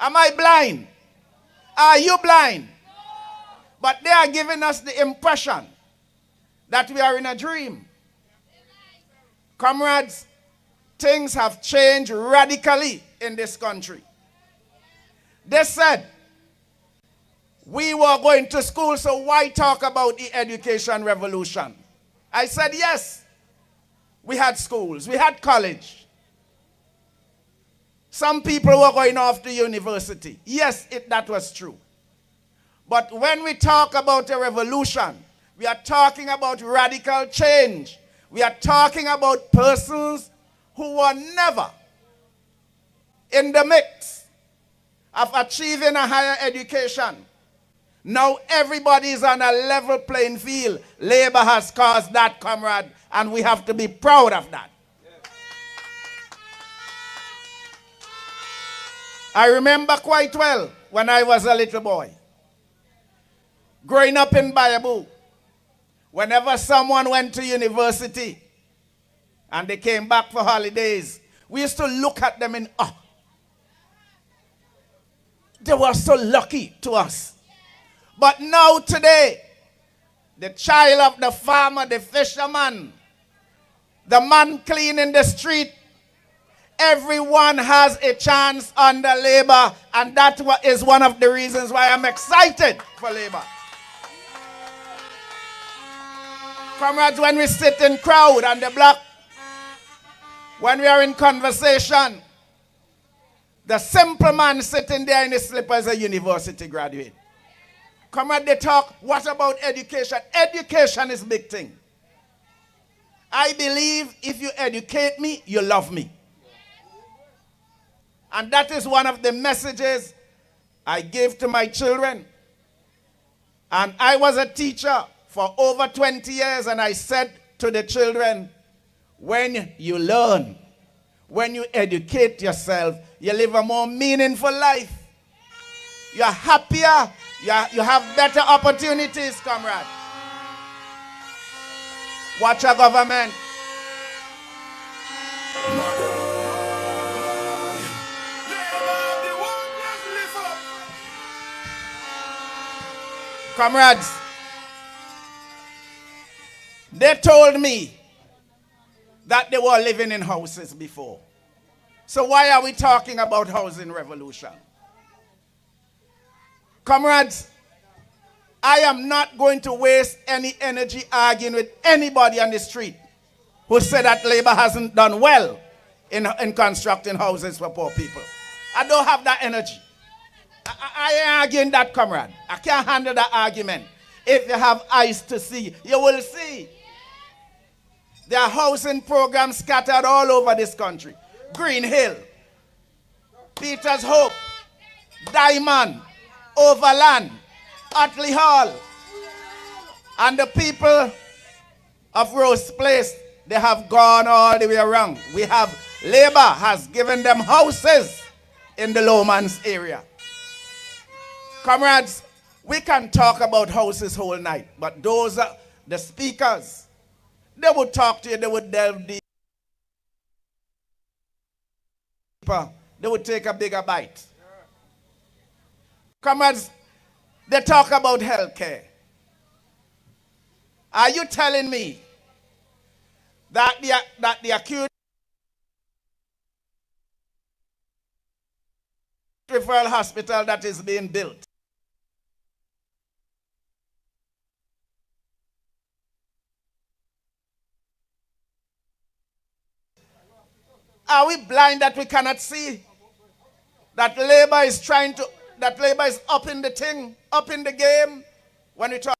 Am I blind? Are you blind? But they are giving us the impression that we are in a dream. Comrades, things have changed radically in this country. They said, we were going to school, so why talk about the education revolution? I said, yes, we had schools, we had college. Some people were going off to university. Yes, that was true. But when we talk about a revolution, we are talking about radical change. We are talking about persons who were never in the mix of achieving a higher education. Now everybody is on a level playing field. Labor has caused that, comrade, and we have to be proud of that. I remember quite well when I was a little boy. Growing up in Barbados, whenever someone went to university and they came back for holidays, we used to look at them in awe. They were so lucky to us. But now today, the child of the farmer, the fisherman, the man cleaning the street, everyone has a chance under labor, and that is one of the reasons why I'm excited for labor. Comrades, when we sit in crowd on the block, when we are in conversation, the simple man sitting there in his slippers is a university graduate. Comrade, they talk, what about education? Education is a big thing. I believe if you educate me, you love me. And that is one of the messages I give to my children. And I was a teacher for over 20 years, and I said to the children, when you learn, when you educate yourself, you live a more meaningful life. You're happier, you have better opportunities, comrade. Watch our government. Comrades, they told me that they were living in houses before. So why are we talking about housing revolution? Comrades, I am not going to waste any energy arguing with anybody on the street who said that labor hasn't done well in constructing houses for poor people. I don't have that energy. I ain't arguing that, comrade. I can't handle that argument. If you have eyes to see, you will see. There are housing programs scattered all over this country. Green Hill, Peter's Hope, Diamond, Overland, Otley Hall. And the people of Rose Place, they have gone all the way around. We have, labor has given them houses in the Lowmans area. Comrades, we can talk about houses whole night, but those are the speakers. They would talk to you, they would delve deeper. They would take a bigger bite. Comrades, they talk about health care. Are you telling me that the acute referral hospital that is being built, are we blind that we cannot see that labor is that labor is up in the thing, up in the game when we talk?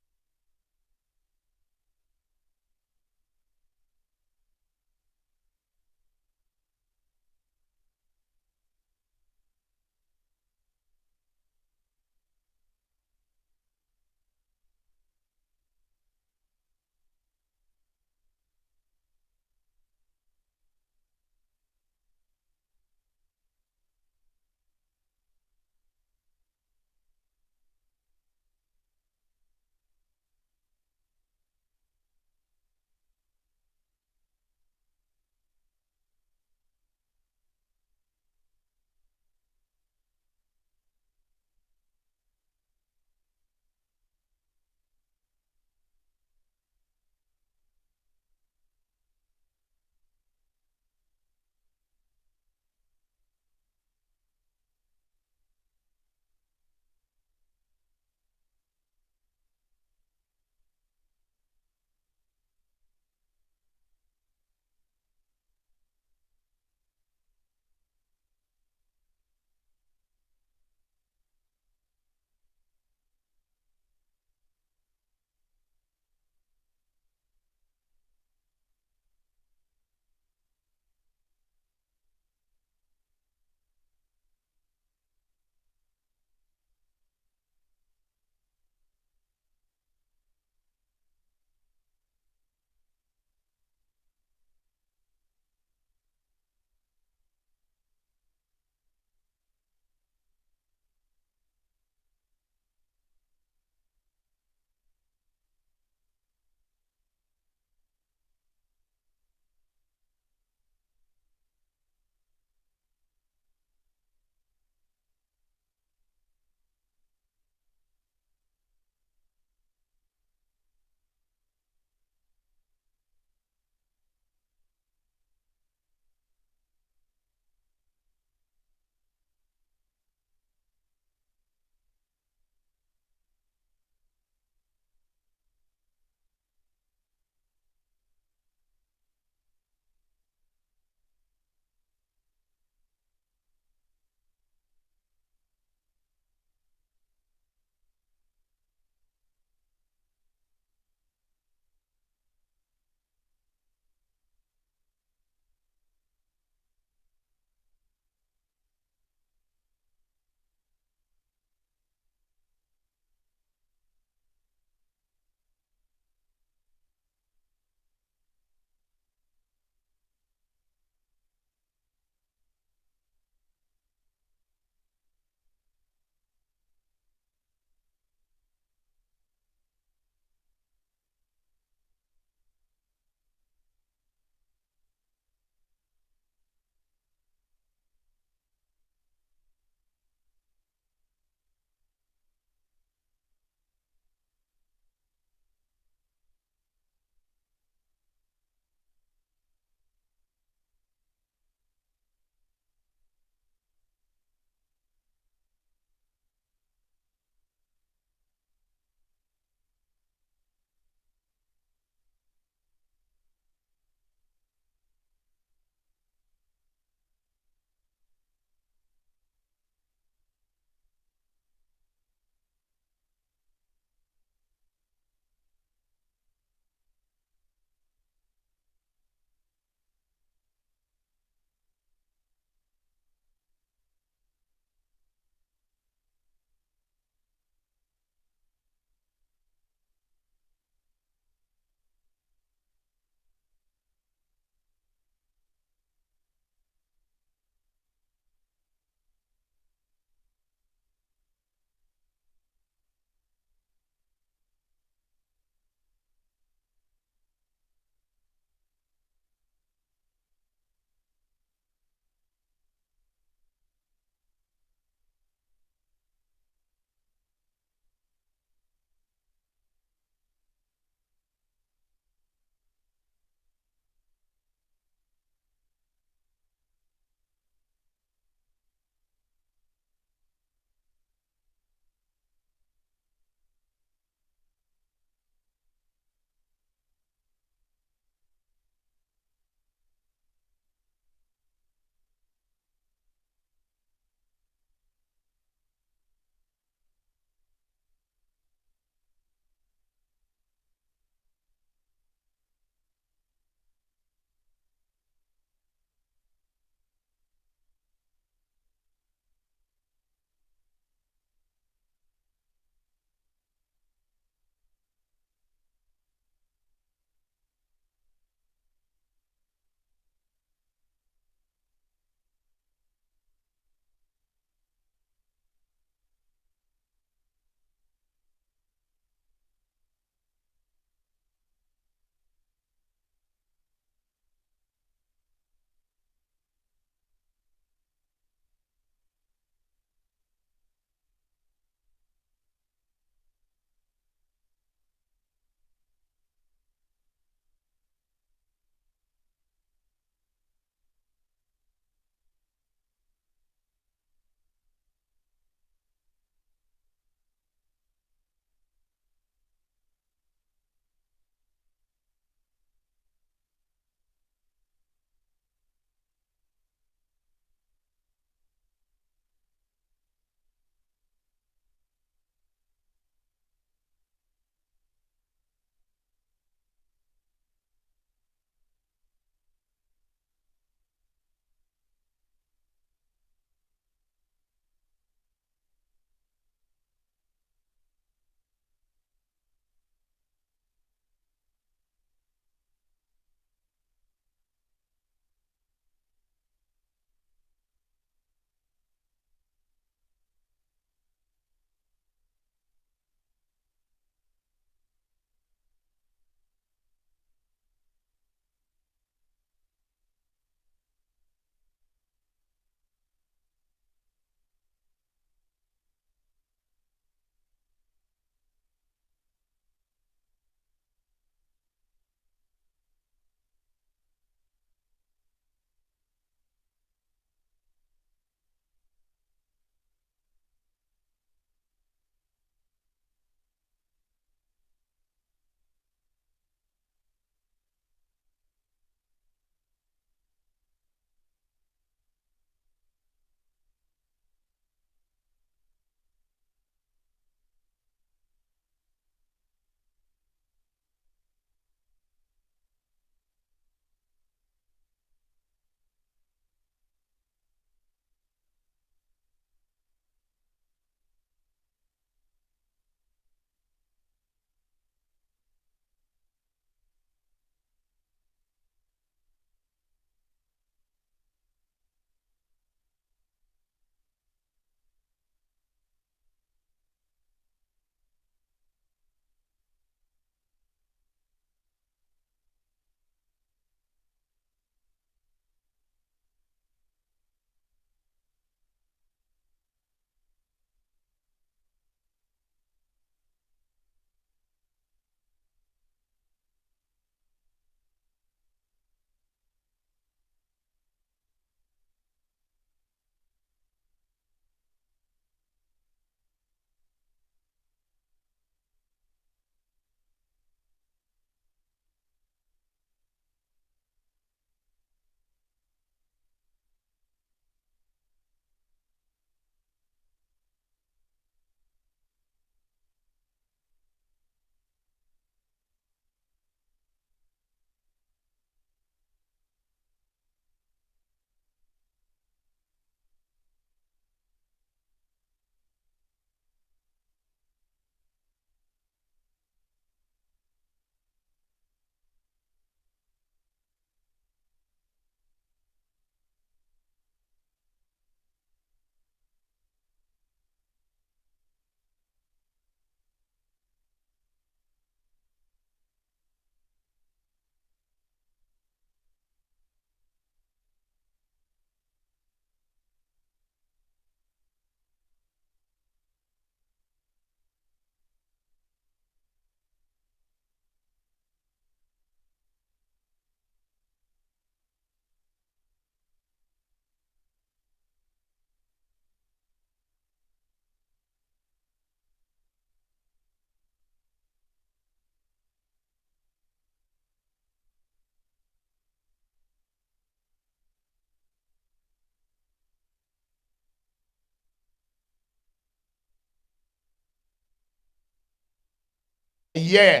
year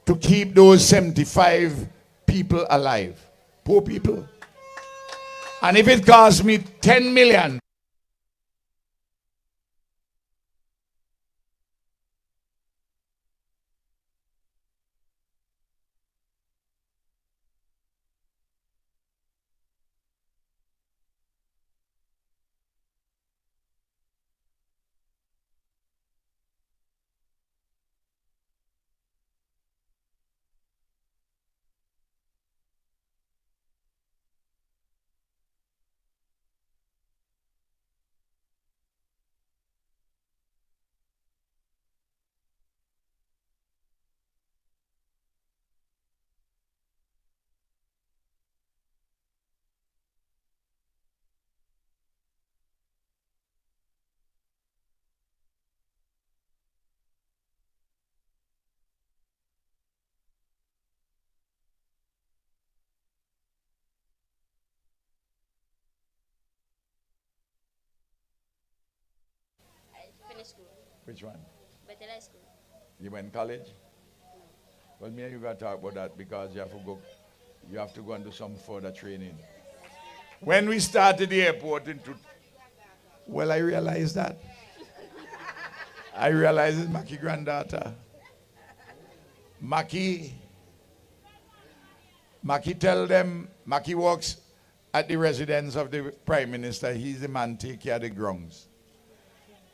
to keep those 75 people alive. Poor people. And if it costs me 10 million, Finished school. which one? Better school. You went college? Well, me and you got to talk about that because you have to go and do some further training. When we started the airport well, I realized that. I realized it's Mackie's granddaughter. Mackie tell them, Mackie works at the residence of the Prime Minister. He's the man take care of the grounds.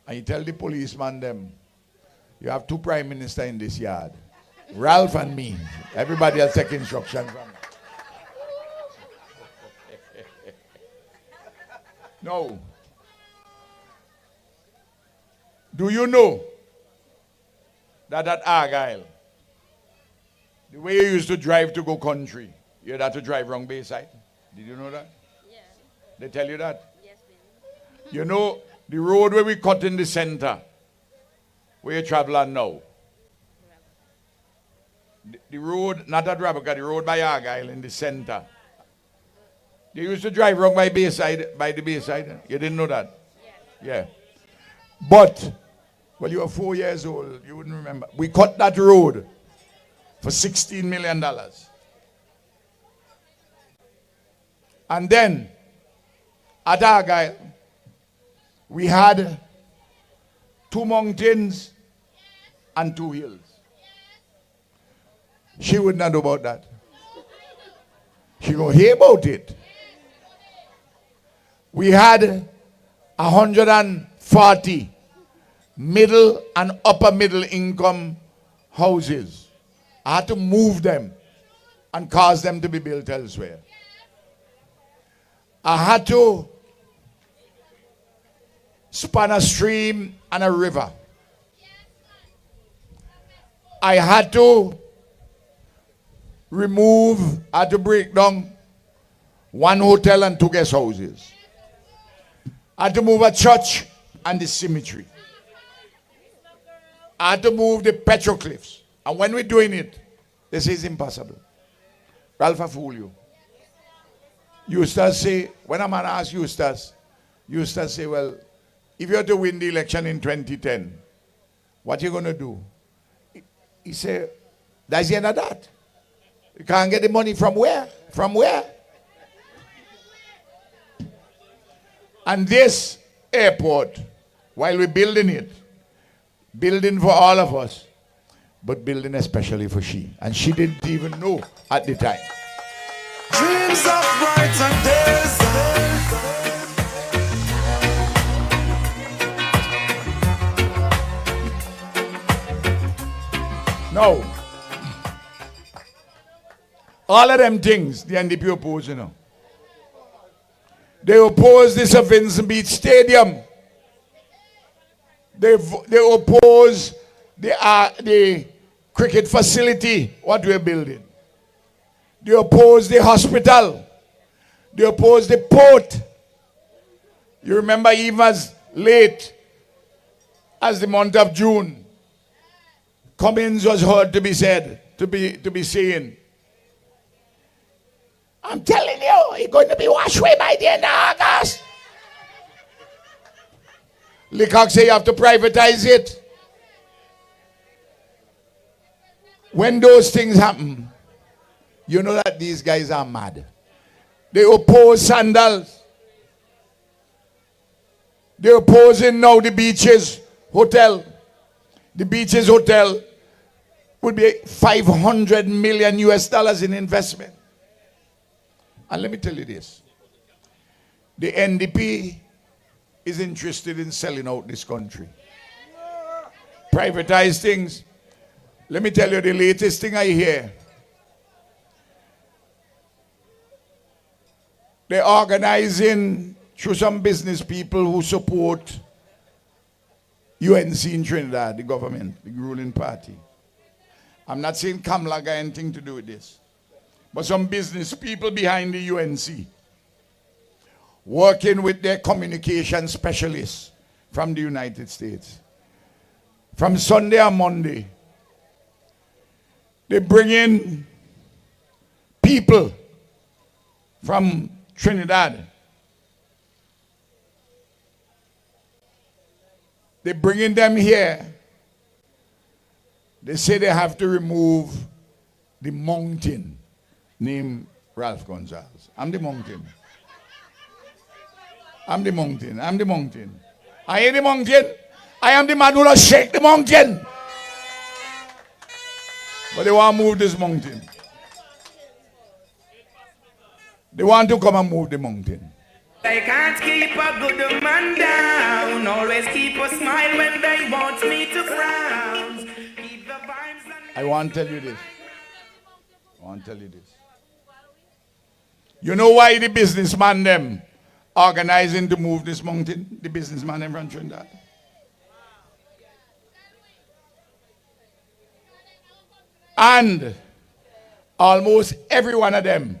And he tell the policeman them, you have 2 prime ministers in this yard. Ralph and me. Everybody else take instruction from me. No. Do you know that at Argyle, the way you used to drive to go country, you had to drive wrong Bayside? Did you know that? Yeah. They tell you that? Yes, ma'am. You know, the road where we cut in the center, where you travel on now. The road, not at Rabaca, the road by Argyle in the center. They used to drive wrong by Bayside, by the Bayside. You didn't know that? Yes. Yeah. But, well, you were 4 years old, you wouldn't remember. We cut that road for $16 million. And then, at Argyle, we had 2 mountains and 2 hills. She would not know about that. She gonna hear about it. We had 140 middle and upper middle income houses. I had to move them and cause them to be built elsewhere. I had to span a stream and a river. I had to break down 1 hotel and 2 guest houses. I had to move a church and the cemetery. I had to move the petroglyphs. And when we're doing it, they say it's impossible. Ralph, I fool you. Eustace say, when a man asks Eustace say, well, if you have to win the election in 2010, what you going to do? He said, that's the end of that. You can't get the money from where? From where? And this airport, while we're building it, building for all of us, but building especially for she. And she didn't even know at the time. Dreams of brighter days. No. All of them things the NDP oppose, you know. They oppose the Sir Vincent Beach Stadium. They oppose the cricket facility, what we're building. They oppose the hospital. They oppose the port. You remember even as late as the month of June, Cummins was heard to be said, to be saying, I'm telling you, it's going to be washed away by the end of August. Leacock say you have to privatize it. When those things happen, you know that these guys are mad. They oppose Sandals. They're opposing now the Beaches Hotel. The Beaches Hotel would be 500 million US dollars in investment. And let me tell you this. The NDP is interested in selling out this country. Privatize things. Let me tell you the latest thing I hear. They're organizing through some business people who support UNC in Trinidad, the government, the ruling party. I'm not saying Kamala got anything to do with this. But some business people behind the UNC working with their communication specialists from the United States. From Sunday and Monday, they bring in people from Trinidad. They bringing them here. They say they have to remove the mountain named Ralph Gonzalez. I'm the mountain. I'm the mountain. I'm the mountain. I ain't the mountain. I am the man who will shake the mountain. But they want to move this mountain. They want to come and move the mountain. They can't keep a good man down. Always keep a smile when they want me to frown. Keep the vibes and I want to tell you this. You know why the businessman them organizing to move this mountain? The businessman them from Trinidad. And almost every one of them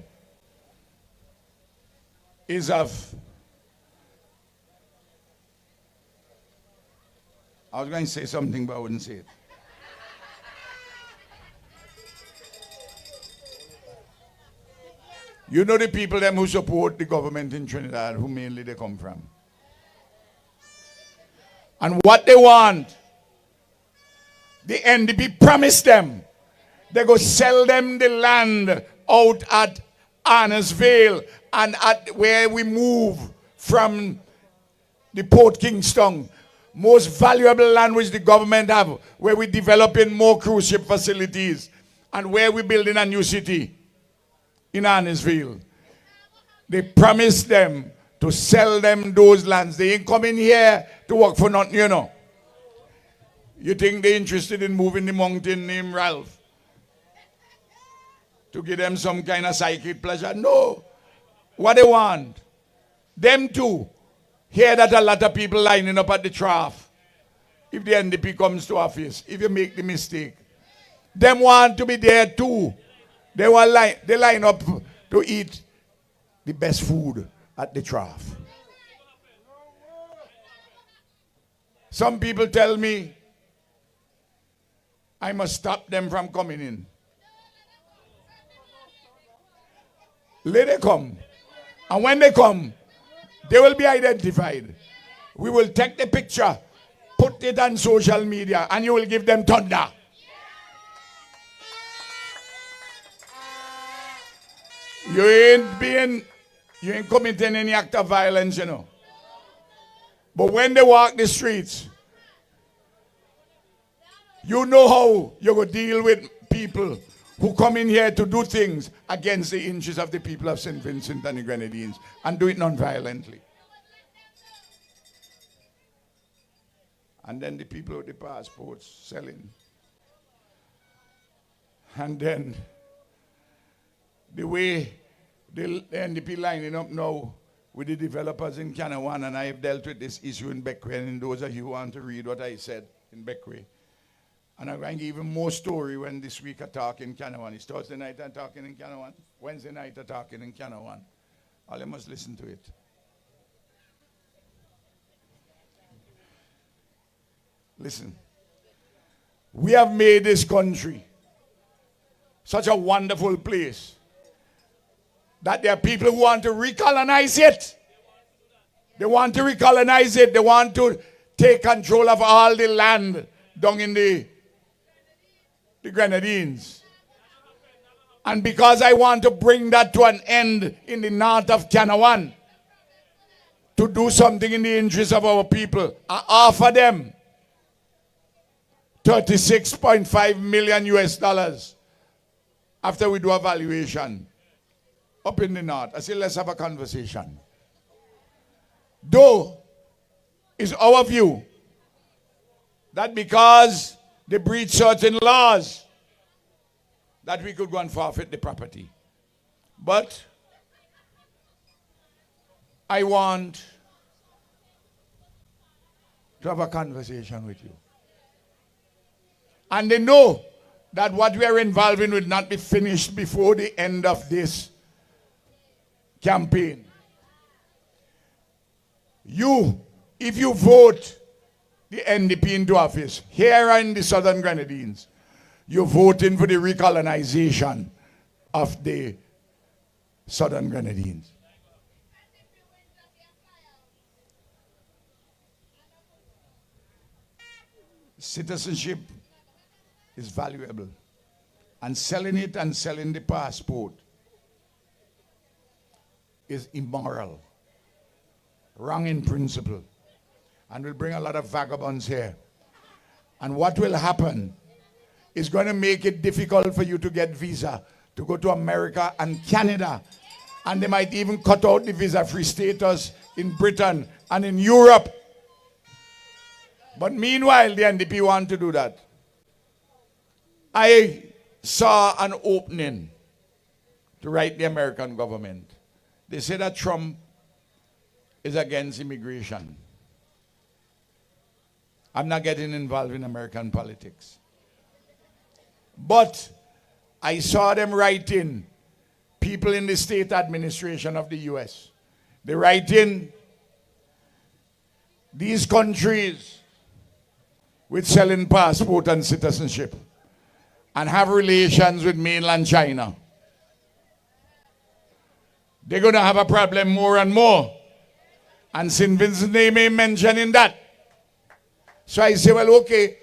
is of, I was going to say something, but I wouldn't say it. You know the people them who support the government in Trinidad, who mainly they come from. And what they want, the NDP promised them, they go sell them the land out at Arnesville and at where we move from the Port Kingstown. Most valuable land which the government have, where we developing more cruise ship facilities and where we building a new city in Arnesville. They promised them to sell them those lands. They ain't coming here to work for nothing, you know. You think they're interested in moving the mountain named Ralph to give them some kind of psychic pleasure? No. What they want, them too, hear that a lot of people lining up at the trough. If the NDP comes to office, if you make the mistake, them want to be there too. They line up to eat the best food at the trough. Some people tell me I must stop them from coming in. Let them come. And when they come, they will be identified. We will take the picture, put it on social media, and you will give them thunder. You ain't committing any act of violence, you know. But when they walk the streets, you know how you will deal with people who come in here to do things against the interests of the people of St. Vincent and the Grenadines and do it non-violently. And then the people with the passports selling. And then the way the NDP lining up now with the developers in Kanawan, and I have dealt with this issue in Beckway, and those of you who want to read what I said in Beckway. And I'm going to give even more story when this week I talk in Kanawan. It's Thursday night I'm talking in Kanawan. Wednesday night I'm talking in Kanawan. All you must listen to it. Listen. We have made this country such a wonderful place that there are people who want to recolonize it. They want to recolonize it. They want to take control of all the land down in the the Grenadines. And because I want to bring that to an end in the north of Guyana, to do something in the interest of our people, I offer them 36.5 million US dollars after we do a valuation up in the north. I say, let's have a conversation. Though, it's our view that because they breach certain laws, that we could go and forfeit the property. But I want to have a conversation with you. And they know that what we are involved in will not be finished before the end of this campaign. You, if you vote the NDP into office, here in the Southern Grenadines, you're voting for the recolonization of the Southern Grenadines. Citizenship is valuable. And selling it and selling the passport is immoral, wrong in principle, and will bring a lot of vagabonds here. And what will happen is going to make it difficult for you to get visa to go to America and Canada. And they might even cut out the visa-free status in Britain and in Europe. But meanwhile, the NDP want to do that. I saw an opening to write the American government. They say that Trump is against immigration. I'm not getting involved in American politics. But I saw them writing, people in the state administration of the US. They write in these countries with selling passport and citizenship and have relations with mainland China. They're going to have a problem more and more. And St. Vincent's name ain't mentioned in that. So I say, well, okay,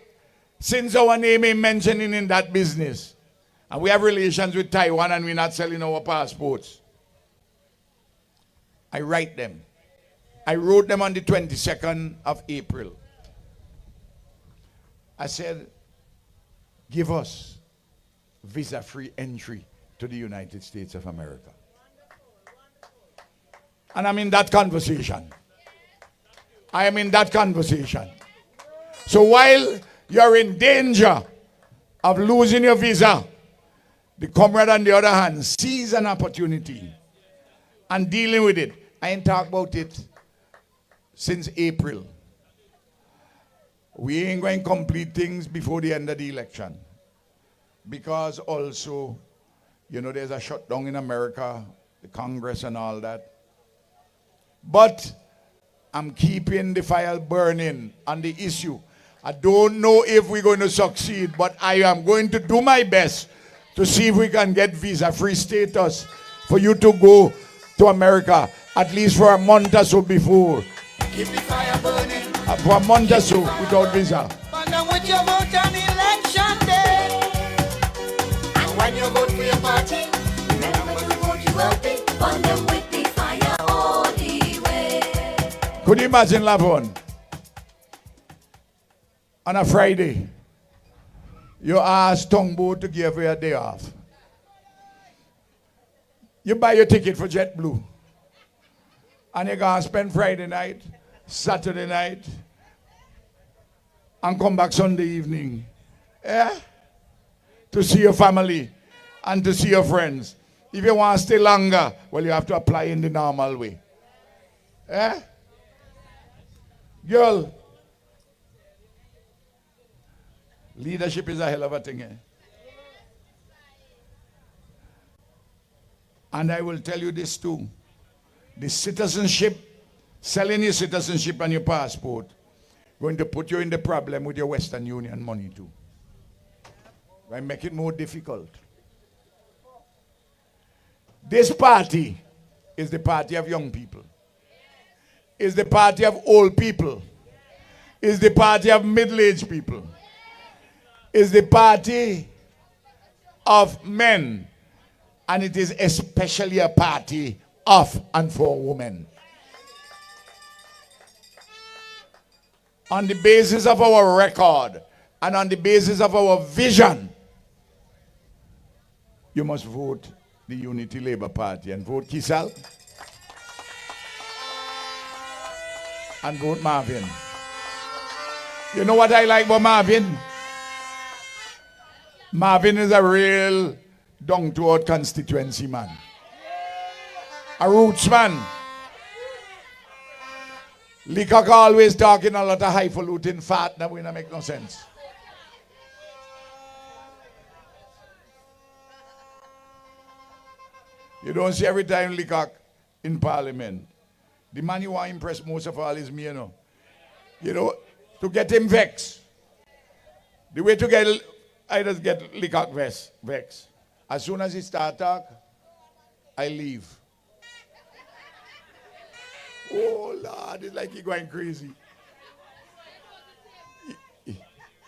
since our name ain't mentioning in that business, and we have relations with Taiwan and we're not selling our passports, I write them. I wrote them on the 22nd of April. I said, give us visa-free entry to the United States of America. And I'm in that conversation. I am in that conversation. So while you're in danger of losing your visa, the comrade on the other hand sees an opportunity and dealing with it. I ain't talked about it since April. We ain't going to complete things before the end of the election. Because also, you know, there's a shutdown in America, the Congress and all that. But I'm keeping the fire burning on the issue. I don't know if we're going to succeed, but I am going to do my best to see if we can get visa-free status for you to go to America, at least for a month or so before. Keep the fire burning. For a month or so without visa. Burn down with your vote on election day. And when you vote for your party, remember to vote you wealthy. Burn them with the fire all the way. Could you imagine, Lavon? On a Friday, you ask Tongbo to give you a day off. You buy your ticket for JetBlue. And you're going to spend Friday night, Saturday night, and come back Sunday evening. Yeah? To see your family and to see your friends. If you want to stay longer, well, you have to apply in the normal way. Yeah? Girl, leadership is a hell of a thing. Eh? And I will tell you this too. The citizenship, selling your citizenship and your passport, going to put you in the problem with your Western Union money too. Going to make it more difficult. This party is the party of young people. Is the party of old people. Is the party of middle-aged people. Is the party of men. And it is especially a party of and for women. On the basis of our record and on the basis of our vision, you must vote the Unity Labour Party and vote Kisal and vote Marvin. You know what I like about Marvin? Marvin is a real down-to-earth constituency man. A roots man. Leacock always talking a lot of highfalutin fat that will not make no sense. You don't see every time Leacock in Parliament. The man you want to impress most of all is me, you know. You know, to get him vexed. The way to get, I just get Leacock vexed. As soon as he start talk, I leave. Oh Lord, it's like he's going crazy.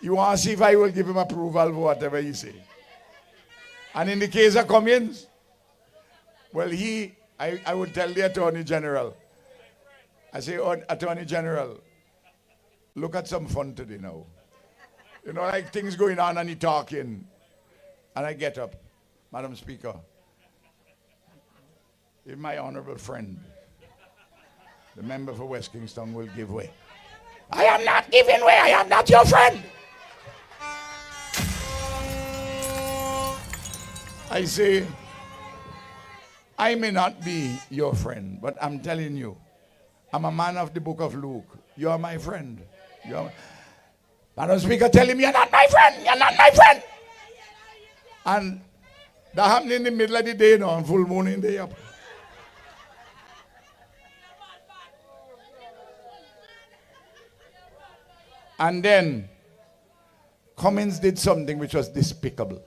You want to see if I will give him approval for whatever he say. And in the case of Cummins, well, I would tell the Attorney General. I say, oh, Attorney General, look at some fun today now. You know, like things going on and he talking. And I get up. Madam Speaker, if my honorable friend, the member for West Kingstown, will give way. I am not giving way. I am not your friend. I say, I may not be your friend, but I'm telling you, I'm a man of the book of Luke. You are my friend. Madam Speaker, tell him you're not my friend. You're not my friend. And that happened in the middle of the day now, on full moon in the up. And then Cummins did something which was despicable.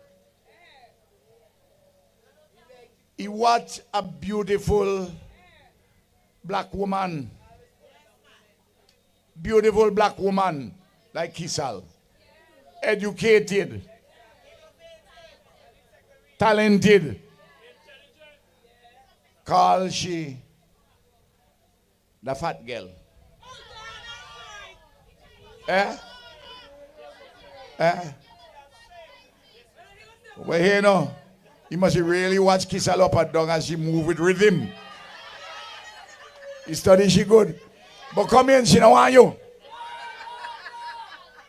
He watched a beautiful black woman like Kisal, educated, talented, call she the fat girl. Well, here now, you must really watch Kisal up and down as she move with rhythm. He study she good. But come in, she don't want you.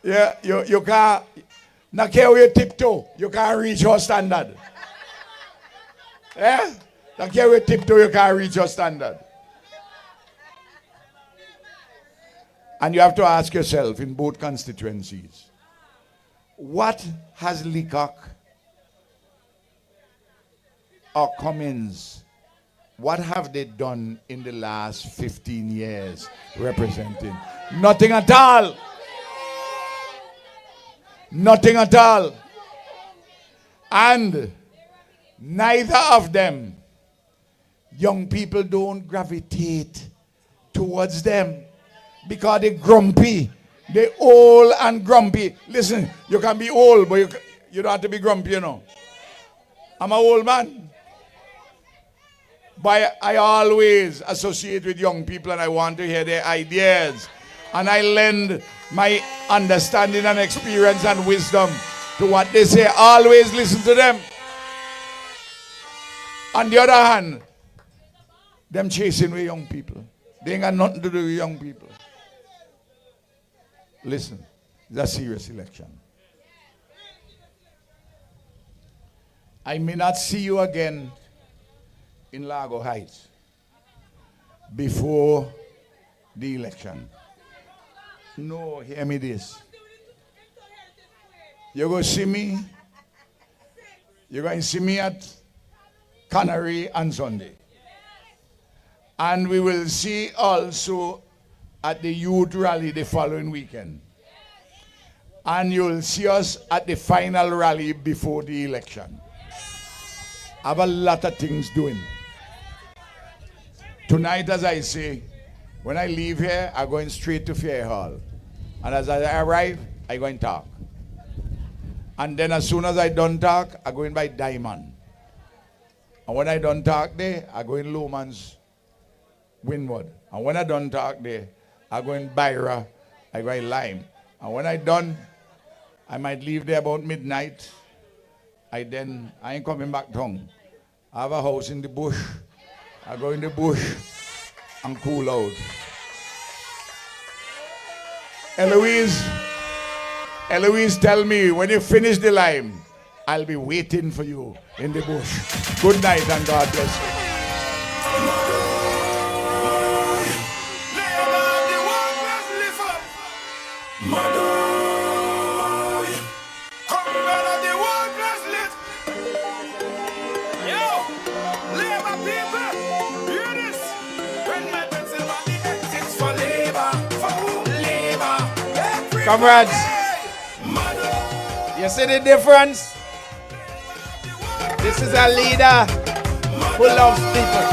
Yeah, you can't, not care where you tiptoe, you can't reach your standard. Yeah? Not care where you tiptoe, you can't reach your standard. And you have to ask yourself in both constituencies, what has Leacock or Cummins, what have they done in the last 15 years representing? Nothing at all. Nothing at all. And neither of them, young people don't gravitate towards them because they're grumpy. They're old and grumpy. Listen, you can be old, but you don't have to be grumpy, you know. I'm an old man. But I always associate with young people and I want to hear their ideas. And I lend my understanding and experience and wisdom to what they say. Always listen to them. On the other hand, them chasing with young people. They ain't got nothing to do with young people. Listen, it's a serious election. I may not see you again in Largo Heights before the election. No, hear me this. You're going to see me. You're going to see me at Canary on Sunday. And we will see also at the youth rally the following weekend. And you'll see us at the final rally before the election. I have a lot of things doing. Tonight, as I say, when I leave here, I'm going straight to Fair Hall. And as I arrive, I'm going to talk. And then as soon as I done talk, I go in by Diamond. And when I done talk there, I go in Lowman's Windward. And when I done talk there, I go in Byra, I go in Lime. And when I done, I might leave there about midnight. I ain't coming back home. I have a house in the bush. I go in the bush and cool out. Eloise, tell me, when you finish the lime, I'll be waiting for you in the bush. Good night and God bless you. Comrades, you see the difference? This is a leader who loves people.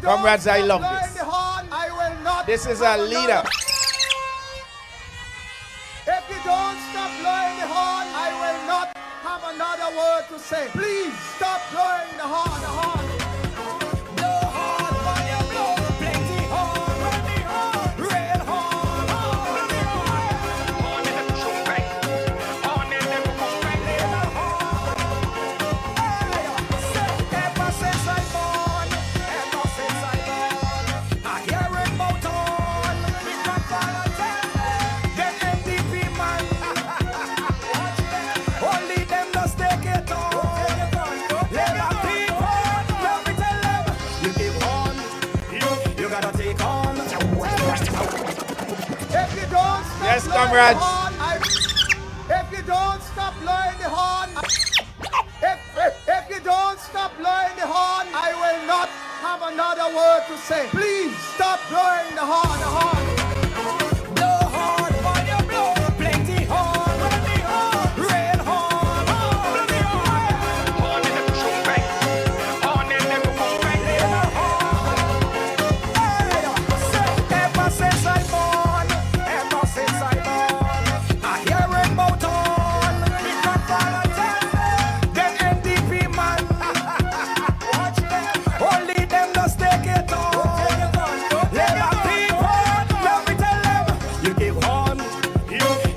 Comrades, I love this. This is a leader. If you don't stop blowing the horn, I will not have another word to say. Please stop blowing the horn, the horn. Yes, comrades. If you don't stop blowing the horn, if you don't stop blowing the horn, I will not have another word to say. Please stop blowing the horn, the horn. Blow horn, while you blow, plenty horn, red horn, horn in the horn in the ever since I born, ever since I born, I hear about on, because Valentine, then NDP man, watch them, only them just take it on, let the people, let me tell them, you give on,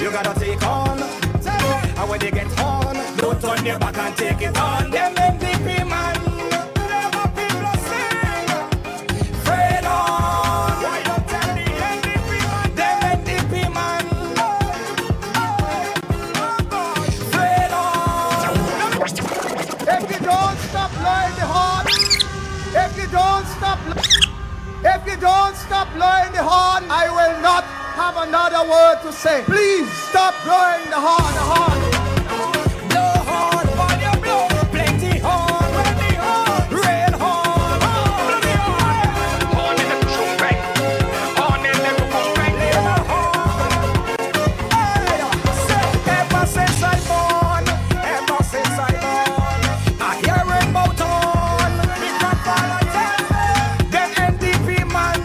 you gotta take on, and when they get on, don't turn your back and take it on, them NDP man, let the people sing, Fred on, why you tell the NDP man, them NDP man, Fred on. If you don't stop blowing the horn, if you don't stop blowing the horn, I will not have another word to say. Please stop blowing the horn, the horn. Blow horn, while you blow, plenty horn, red horn, horn in the trumpet, horn in the trumpet, ever since I born, I hear about on, because Valentine, then NDP man,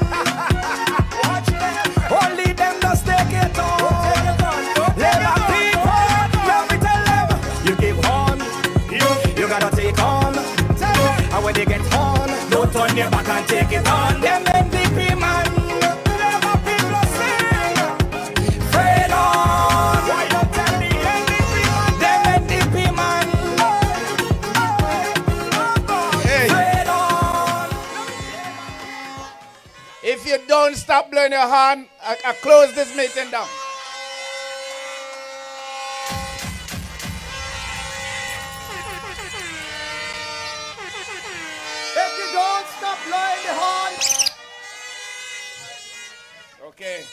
watch them, only them just take it on, let the people, let me tell them, you give on, you gotta take on, and when they get on, don't turn your back and take it on, them NDP man, let the people sing, Fred on, why you tell the NDP man, them NDP man, Hey, Fred on. if you don't stop blowing your horn, I close this meeting down. If you don't stop blowing the horn, Okay,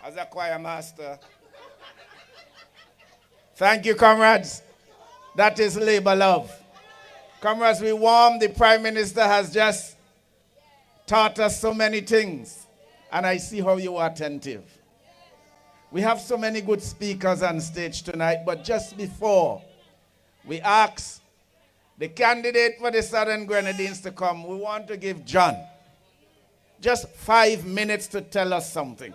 as a choir master. Thank you, comrades. That is labor love. Comrades, we warm. The Prime Minister has just taught us so many things, and I see how you are attentive. We have so many good speakers on stage tonight, but just before we ask the candidate for the Southern Grenadines to come, we want to give John just 5 minutes to tell us something.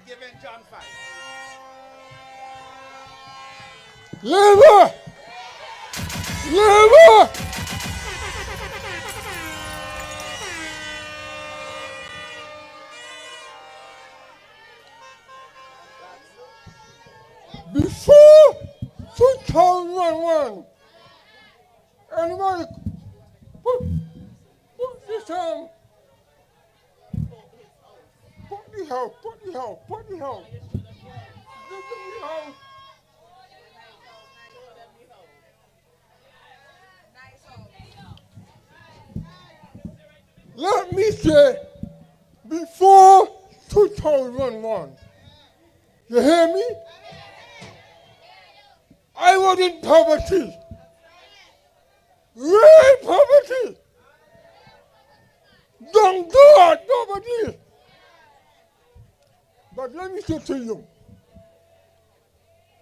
given John 5. Labor! Labor! Before 2001, anybody put this on? Put the house. Give me the house. Let me say, before 2001, you hear me? I was in poverty. Real poverty. Don't do it, poverty. But let me say to you,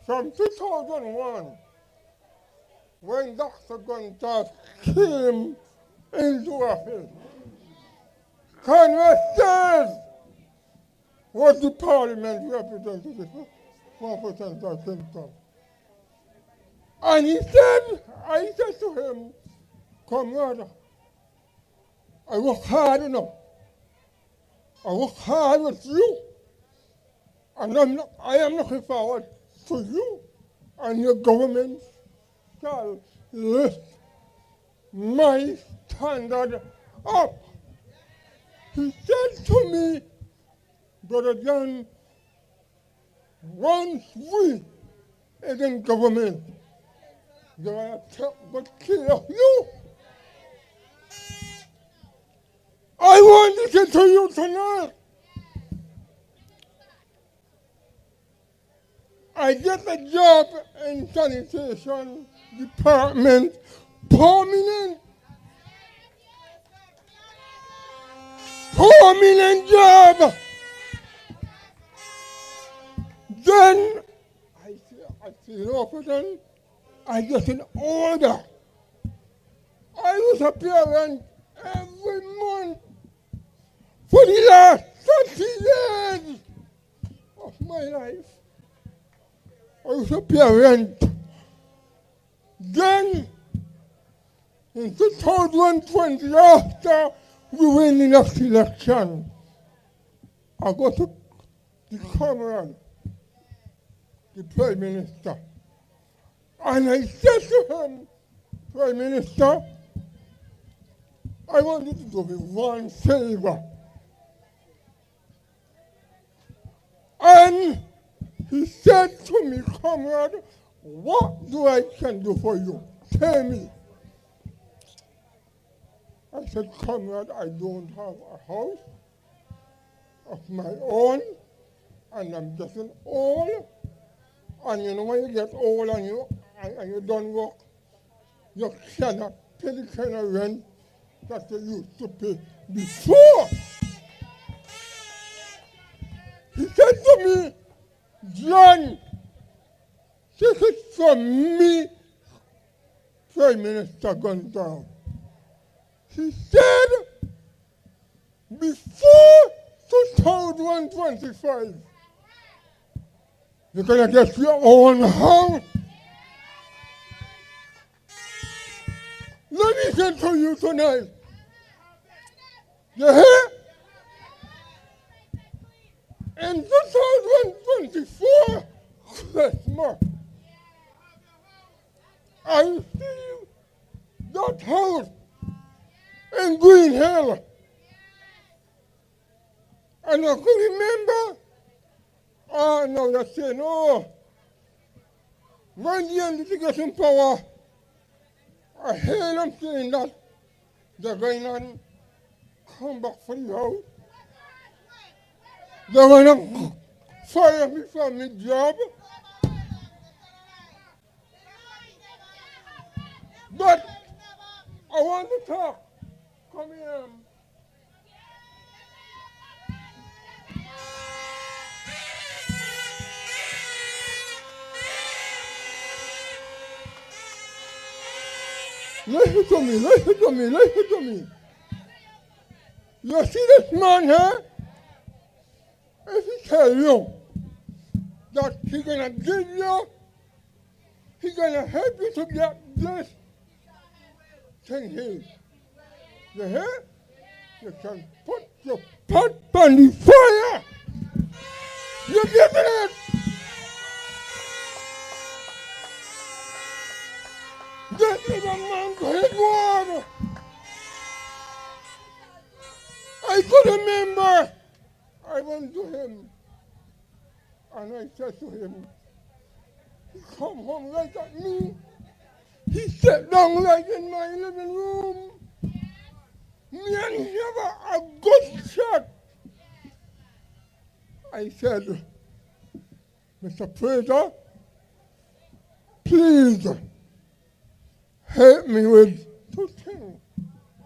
from 2001, when Dr. Gonzalez came into office, Congress was the parliament representative for Kingstown. And I said to him, comrade, I work hard enough. I work hard with you. And I am looking forward to you and your government shall lift my standard up. He said to me, Brother John, once we is in government, they're going to take good care of you. I want to say to you tonight, I get a job in sanitation department, permanent job. Then I feel often I get an order. I was a parent every month for the last 30 years of my life. I was a parent. Then, in 2020, after we win the next election, I go to the comrade, the Prime Minister, and I said to him, Prime Minister, I want you to do me one favor. And he said to me, comrade, what do I can do for you? Tell me. I said, comrade, I don't have a house of my own, and I'm getting old. And you know when you get old and you don't work, you cannot pay the kind of rent that you used to pay before. He said to me, John, this is from me, Prime Minister Gonzalez. He said, before 2025, you're going to get your own house. Let me say to you tonight, you hear? In 2024 Christmas, I received that house in Green Hill. And I could remember, no, you're saying, oh, when the NDP gets in power, I hear them saying that they're going to come back for the house. They're going to fire me from my job. But I want to talk. Come here. Listen to me, listen to me, listen to me. You see this man here? if he tell you that he's gonna give you, he's gonna help you to get this thing here. You hear? You can put your pot on the fire. You get it? This is a man to his word. I could remember I went to him and I said to him, he come home right at me. He sat down right in my living room. Me and him have a good shot. I said, Mr. Fraser, please help me with 2 things.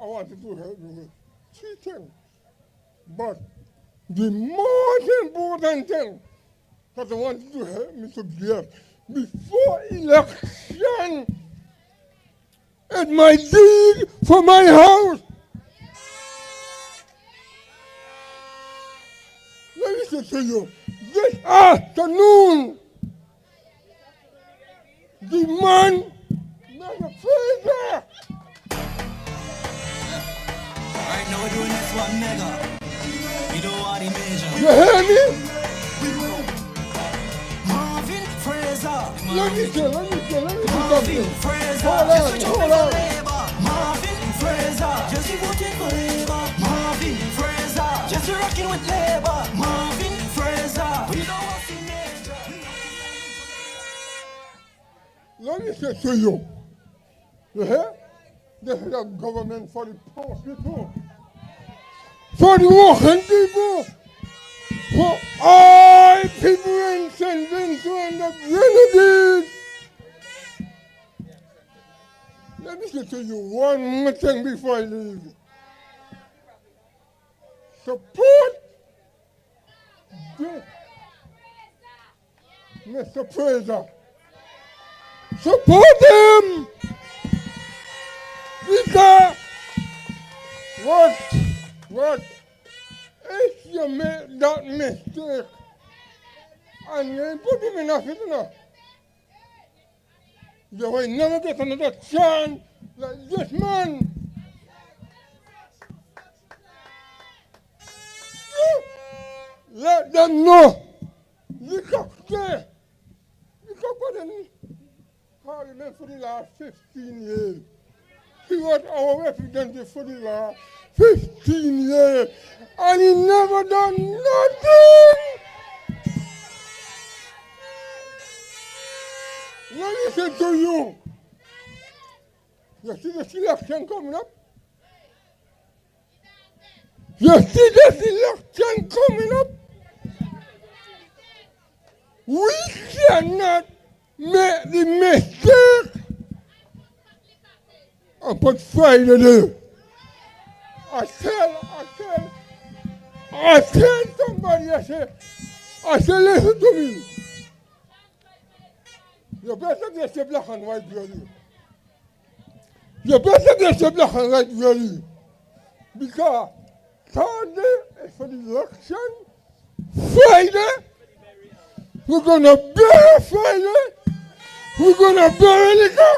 I wanted to help you with 3 things. But the most important thing that I wanted to help me to get before election is my deed for my house. Let me say to you, this afternoon, the man, Mr. Fraser. Right now we're doing this one, nigga. You know what he measure. You hear me? Marvin Fraser. Let me say Marvin something. Fraser. Hold on. Marvin Fraser. Just keep voting for Labour. Marvin Fraser. Just rocking with Labour. Marvin Fraser. We know what's in danger. Let me say to you, you hear? This is a government for the poor people, for the working people, for all people in St. Vincent and the Grenadines. Let me say to you one more thing before I leave. Support this, Mr. Fraser. Support him! Because what if you make that mistake and you put him in office enough, you will never get another chance like this man. Let them know. Look up there. Look up in Parliament for the last 15 years. He was our representative for the last 15 years, and he never done nothing. Let me say to you, you see the election coming up? You see this election coming up? We cannot make the mistake and put Friday there. I tell somebody, I say, listen to me. You better get your black and white ready. You better get your black and white ready. Because Thursday is for the election. Friday, we're going to bury Friday. We're going to bury liquor.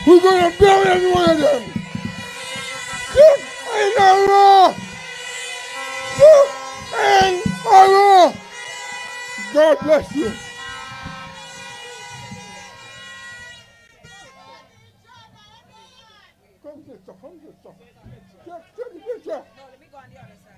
We're going to bury every one of them. Sick and arrow. Sick and arrow. God bless you. Come, sister. Come, sister. Take the picture. No, let me go on the other side.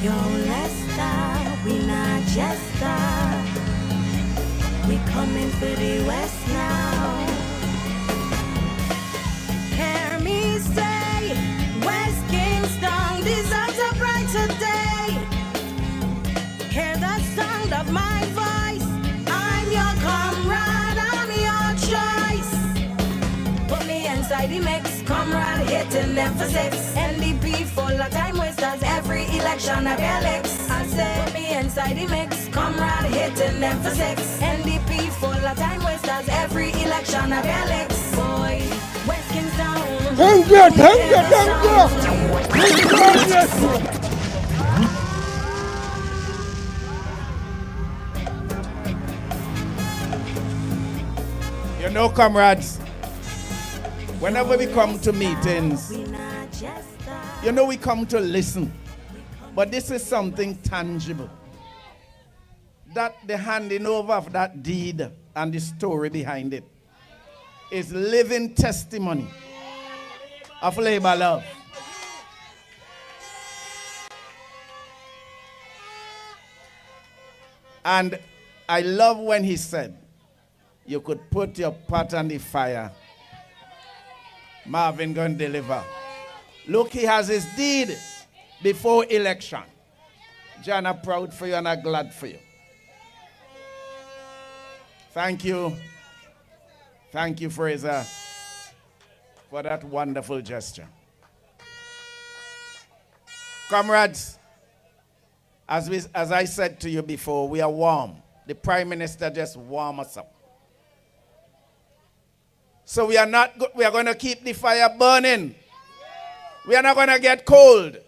Yo, Lester, we not jester. We coming for the West now. Hear me say, West Kingstown deserves a brighter day. Hear the sound of my voice. I'm your comrade, I'm your choice. Put me inside the the mix. Comrade hitting them for six. NDP full of time wasters. Every election of their licks. I say put me inside the mix. Comrade hitting them for six. NDP full of time wasters. Every election of their licks. Boy, West Kingstown. Thank you, thank you, thank you. Thank you. You know, comrades, whenever we come to meetings, you know we come to listen. But this is something tangible. That the handing over of that deed and the story behind it is living testimony of labor love. And I love when he said, you could put your pot on the fire. Marvin gonna deliver. Look, he has his deed before election. John, I'm proud for you and I'm glad for you. Thank you. Thank you, Fraser, for that wonderful gesture. Comrades, as I said to you before, we are warm. The Prime Minister just warmed us up. So we are going to keep the fire burning. We are not going to get cold.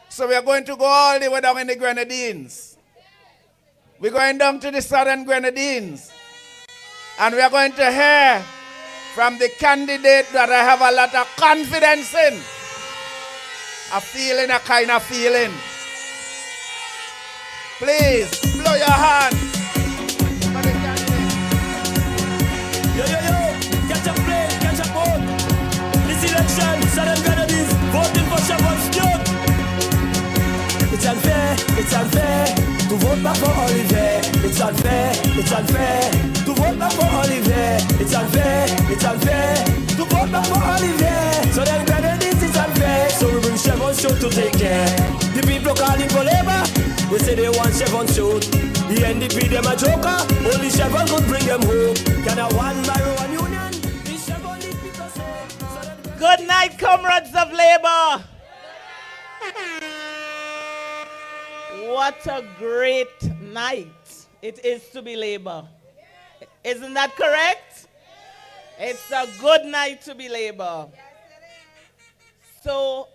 So we are going to go all the way down in the Grenadines. We're going down to the southern Grenadines. And we are going to hear from the candidate that I have a lot of confidence in. A kind of feeling. Please, blow your hand. For the candidate. Yo. Catch a plane, catch a boat. This election, Southern Grenadines, voting for Chevron Stewart. It's unfair to vote back for Olivier. It's unfair to vote back for Olivier. It's unfair to vote back for Olivier. Southern Grenadines, it's unfair. So we bring Chevron Stewart to take care. The people calling for labor, they say they want Chevron Stewart. The NDP, them a joker. Only Chevron could bring them home. Can I one marrow and union? Good night, comrades of labor. What a great night it is to be labor. Isn't that correct? It's a good night to be labor. So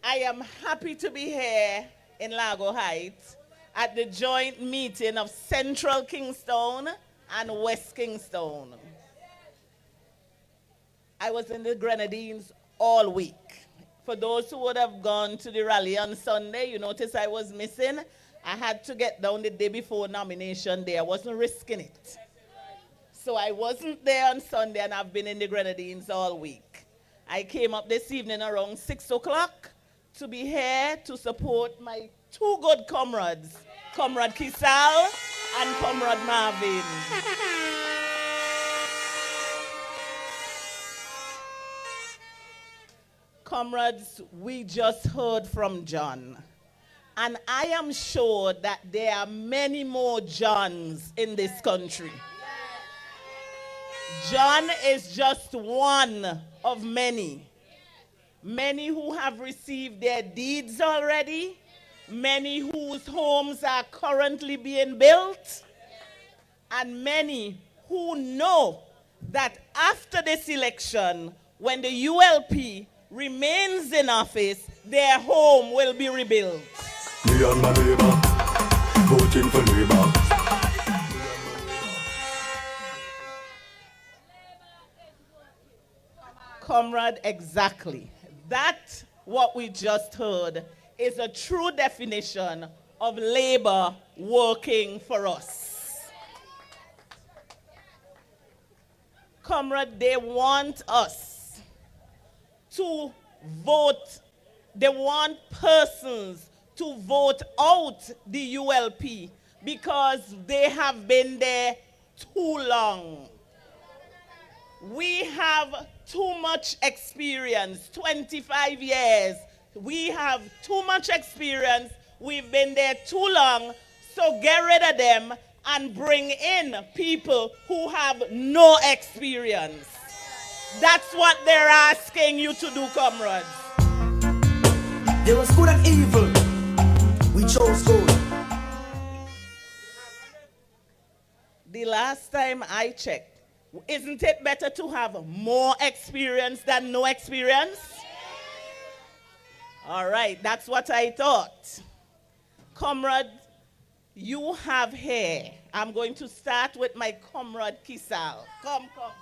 I am happy to be here in LARGO Heights at the joint meeting of Central Kingstown and West Kingstown. I was in the Grenadines all week. For those who would have gone to the rally on Sunday, you notice I was missing. I had to get down the day before nomination day. I wasn't risking it. So I wasn't there on Sunday, and I've been in the Grenadines all week. I came up this evening around 6 o'clock to be here to support my two good comrades, Comrade Kisal and Comrade Marvin. Comrades, we just heard from John, and I am sure that there are many more Johns in this country. John is just one of many. Many who have received their deeds already, many whose homes are currently being built, and many who know that after this election, when the ULP remains in office, their home will be rebuilt. Me and my neighbor, voting for labor. Comrade, exactly. That, what we just heard, is a true definition of labor working for us. Comrade, they want us to vote. They want persons to vote out the ULP because they have been there too long. We have too much experience, 25 years. We have too much experience. We've been there too long. So get rid of them and bring in people who have no experience. That's what they're asking you to do, comrades. There was good and evil. We chose good. The last time I checked, isn't it better to have more experience than no experience? All right, that's what I thought. Comrade, you have hair. I'm going to start with my comrade Kisal. Come, comrade Kisal.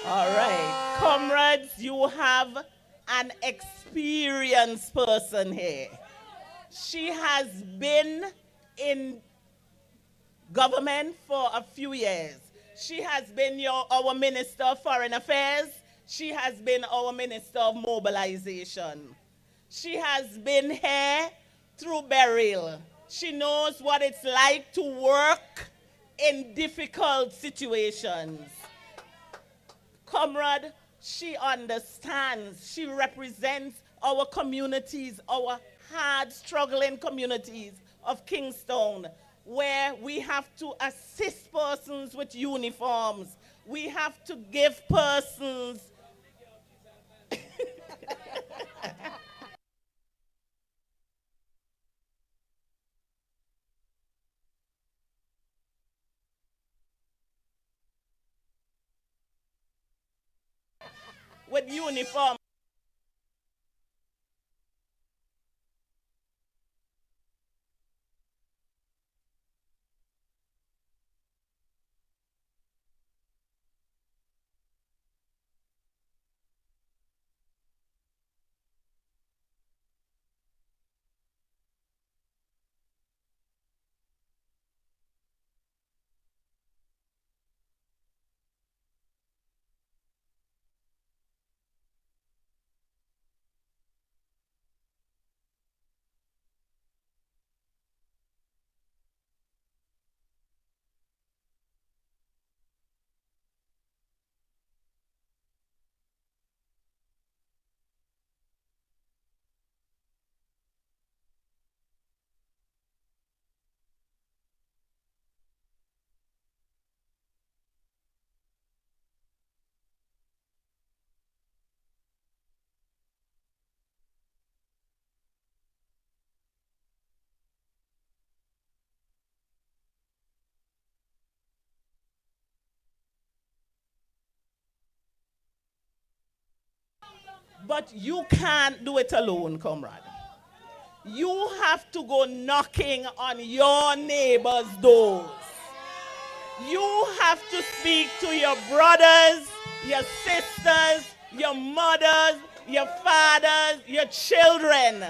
All right, comrades, you have an experienced person here. She has been in government for a few years. She has been our Minister of Foreign Affairs. She has been our Minister of Mobilization. She has been here through burial. She knows what it's like to work in difficult situations. Comrade, she understands. She represents our communities, our hard struggling communities of Kingstown, where we have to assist persons with uniforms. We have to give persons with uniform. But you can't do it alone, comrade. You have to go knocking on your neighbor's doors. You have to speak to your brothers, your sisters, your mothers, your fathers, your children.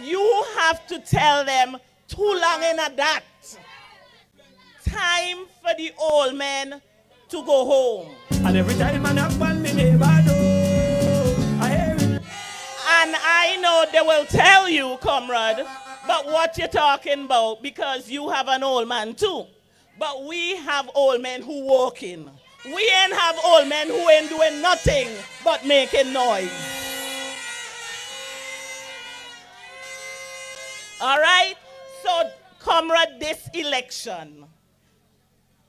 You have to tell them, too long in a that. Time for the old men to go home. And every time I knock on me neighbor door, I hear it. And I know they will tell you, comrade, but what you're talking about, because you have an old man too. But we have old men who walking. We ain't have old men who ain't doing nothing but making noise. All right? So, comrade, this election,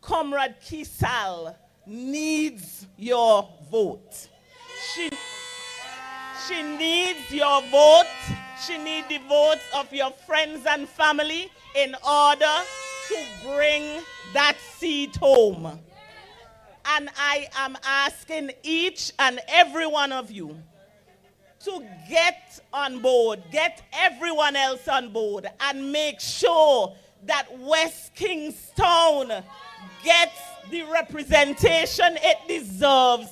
Comrade Kisal needs your vote. She needs your vote. She needs the votes of your friends and family in order to bring that seat home. And I am asking each and every one of you to get on board, get everyone else on board, and make sure that West Kingstown gets the representation it deserves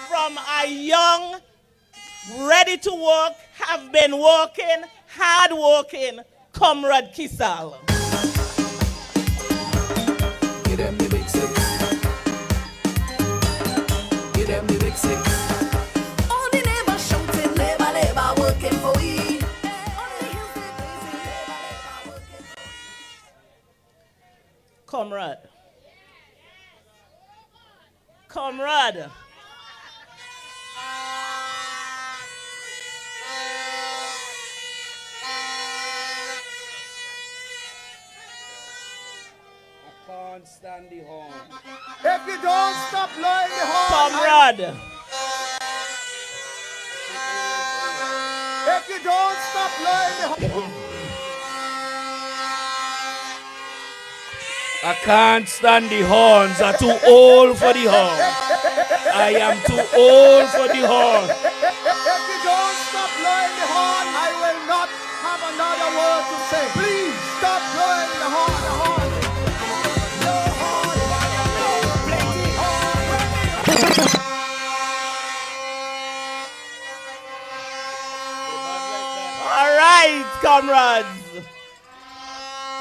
from a young, ready to work, have been working, hard working Comrade Kisal. Give them the big six. Give them the big six. All the neighbors shouting, labor, labor, working for we. All the hills they praising, labor, labor, working for we. Comrade. Comrade. can't stand the horn. If you don't stop blowing the horn, Comrade, if you don't stop blowing the horn, I can't stand the horns. I'm too old for the horn. I am too old for the horn. If you don't stop blowing the horn, I will not have another word to say. Please stop blowing the horn. The horn. No horn, no plenty horn. all right, comrades.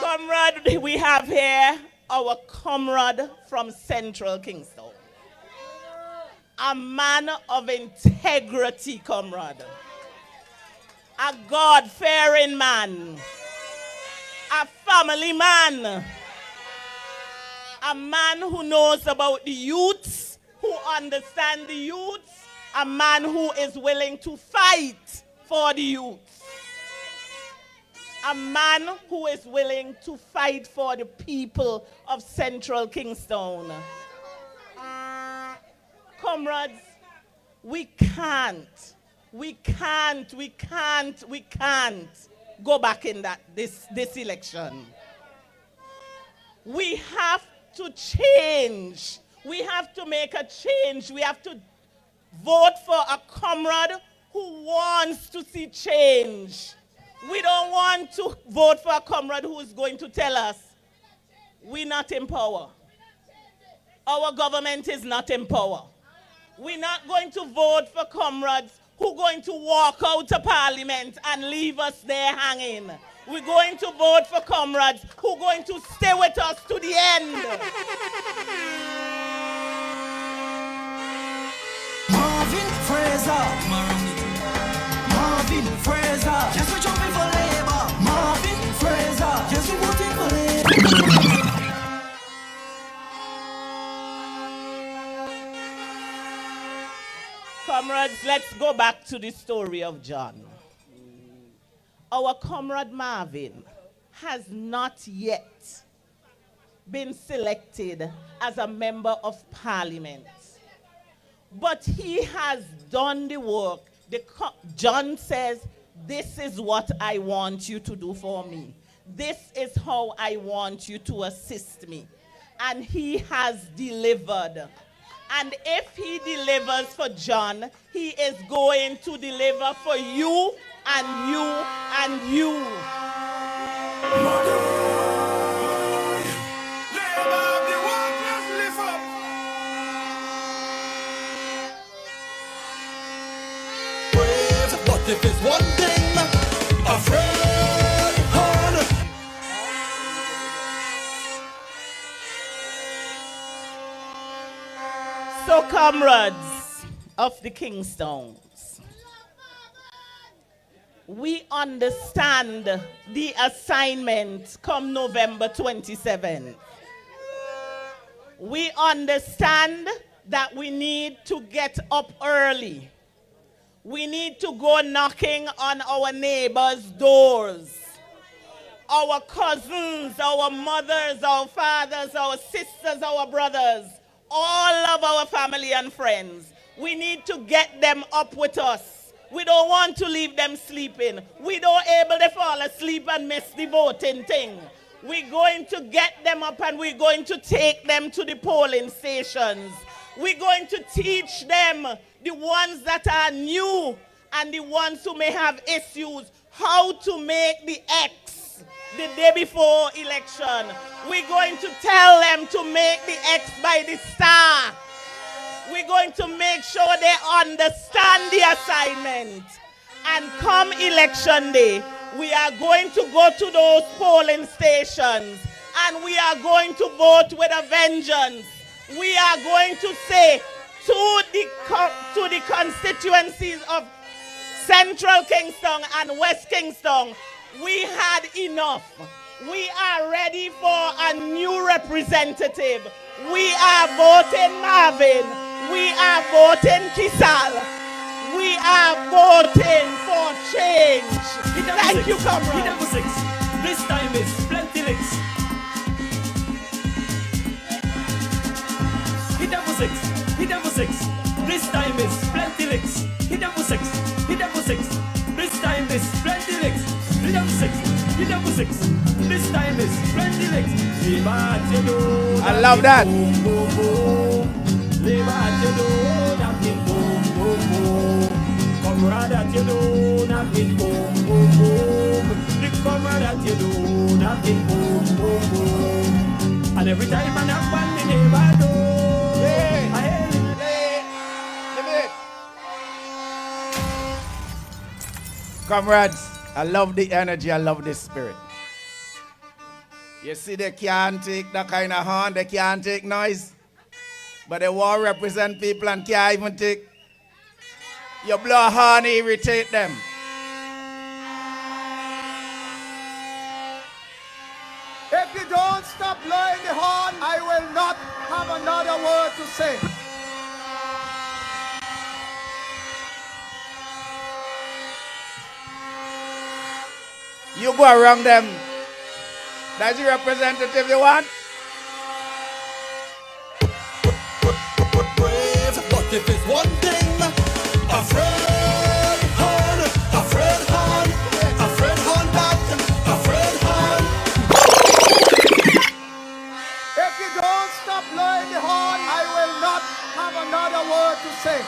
Comrade, we have here our comrade from Central Kingstown. A man of integrity, comrade. A God-fearing man. A family man. A man who knows about the youths, who understands the youths. A man who is willing to fight for the youths. A man who is willing to fight for the people of Central Kingstown. Comrades, we can't go back in this election. We have to change. We have to make a change. We have to vote for a comrade who wants to see change. We don't want to vote for a comrade who is going to tell us we're not in power. Our government is not in power. We're not going to vote for comrades who are going to walk out of parliament and leave us there hanging. We're going to vote for comrades who are going to stay with us to the end. Marvin Fraser. Marvin Fraser. Yes, we're jumping for labor. Marvin Fraser. Yes, we're voting for labor. Comrades, let's go back to the story of John. Our comrade Marvin has not yet been selected as a member of parliament. But he has done the work. John says, this is what I want you to do for me. This is how I want you to assist me. And he has delivered. And if he delivers for John, he is going to deliver for you and you and you. But if it's one thing, a friend honor. So, comrades of the Kingstowns, we understand the assignment come November 27th. We understand that we need to get up early. We need to go knocking on our neighbors' doors. Our cousins, our mothers, our fathers, our sisters, our brothers, all of our family and friends. We need to get them up with us. We don't want to leave them sleeping. We don't able to fall asleep and miss the voting thing. We're going to get them up and we're going to take them to the polling stations. We're going to teach them, the ones that are new and the ones who may have issues, how to make the X the day before election. We're going to tell them to make the X by the star. We're going to make sure they understand the assignment. And come election day, we are going to go to those polling stations and we are going to vote with a vengeance. We are going to say to the constituencies of Central Kingstown and West Kingstown, we had enough. We are ready for a new representative. We are voting Marvin. We are voting Kisal. We are voting for change. Thank you, comrade. This time is plenty licks. six, hit them for six. This time is plenty licks. Hit them for six, hit them for six. This time is plenty licks. Hit them for six, hit them for six. This time is plenty licks. I love that. Comrade at you do nothing, boom, boom, boom. The comrade at you do nothing, boom, boom, boom. And every time I knock on the neighbor door, I hear it. Comrades, I love the energy, I love the spirit. You see, they can't take that kind of horn, they can't take noise. But they want to represent people and can't even take. You blow a horn, irritate them. If you don't stop blowing the horn, I will not have another word to say. You go around them. That's the representative you want? Brave, but if it's one thing, afraid horn, afraid horn, afraid horn back, afraid horn. If you don't stop blowing the horn, I will not have another word to say.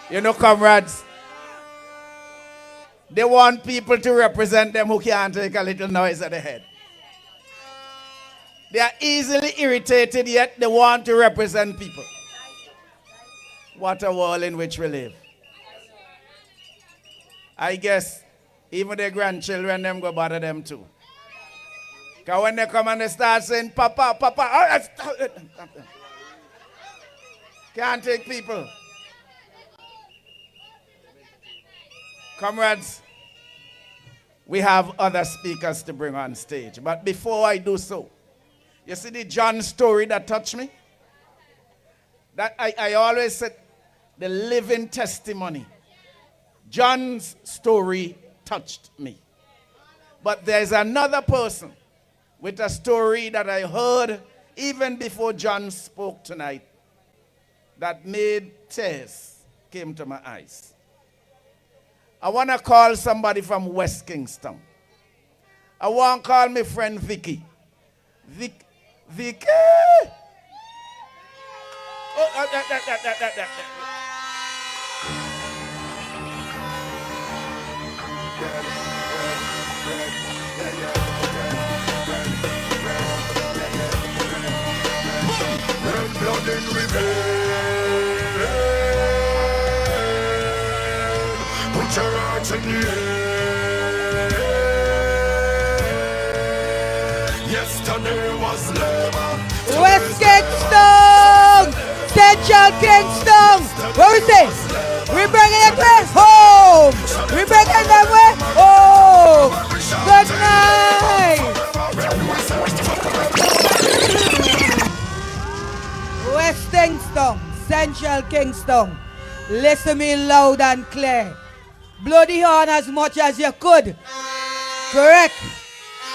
You know, comrades, they want people to represent them who can't take a little noise at the head. They are easily irritated, yet they want to represent people. What a world in which we live. I guess even their grandchildren, them go bother them too. Because when they come and they start saying, Papa, Papa, can't take people. Comrades, we have other speakers to bring on stage. But before I do so, you see the John story that touched me? That I always said, the living testimony. John's story touched me. But there's another person with a story that I heard even before John spoke tonight that made tears came to my eyes. I want to call somebody from West Kingstown. I want to call my friend Vicky. Vicky! Oh, that. Red blood in revenge. Put your hearts in the air. Yesterday was labor. West Kingstown! Central Kingstown! What we say? We bringing it way home! We bringing them way home! Good night! West Kingstown, Central Kingstown. Listen me loud and clear. Blow the horn as much as you could. Correct?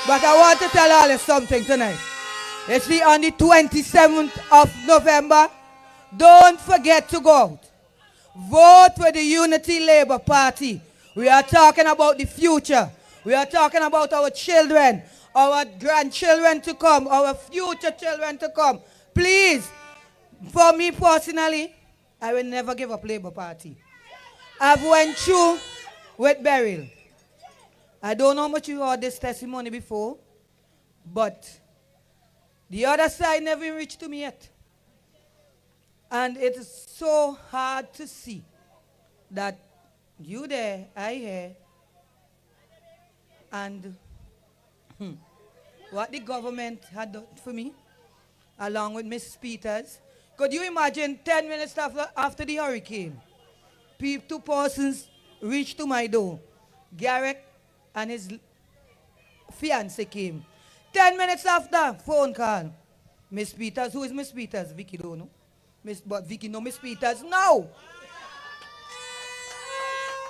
But I want to tell all you something tonight. You see, on the 27th of November, don't forget to go out. Vote for the Unity Labour Party. We are talking about the future. We are talking about our children, our grandchildren to come, our future children to come. Please, for me personally, I will never give up Labour Party. I've went through with Beryl. I don't know how much you heard this testimony before, but the other side never reached to me yet. And it is so hard to see that you there, I here, and what the government had done for me, along with Mrs. Peters. Could you imagine 10 minutes after the hurricane, two persons reached to my door. Garrett and his fiance came. 10 minutes after, phone call. Miss Peters, who is Miss Peters? Vicky don't know. But Vicky know Miss Peters. No!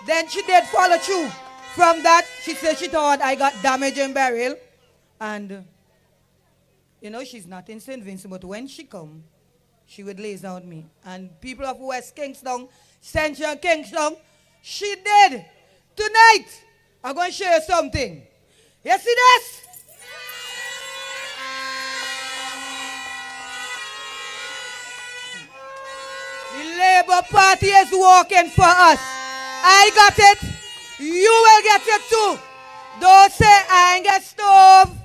Then she did follow through. From that, she said she thought I got damage and burial. And, you know, she's not in St. Vincent, but when she come, she would lays out me. And people of West Kingstown, Central Kingstown, she did. Tonight, I'm going to show you something. You see this? The Labour Party is working for us. I got it. You will get it too. Don't say I ain't get stove.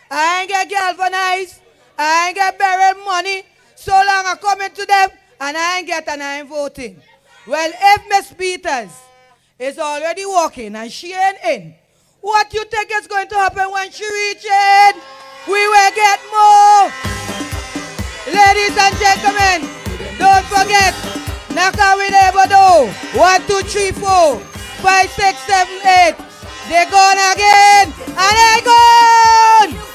I ain't get galvanized. I ain't get burial money. So long I come into them and I ain't get and I ain't voting. Well, if Miss Peters is already working and she ain't in, what you think is going to happen when she reach in? We will get more. Ladies and gentlemen, don't forget, knock on with Barbados. 1, 2, 3, 4, 5, 6, 7, 8. They gone again and they gone.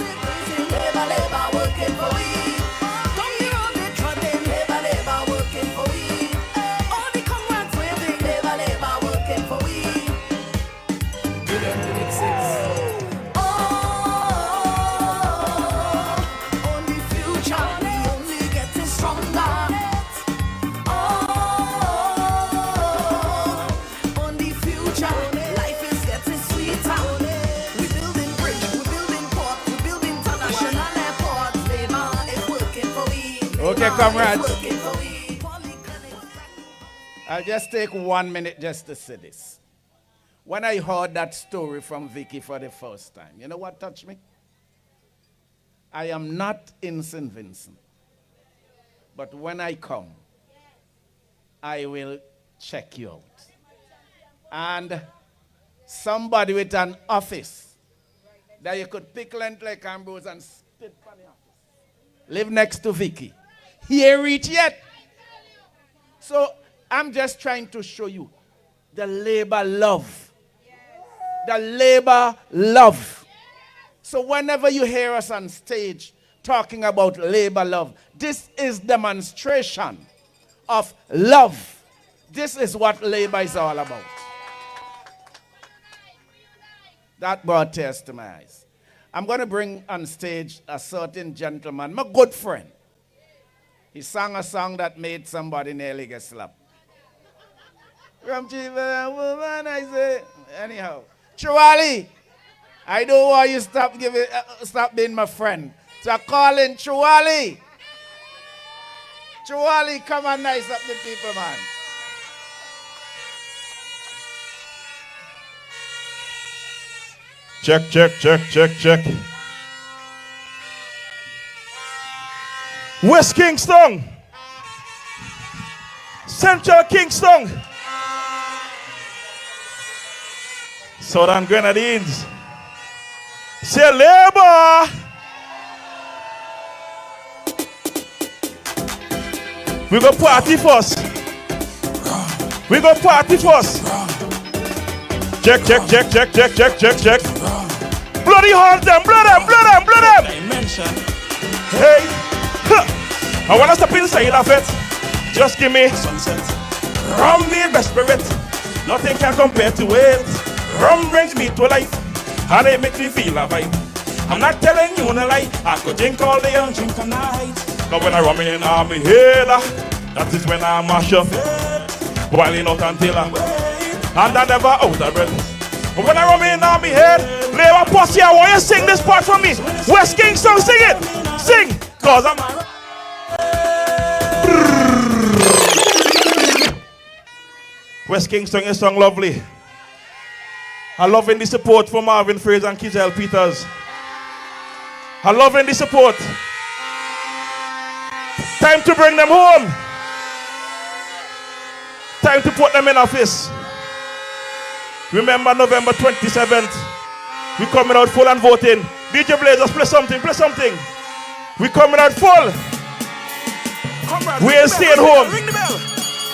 Okay, comrades. I'll just take 1 minute just to say this. When I heard that story from Vicky for the first time, you know what touched me? I am not in St. Vincent. But when I come, I will check you out. And somebody with an office that you could pick length like Ambrose and spit on the office. Live next to Vicky. Hear it yet? So I'm just trying to show you the labor love. The labor love. So whenever you hear us on stage talking about labor love, this is demonstration of love. This is what labor is all about. That brought tears to my eyes. I'm going to bring on stage a certain gentleman, my good friend. He sang a song that made somebody nearly get slapped. From chief woman, I say, anyhow. Chuali, I don't want you stop being my friend. So I call in Chuali. Chuali, come and nice up the people, man. Check, check, check, check, check. West Kingstown, Central Kingstown, Southern Grenadines. Say labor. We go party first. We go party first. Check, check, check, check, check, check, check, check. Bloody heart them, blood them, blood them, blood them. Dimension. Hey. I want to step inside of it. Just give me sunset. Rum the best spirit. Nothing can compare to it. Rum brings me to life. And it makes me feel a vibe. I'm not telling you a lie. I could drink all day and drink all night. But when I rum in on my head, that is when I mash up. Whiling out until I'm and I never out of breath. But when I rum in on my head, Labor Posse, I want you to sing this part for me. West Kingstown, sing it. Sing. Cause I'm West Kingstown is song lovely. I love the support for Marvin Fraser and Kizelle Peters. I love the support. Time to bring them home. Time to put them in office. Remember November 27th. We coming out full and voting. DJ Blazers, play something, play something. We coming out full. We ain't staying home.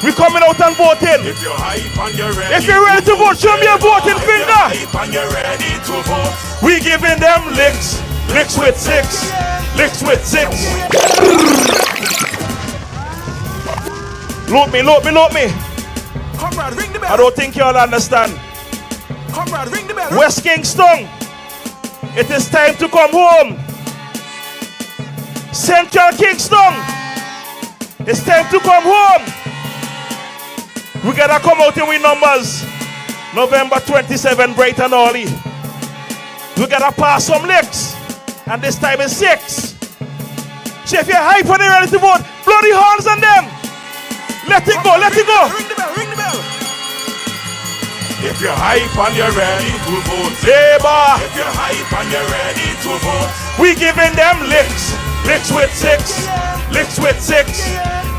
We coming out and voting. If you're hype and you're ready, if you're ready to vote, show me a voting finger. Hype and you're ready to vote. We giving them licks, licks with 6, licks with 6. Load me, load me, load me. Comrade, ring the I don't think you all understand. Comrade, ring the bell. West Kingstown, it is time to come home. Central Kingstown, it's time to come home. We gotta come out in with numbers. November 27, bright and early. We gotta pass some licks, and this time is 6. So if you're hype and you're ready to vote, blow the horns on them. Let it go, let it go. Ring the bell, ring the bell. If you're hype and you're ready to vote, Labour. If you're hype and you're ready to vote, We giving them licks. Licks with 6. Licks with 6.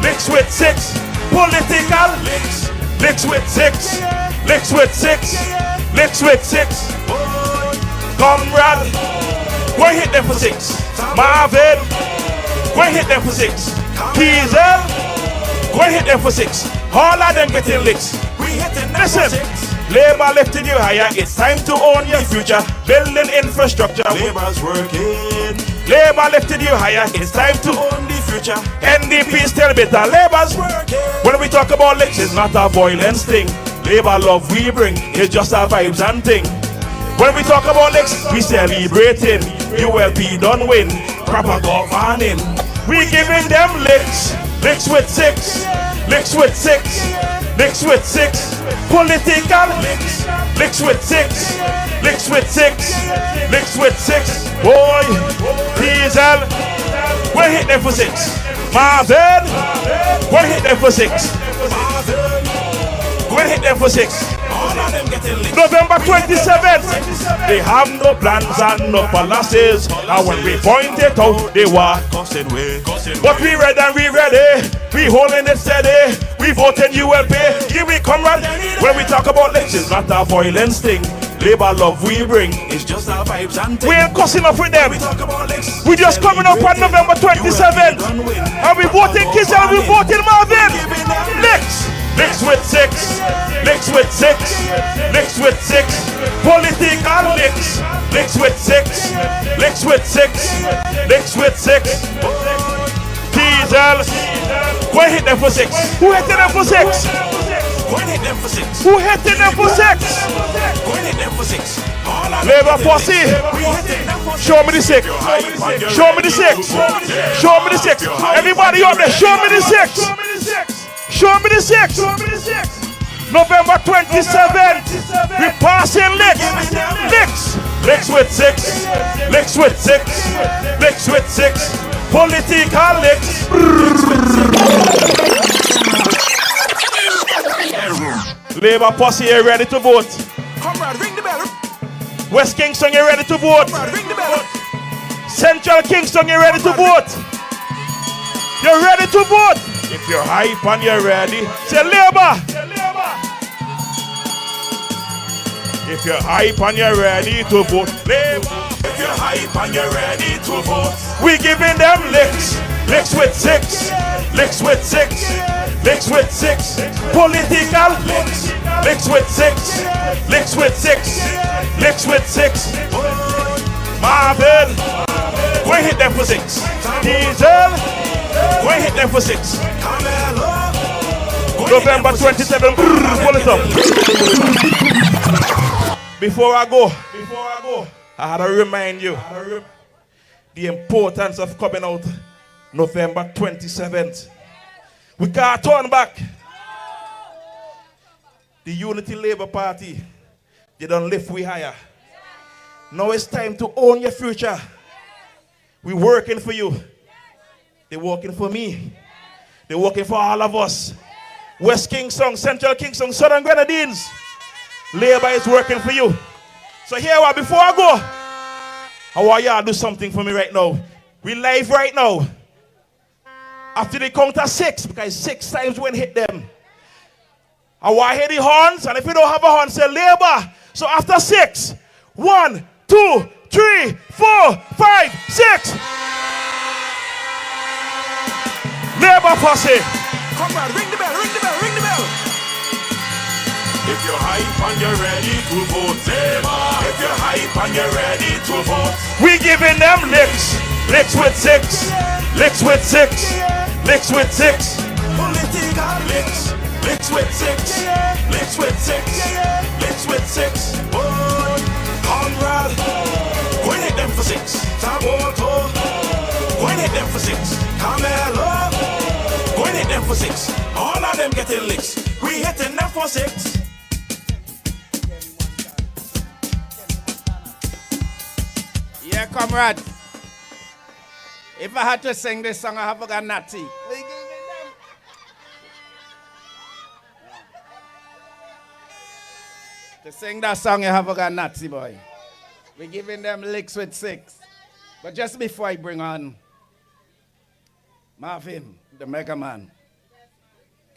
Licks with 6. Political licks. Licks with 6. Licks with 6. Licks with 6. Comrade, go and hit them for 6. Marvin, go and hit them for 6. Kiesel, go and hit them for 6. All of them getting licks. we hitting them Listen, for 6. Labour lifting you higher. It's time to own your future. Building infrastructure. Labour's working. Labour lifting you higher. It's time to own. On the future. NDP still better. Labour's Working. when we talk about licks, it's not a violence thing. Labour love we bring, it's just a vibes and thing. When we talk about licks, we celebrating. You will be done win. Proper governing. We giving them licks. Licks with 6. Licks with 6. Licks with 6. Political licks. Licks with 6. Licks with 6. Licks with 6. Boy, Diesel. We hit them for 6. Marvin. We hit them for 6. We hit them for 6. All of them getting lit. November 27th. They have no plans and no policies. And when we point it out, they were. But we read and we ready. We holding it steady. We voting ULP. Here we come right. When we talk about licks, it's not a violence thing. Labour love we bring. It's just our vibes and things. We ain't cussing up with them. We talk about licks. We just coming up on November 27th. And we voting Kiss and we voting Marvin. Licks. Licks with 6. Licks with 6. Licks with 6. Political licks. Licks with 6. Licks with 6. Licks with 6. Diesel. Go and hit them for 6. Who hitting them for 6? Go and hit them for 6. Who hitting them for 6? Go and hit them for 6. All of them Labour getting posse. lit. We hitting them for 6. Show me the 6. Show me the 6. Show me the 6. Everybody up there, show me the 6. Show me the 6. November 27th. We passing licks. Licks. Licks with 6. Licks with 6. Licks with 6. Political licks. Labour posse, you ready to vote? Comrade, ring the bell. West Kingston, you ready to vote? Comrade, ring the bell. Central Kingston, you ready to vote? You ready to vote? If you're hype and you're ready, say Labour. If you're hype and you're ready to vote, Labour. If you're hype and you're ready to vote, We giving them licks. Licks with 6. Licks with 6. Licks with 6. Political licks. Licks with 6. Licks with 6. Licks with 6. Marvin. We hit them for 6. Diesel. We hit them for 6. November 27th. Pull it up. Before I go, I had to remind you the importance of coming out November 27th. We can't turn back. The Unity Labour Party, they don't lift we higher. Now it's time to own your future. We're working for you. They're working for me. They're working for all of us. West Kingston, Central Kingston, Southern Grenadines. Labour is working for you. So here we are. Before I go, I want y'all to do something for me right now. We live right now. After they count to 6, because 6 times when hit them. I want to hear the horns, and if you don't have a horn, say Labour. So after 6, 1, 2, 3, 4, 5, 6. Labour posse. comrade, ring the bell, ring the bell, ring the bell. If you're hype and you're ready to vote, Labour. If you're hype and you're ready to vote, We giving them licks. Licks with 6. Licks with 6. Licks with 6. political licks, licks with 6. Licks with six. Licks with six. Oh, Conrad. Go and hit them for six. Taboto. Go and hit them for six. Camelo. Go and hit them for six. All of them getting licks. We hitting them for six. Yeah, comrade. If I had to sing this song, I have a Nazi. To sing that song, you have a Nazi boy. We're giving them licks with six. But just before I bring on Marvin, the Mega Man.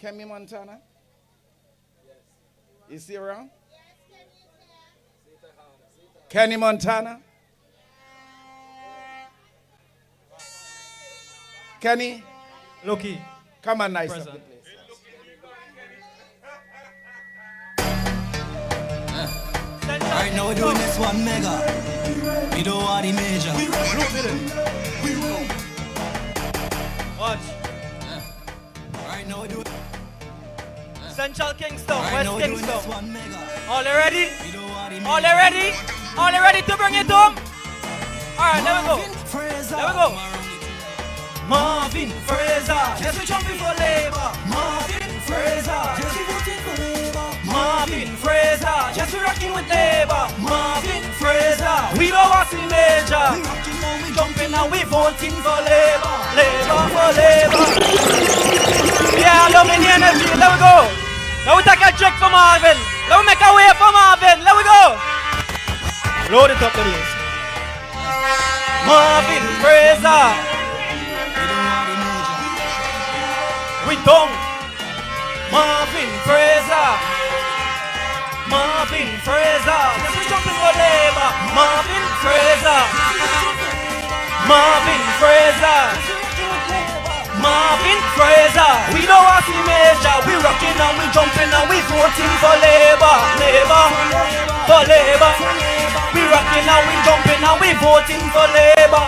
Kemi Montana? Is he around? Kenny Montana? Kenny? Loki. Come on, nice Present. up the place. Right now we're doing this one mega. We don't want the major. Watch. Right now we're doing. Central Kingstown, Right West now we're doing this Kingstown. one mega. All they ready? We don't want the All major. they ready? All they ready to bring it home? Alright, there we go. Fraser. There we go. Marvin Fraser. Yes, we jumping for labor. Marvin Fraser. Yes, we voting for Labour. Marvin Fraser. Yes, we rocking with labor. Marvin Fraser. We don't want the major. We rocking now, we Jumping and we voting for labor. Labor for labor. Yeah, love in the energy. Let we go. Let we take a check for Marvin. Let we make a way for Marvin. Let we go. Load it up, the place. Marvin Fraser. We don't. Marvin Fraser. Marvin Fraser. Yes, we jumping for labor. Marvin Fraser. Marvin Fraser. Marvin Fraser. We don't want the major. We rocking and we jumping and we voting for labor. Labor. For labor. We rocking and we jumping and we voting for labor.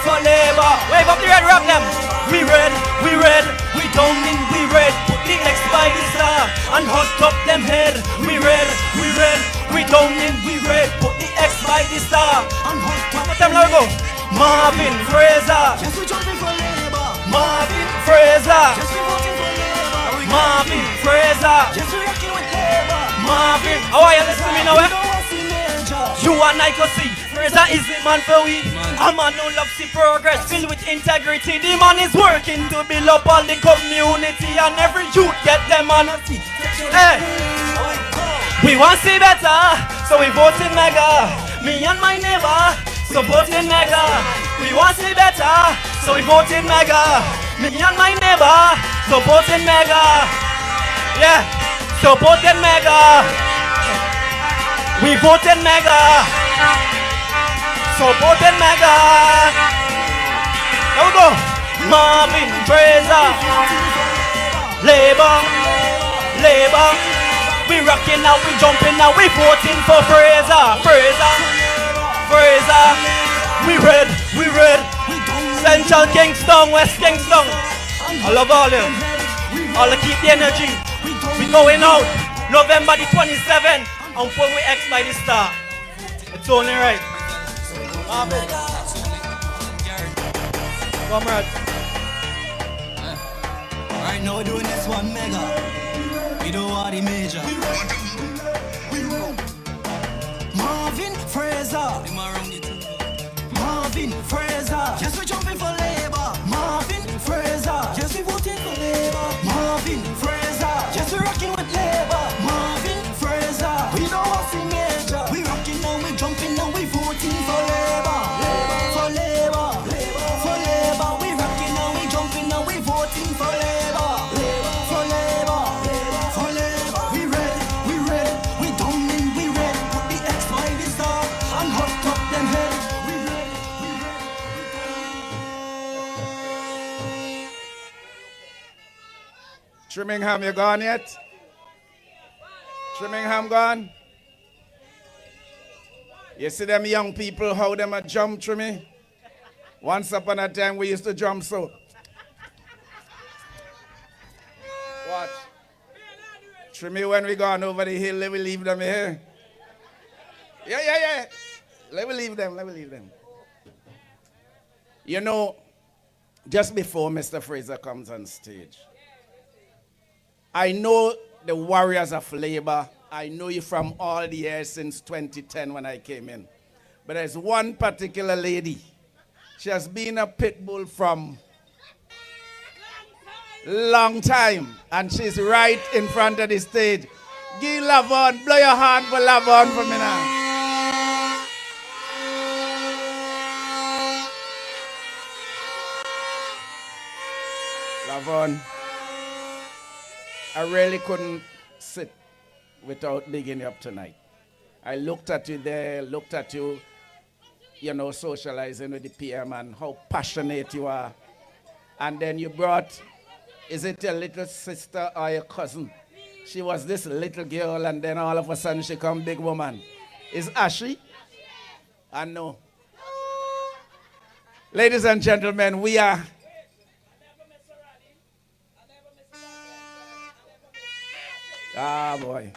For labor. Wave up the red, rock them. We red. We red. We down in, we red. Put the X by the star and hot up them head. We red. We red. We down in, we red. Put the X by the star and hot up them. Let go. Marvin Fraser. Yes, we jumping for Labour. Marvin Fraser. Yes, we voting for Labour. Marvin Fraser. Yes, we rocking with Labour. Marvin. How are you listening to me now? We don't want the major. You and I can see Fraser is the man for we. A man who loves the progress, filled with integrity. The man is working to build up all the community, and every youth get them on a seat. Hey, we want to see better, so we vote in Mega. Me and my neighbor supporting Mega. We want to see better, so we vote in Mega. Me and my neighbor supporting Mega. Yeah, supporting Mega. We voted Mega. Supported Mega. There we go. Marvin Fraser. Labor. Labor. We rocking now, we jumping now, we voting for Fraser. Fraser. Fraser. We red. We red. Central Kingstown, West Kingstown. I love all of them. All to keep the energy. We going out November the 27th. And when we X by the star, it's only right. Marvin. Comrade. Right now we're doing this one mega. We don't want the major. Marvin Fraser. Marvin Fraser. Yes, we're jumping for Labour. Marvin Fraser. Yes, we voting for Labour. Marvin Fraser. Yes, we're rocking with Labour. Marvin Fraser. We don't want the major. We rocking now, we jumping now, we voting for Labour. For Labour. For Labour. We rocking now, we jumping now, we voting for Labour. For Labour. For Labour. We red. We red. We down in, we red. Put the X by the star and hot up them head. We red. We red. Trimmingham, you gone yet? Trimmingham gone? You see them young people, how them a jump, Trimmy? Once upon a time, we used to jump so. Watch. Trimi, when we gone over the hill, let me leave them here. Yeah. Let me leave them. You know, just before Mr. Fraser comes on stage, I know the warriors of labor. I know you from all the years since 2010 when I came in. But there's one particular lady. She has been a pit bull from long time. And she's right in front of the stage. Give Lavon, blow your hand for Lavon for me now. Lavon, I really couldn't sit without bigging you up tonight. I looked at you there, socializing with the PM and how passionate you are. And then you brought, is it your little sister or your cousin? She was this little girl and then all of a sudden she come big woman. Is Ashley? I know. Ladies and gentlemen, we are... Ah, boy.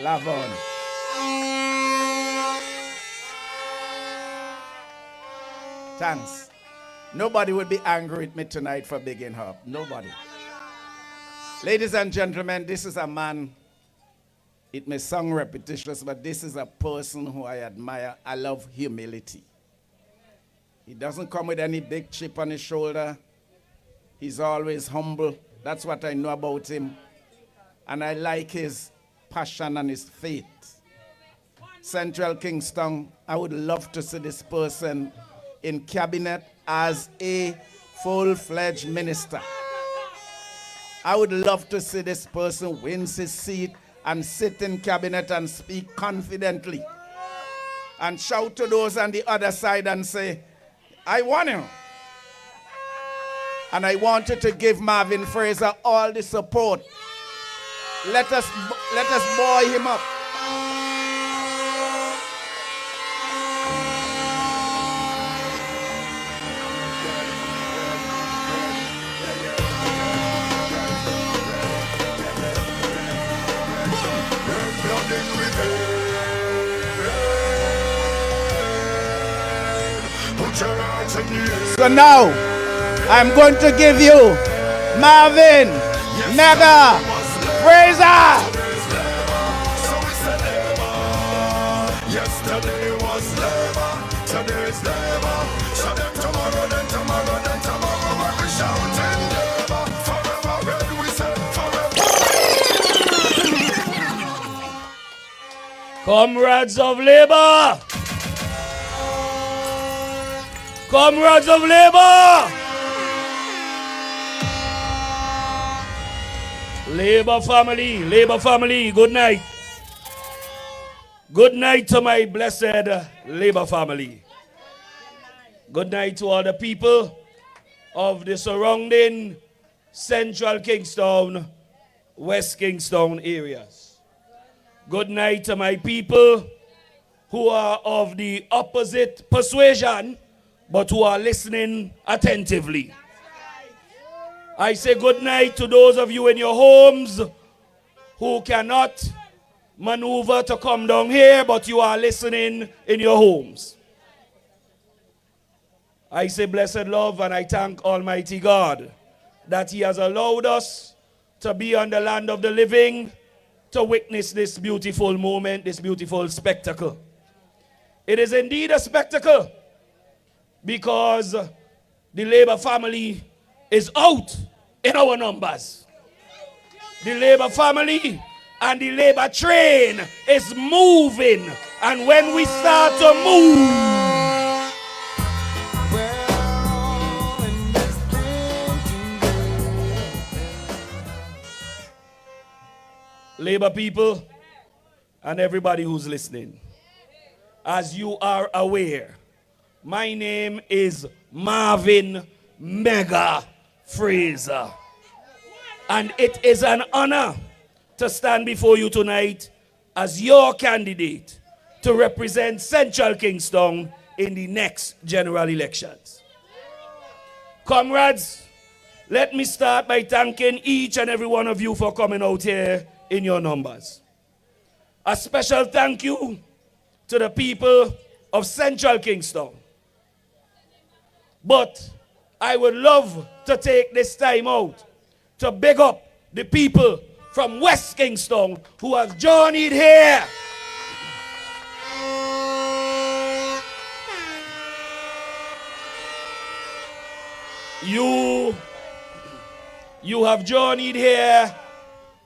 Lavon. Thanks. Nobody would be angry with me tonight for bigging her up. Nobody. Ladies and gentlemen, this is a man, it may sound repetitious, but this is a person who I admire. I love humility. He doesn't come with any big chip on his shoulder. He's always humble. That's what I know about him. And I like his passion and his faith. Central Kingstown, I would love to see this person in cabinet as a full-fledged minister. I would love to see this person win his seat and sit in cabinet and speak confidently. And shout to those on the other side and say, I want him. And I wanted to give Marvin Fraser all the support. Let us buoy him up. So now, I'm going to give you Marvin Mega Fraser. Yesterday was labor, today's labor. So then tomorrow, when we shout and labor. Forever red, we say forever. Comrades of labor! Comrades of labor! Labor family, good night. Good night to my blessed labor family. Good night to all the people of the surrounding Central Kingstown, West Kingstown areas. Good night to my people who are of the opposite persuasion, but who are listening attentively. I say good night to those of you in your homes who cannot maneuver to come down here, but you are listening in your homes. I say blessed love, and I thank Almighty God that He has allowed us to be on the land of the living to witness this beautiful moment, this beautiful spectacle. It is indeed a spectacle because the labor family is out in our numbers. The labor family and the labor train is moving. And when we start to move, labor people and everybody who's listening, as you are aware, my name is Marvin Mega Fraser. And it is an honor to stand before you tonight as your candidate to represent Central Kingstown in the next general elections. Comrades, let me start by thanking each and every one of you for coming out here in your numbers. A special thank you to the people of Central Kingstown. But I would love to take this time out to big up the people from West Kingstown who have journeyed here. You have journeyed here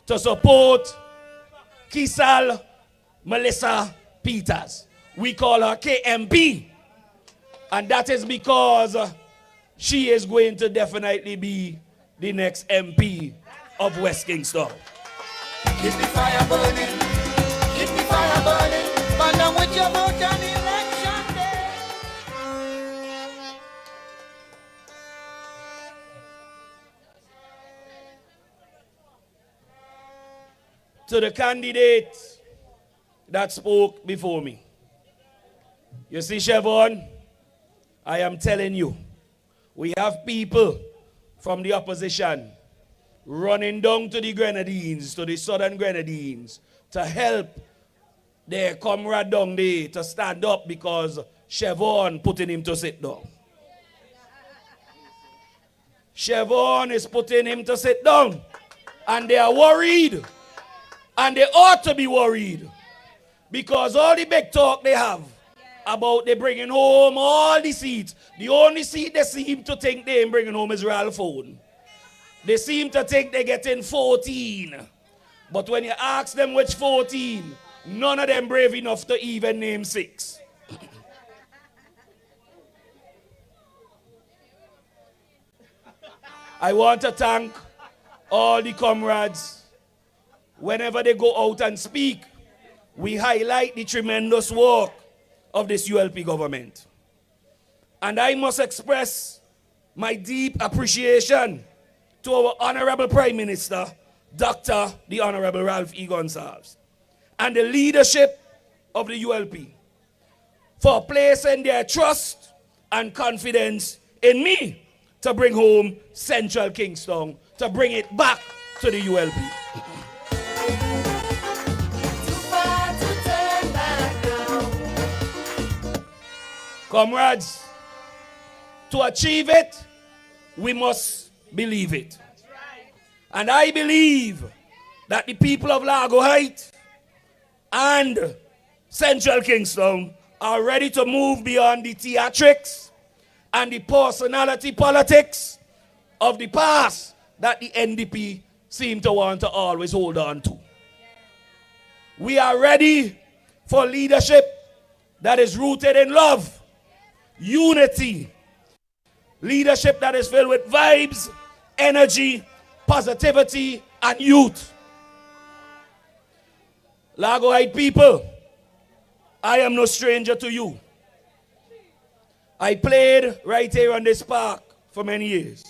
to support Kisal Melissa Peters. We call her KMP. And that is because she is going to definitely be the next MP of West Kingstown. Keep the fire burning. Keep the fire burning. Burn down with your vote on election day. To the candidate that spoke before me. You see, Siobhan, I am telling you, we have people from the opposition running down to the Grenadines, to the Southern Grenadines, to help their comrade down there to stand up because Siobhan putting him to sit down. Siobhan is putting him to sit down. And they are worried. And they ought to be worried. Because all the big talk they have about they bringing home all the seats. The only seat they seem to think they ain't bringing home is Ralph Phone. They seem to think they're getting 14. But when you ask them which 14, none of them brave enough to even name 6. I want to thank all the comrades. Whenever they go out and speak, we highlight the tremendous work of this ULP government. And I must express my deep appreciation to our Honorable Prime Minister, Dr. the Honorable Ralph E. Gonsalves, and the leadership of the ULP for placing their trust and confidence in me to bring home Central Kingstown, to bring it back to the ULP. Comrades, to achieve it, we must believe it. And I believe that the people of Largo Heights and Central Kingstown are ready to move beyond the theatrics and the personality politics of the past that the NDP seem to want to always hold on to. We are ready for leadership that is rooted in love, unity, leadership that is filled with vibes, energy, positivity, and youth. Largo Heights people, I am no stranger to you. I played right here on this park for many years.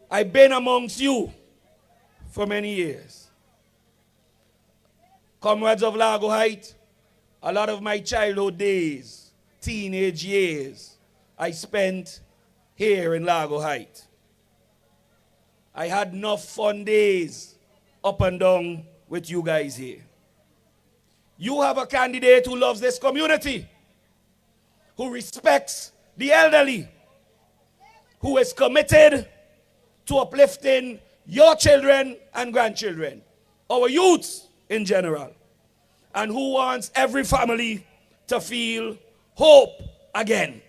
I've been amongst you for many years. Comrades of Largo Heights, a lot of my childhood days, teenage years, I spent here in Largo Heights. I had enough fun days up and down with you guys here. You have a candidate who loves this community, who respects the elderly, who is committed to uplifting your children and grandchildren, our youths in general, and who wants every family to feel hope again.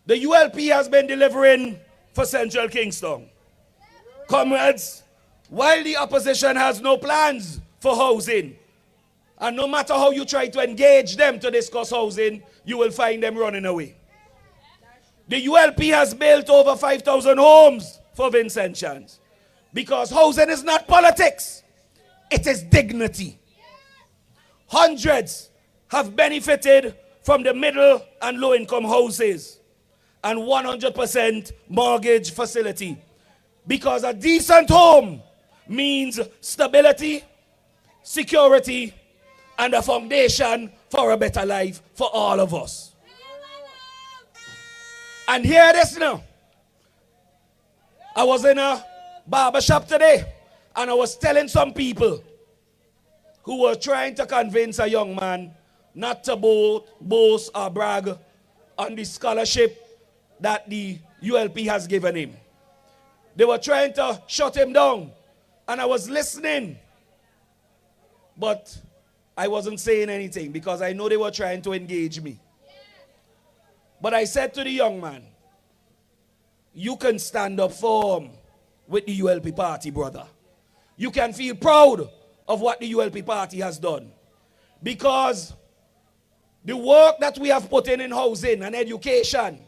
The ULP has been delivering for Central Kingstown. Comrades, while the opposition has no plans for housing, and no matter how you try to engage them to discuss housing, you will find them running away. The ULP has built over 5,000 homes for Vincentians because housing is not politics, it is dignity. Hundreds have benefited from the middle and low income houses and 100% mortgage facility because a decent home means stability, security, and a foundation for a better life for all of us. And hear this now. I was in a barber shop today, and I was telling some people who were trying to convince a young man not to boast or brag on the scholarship that the ULP has given him. They were trying to shut him down, and I was listening, but I wasn't saying anything because I know they were trying to engage me. But I said to the young man, you can stand up firm with the ULP party, brother. You can feel proud of what the ULP party has done. Because the work that we have put in housing and education,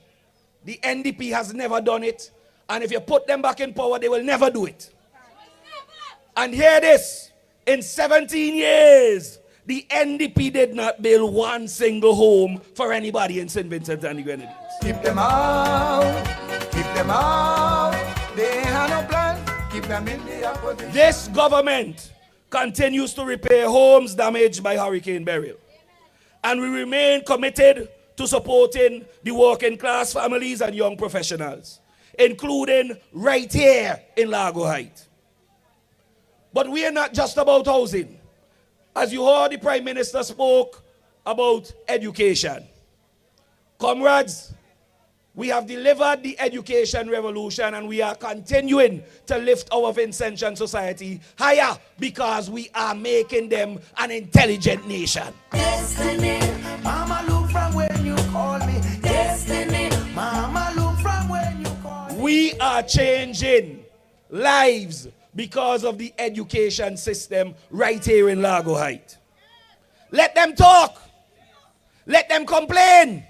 the NDP has never done it. And if you put them back in power, they will never do it. And hear this, in 17 years, the NDP did not build one single home for anybody in St. Vincent and the Grenadines. Keep them out, keep them out. They have no plan, keep them in the opposition. This government continues to repair homes damaged by Hurricane Beryl. And we remain committed to supporting the working class families and young professionals, including right here in Largo Heights. But we are not just about housing. As you heard, the Prime Minister spoke about education. Comrades, we have delivered the education revolution and we are continuing to lift our Vincentian society higher because we are making them an intelligent nation. Destiny, Mama, look from when you call me. Destiny, Mama, look from when you call me. We are changing lives because of the education system right here in Largo Heights. Let them talk. Let them complain.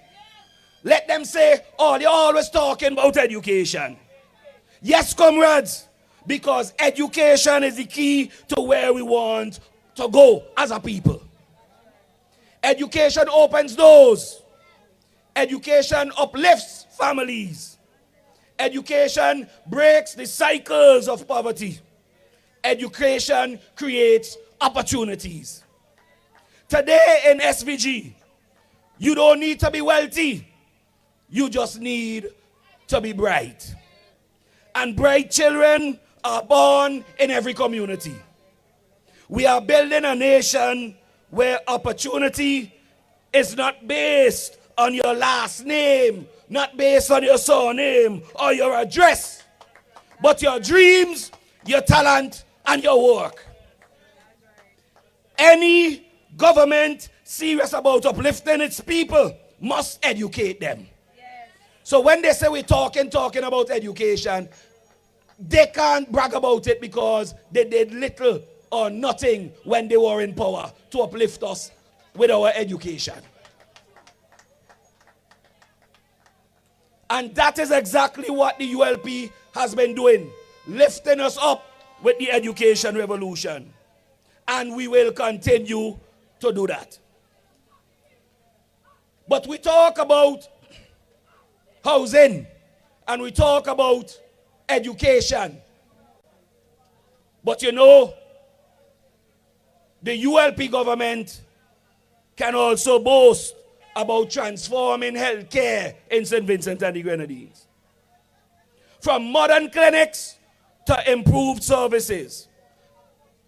Let them say, oh, they're always talking about education. Yes, comrades, because education is the key to where we want to go as a people. Education opens doors. Education uplifts families. Education breaks the cycles of poverty. Education creates opportunities. Today in SVG, you don't need to be wealthy. You just need to be bright. And bright children are born in every community. We are building a nation where opportunity is not based on your last name, not based on your surname or your address, but your dreams, your talent, and your work. Any government serious about uplifting its people must educate them. So when they say we're talking about education, they can't brag about it because they did little or nothing when they were in power to uplift us with our education. And that is exactly what the ULP has been doing, lifting us up with the education revolution. And we will continue to do that. But we talk about housing and we talk about education. But you know, the ULP government can also boast about transforming healthcare in St. Vincent and the Grenadines. From modern clinics to improved services.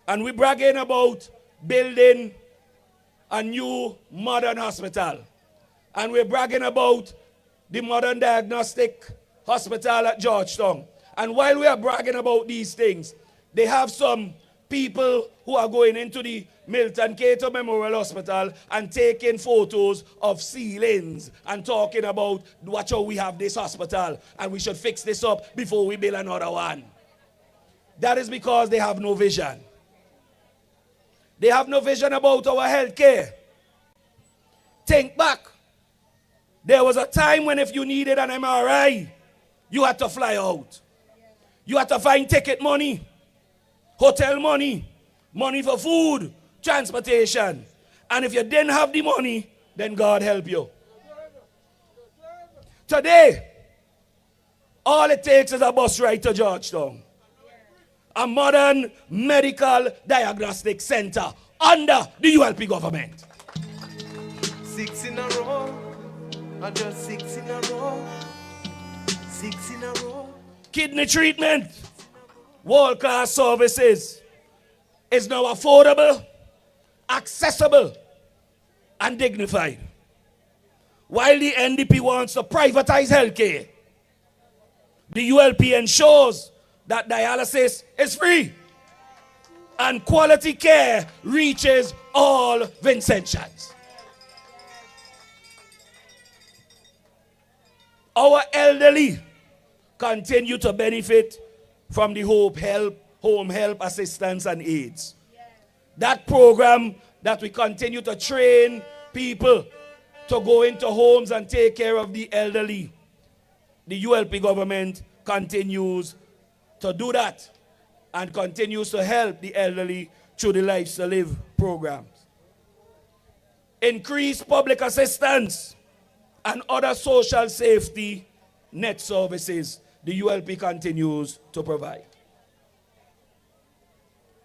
And we're bragging about building a new modern hospital. And we're bragging about the modern diagnostic hospital at Georgetown. And while we are bragging about these things, they have some people who are going into the Milton Cato Memorial Hospital and taking photos of ceilings and talking about, watch how we have this hospital and we should fix this up before we build another one. That is because they have no vision. They have no vision about our health care. Think back. There was a time when if you needed an MRI, you had to fly out. You had to find ticket money, hotel money, money for food, transportation. And if you didn't have the money, then God help you. Today, all it takes is a bus ride to Georgetown. A modern medical diagnostic center under the ULP government. 6 in a row, not just 6 in a row. 6 in a row. Kidney treatment, world-class services is now affordable, accessible, and dignified. While the NDP wants to privatize healthcare, the ULP ensures that dialysis is free and quality care reaches all Vincentians. Our elderly continue to benefit from the home help assistance and aids. That program that we continue to train people to go into homes and take care of the elderly. The ULP government continues to do that and continues to help the elderly through the Lives to Live programs. Increased public assistance and other social safety net services the ULP continues to provide.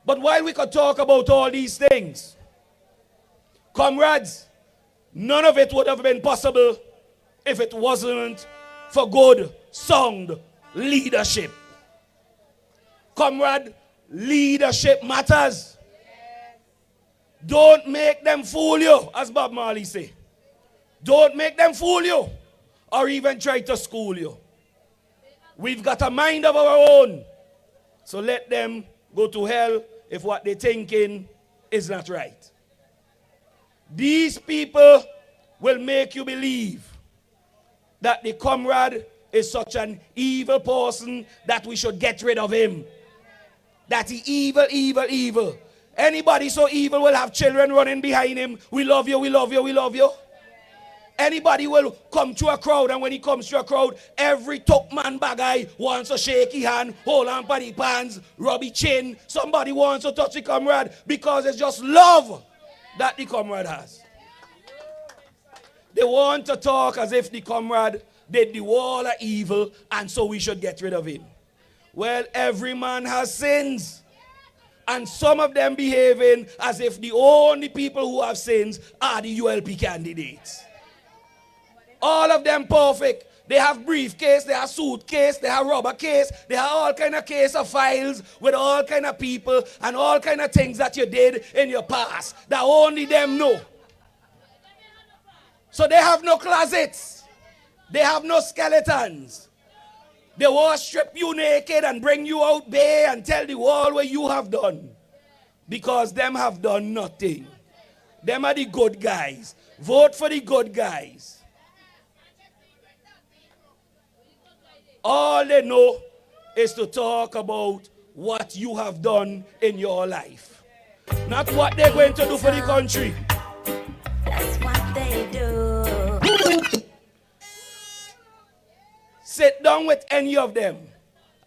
But while we could talk about all these things, comrades, none of it would have been possible if it wasn't for good, sound leadership. Comrade, leadership matters. Don't make them fool you, as Bob Marley say. Don't make them fool you or even try to school you. We've got a mind of our own. So let them go to hell if what they're thinking is not right. These people will make you believe that the comrade is such an evil person that we should get rid of him. That he evil, evil, evil. Anybody so evil will have children running behind him. We love you, we love you, we love you. Anybody will come to a crowd, and when he comes to a crowd, every top man bagay wants to shake his hand, hold on by the pants, rub his chin. Somebody wants to touch the comrade because it's just love that the comrade has. They want to talk as if the comrade did the wall of evil and so we should get rid of him. Well, every man has sins. And some of them behaving as if the only people who have sins are the ULP candidates. All of them perfect. They have briefcase, they have suitcase, they have rubber case, they have all kind of case of files with all kind of people and all kind of things that you did in your past that only them know. So they have no closets. They have no skeletons. They will strip you naked and bring you out there and tell the world what you have done. Because them have done nothing. Them are the good guys. Vote for the good guys. All they know is to talk about what you have done in your life. Not what they're going to do for the country. That's what they do. Sit down with any of them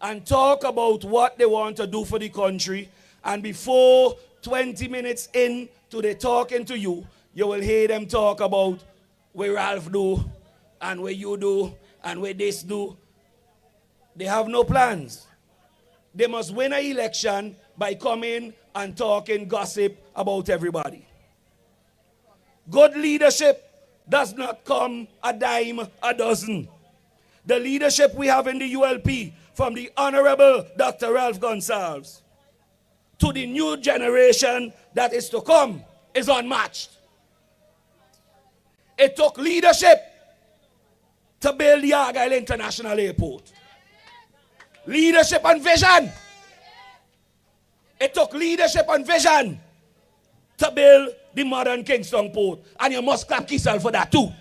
and talk about what they want to do for the country. And before 20 minutes into the talking to you, you will hear them talk about what Ralph do and what you do and what this do. They have no plans. They must win an election by coming and talking gossip about everybody. Good leadership does not come a dime a dozen. The leadership we have in the ULP, from the Honorable Dr. Ralph Gonsalves to the new generation that is to come, is unmatched. It took leadership to build the Argyle International Airport. Leadership and vision. It took leadership and vision to build the modern Kingstown port. And you must clap yourself for that too.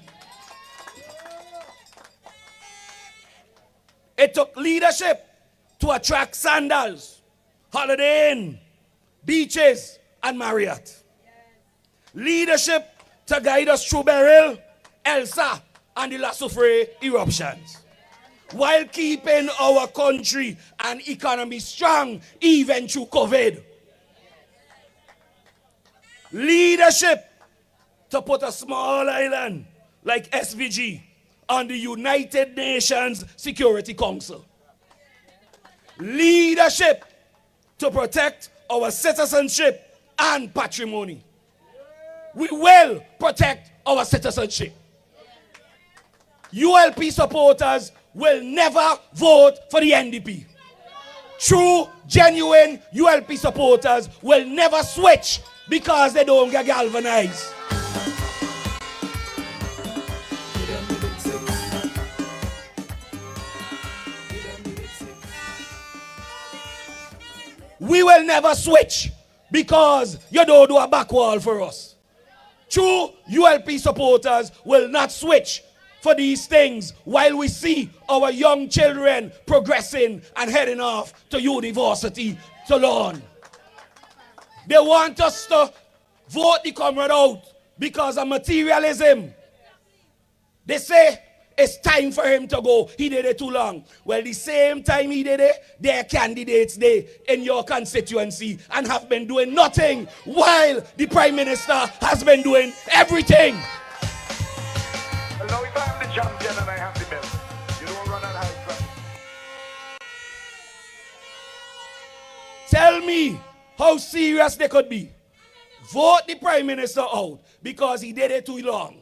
It took leadership to attract Sandals, Holiday Inn, beaches, and Marriott. Leadership to guide us through Beryl, Elsa, and the La Soufrière eruptions, while keeping our country and economy strong even through COVID. Leadership to put a small island like SVG on the United Nations Security Council. Leadership to protect our citizenship and patrimony. We will protect our citizenship. ULP supporters will never vote for the NDP. True, genuine ULP supporters will never switch because they don't get galvanized. We will never switch because you don't do a back wall for us. True ULP supporters will not switch for these things while we see our young children progressing and heading off to university to learn. They want us to vote the comrade out because of materialism. They say it's time for him to go. He did it too long. Well, the same time he did it, there are candidates there in your constituency and have been doing nothing while the Prime Minister has been doing everything. Now if I am the champion and I have the belt, you don't run on high track. Tell me how serious they could be. Vote the Prime Minister out because he did it too long.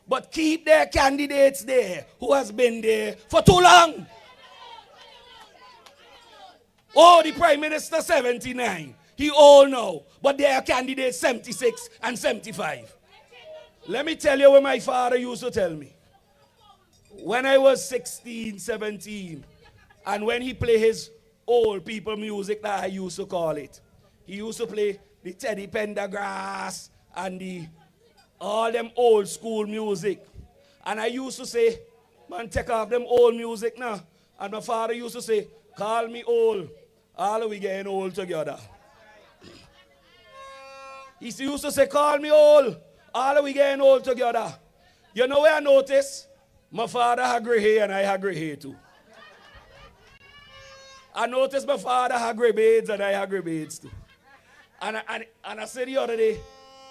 But keep their candidates there who has been there for too long. Oh, the Prime Minister 79. He old now. But there are candidates 76 and 75. Let me tell you what my father used to tell me. When I was 16, 17, and when he played his old people music that I used to call it, he used to play the Teddy Pendergrass and all them old school music. And I used to say, man, take off them old music now. And my father used to say, call me old. All of we getting old together. He used to say, call me old. All of we getting old together. You know where I noticed? My father had gray hair and I had gray hair too. I noticed my father had gray beards and I had gray beards too. And I said the other day,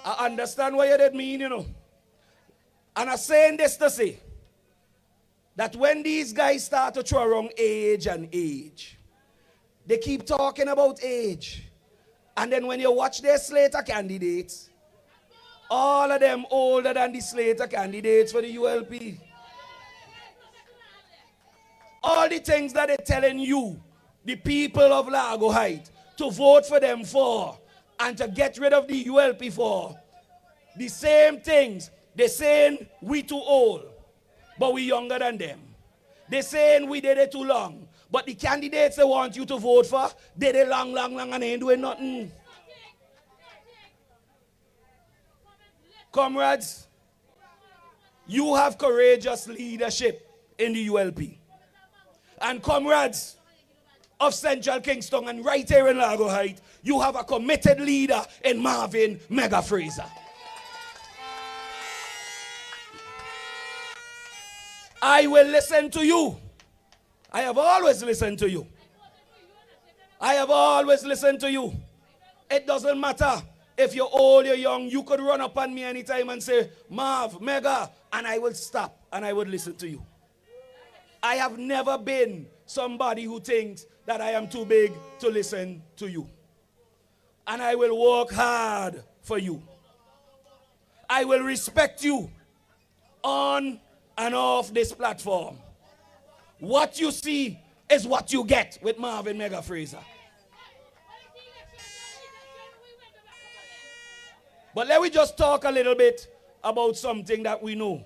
I understand what you did mean, you know. And I'm saying this to say that when these guys start to throw around age and age, they keep talking about age. And then when you watch their slate of candidates, all of them older than the slate of candidates for the ULP. All the things that they're telling you, the people of Largo Heights, to vote for them for, and to get rid of the ULP for, the same things. They're saying we too old, but we younger than them. They're saying we did it too long, but the candidates they want you to vote for, did it long, and ain't doing nothing. Comrades, you have courageous leadership in the ULP. And comrades of Central Kingstown and right here in Largo Heights, you have a committed leader in Marvin Mega Fraser. I will listen to you. I have always listened to you. I have always listened to you. It doesn't matter if you're old, you're young, you could run up on me anytime and say, Marv, Mega, and I will stop and I would listen to you. I have never been somebody who thinks that I am too big to listen to you. And I will work hard for you. I will respect you on and off this platform. What you see is what you get with Marvin Mega Fraser. But let me just talk a little bit about something that we know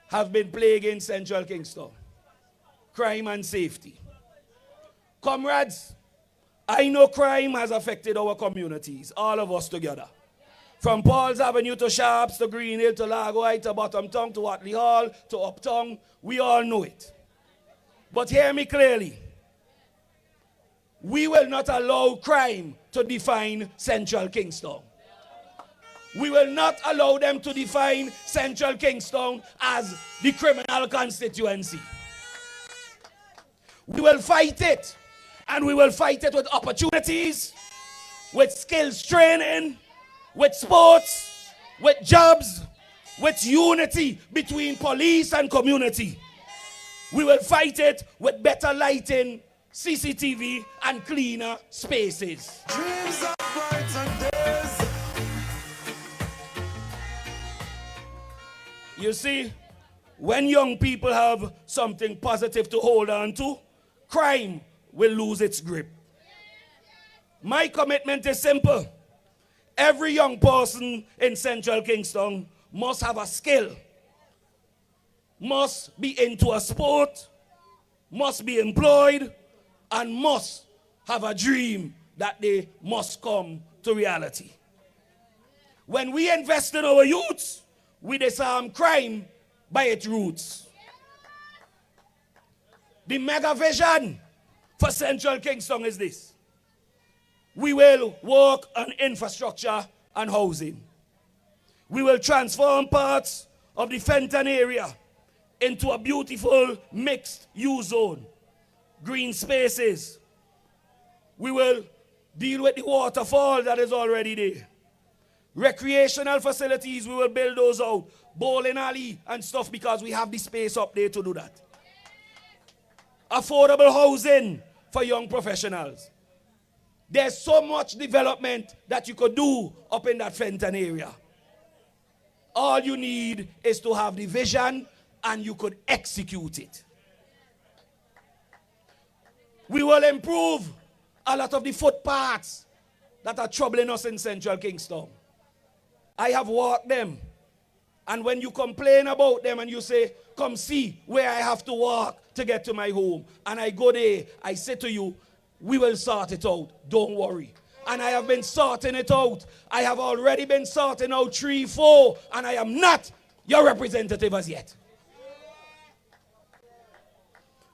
have been plaguing Central Kingstown. Crime and safety. Comrades, I know crime has affected our communities, all of us together. From Paul's Avenue to Sharps to Green Hill to Largo Heights to Bottomtown to Watley Hall to Uptown, we all know it. But hear me clearly. We will not allow crime to define Central Kingstown. We will not allow them to define Central Kingstown as the criminal constituency. We will fight it, and we will fight it with opportunities, with skills training, with sports, with jobs, with unity between police and community. We will fight it with better lighting, CCTV, and cleaner spaces. Dreams are brighter days. You see, When young people have something positive to hold on to, crime will lose its grip. My commitment is simple. Every young person in Central Kingstown must have a skill, must be into a sport, must be employed, and must have a dream that they must come to reality. When we invest in our youths, we disarm crime by its roots. The mega vision for Central Kingstown is this. We will work on infrastructure and housing. We will transform parts of the Fenton area into a beautiful mixed-use zone, green spaces. We will deal with the waterfall that is already there. Recreational facilities, we will build those out. Bowling alley and stuff because we have the space up there to do that. Affordable housing for young professionals. There's so much development that you could do up in that Fenton area. All you need is to have the vision and you could execute it. We will improve a lot of the footpaths that are troubling us in Central Kingstown. I have walked them. And when you complain about them and you say, come see where I have to walk to get to my home, and I go there, I say to you, we will sort it out. Don't worry. And I have been sorting it out. I have already been sorting out 3, 4, and I am not your representative as yet.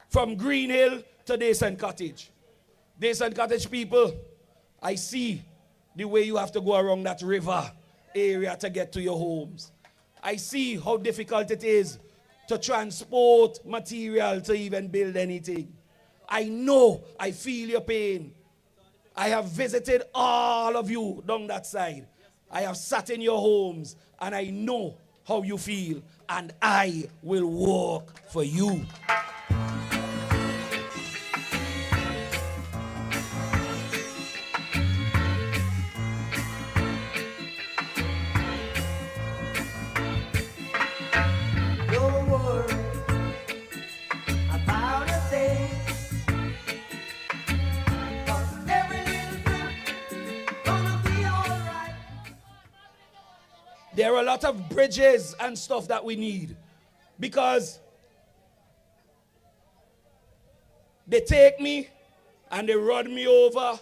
From Green Hill to Dayson Cottage. Dayson Cottage people, I see the way you have to go around that river area to get to your homes. I see how difficult it is to transport material to even build anything. I know, I feel your pain. I have visited all of you down that side. I have sat in your homes and I know how you feel, and I will work for you. There are a lot of bridges and stuff that we need because they take me and they run me over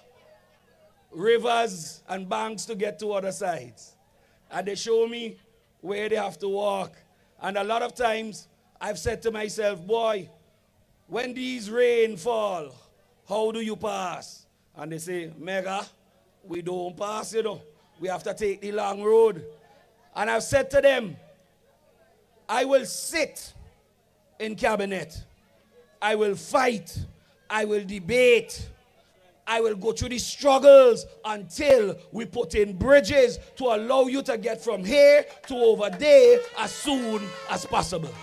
rivers and banks to get to other sides. And they show me where they have to walk. And a lot of times I've said to myself, boy, when these rain fall, how do you pass? And they say, Mega, we don't pass, you know. We have to take the long road. And I've said to them, I will sit in cabinet. I will fight. I will debate. I will go through the struggles until we put in bridges to allow you to get from here to over there as soon as possible.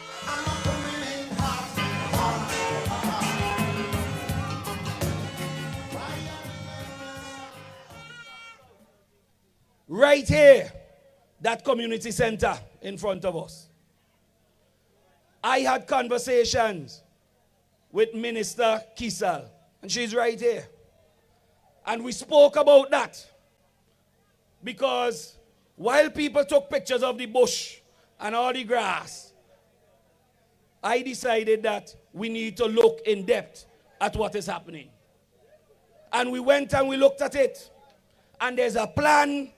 Right here, that community center in front of us. I had conversations with Minister Kisal, and she's right here. And we spoke about that because while people took pictures of the bush and all the grass, I decided that we need to look in depth at what is happening. And we went and we looked at it, and there's a plan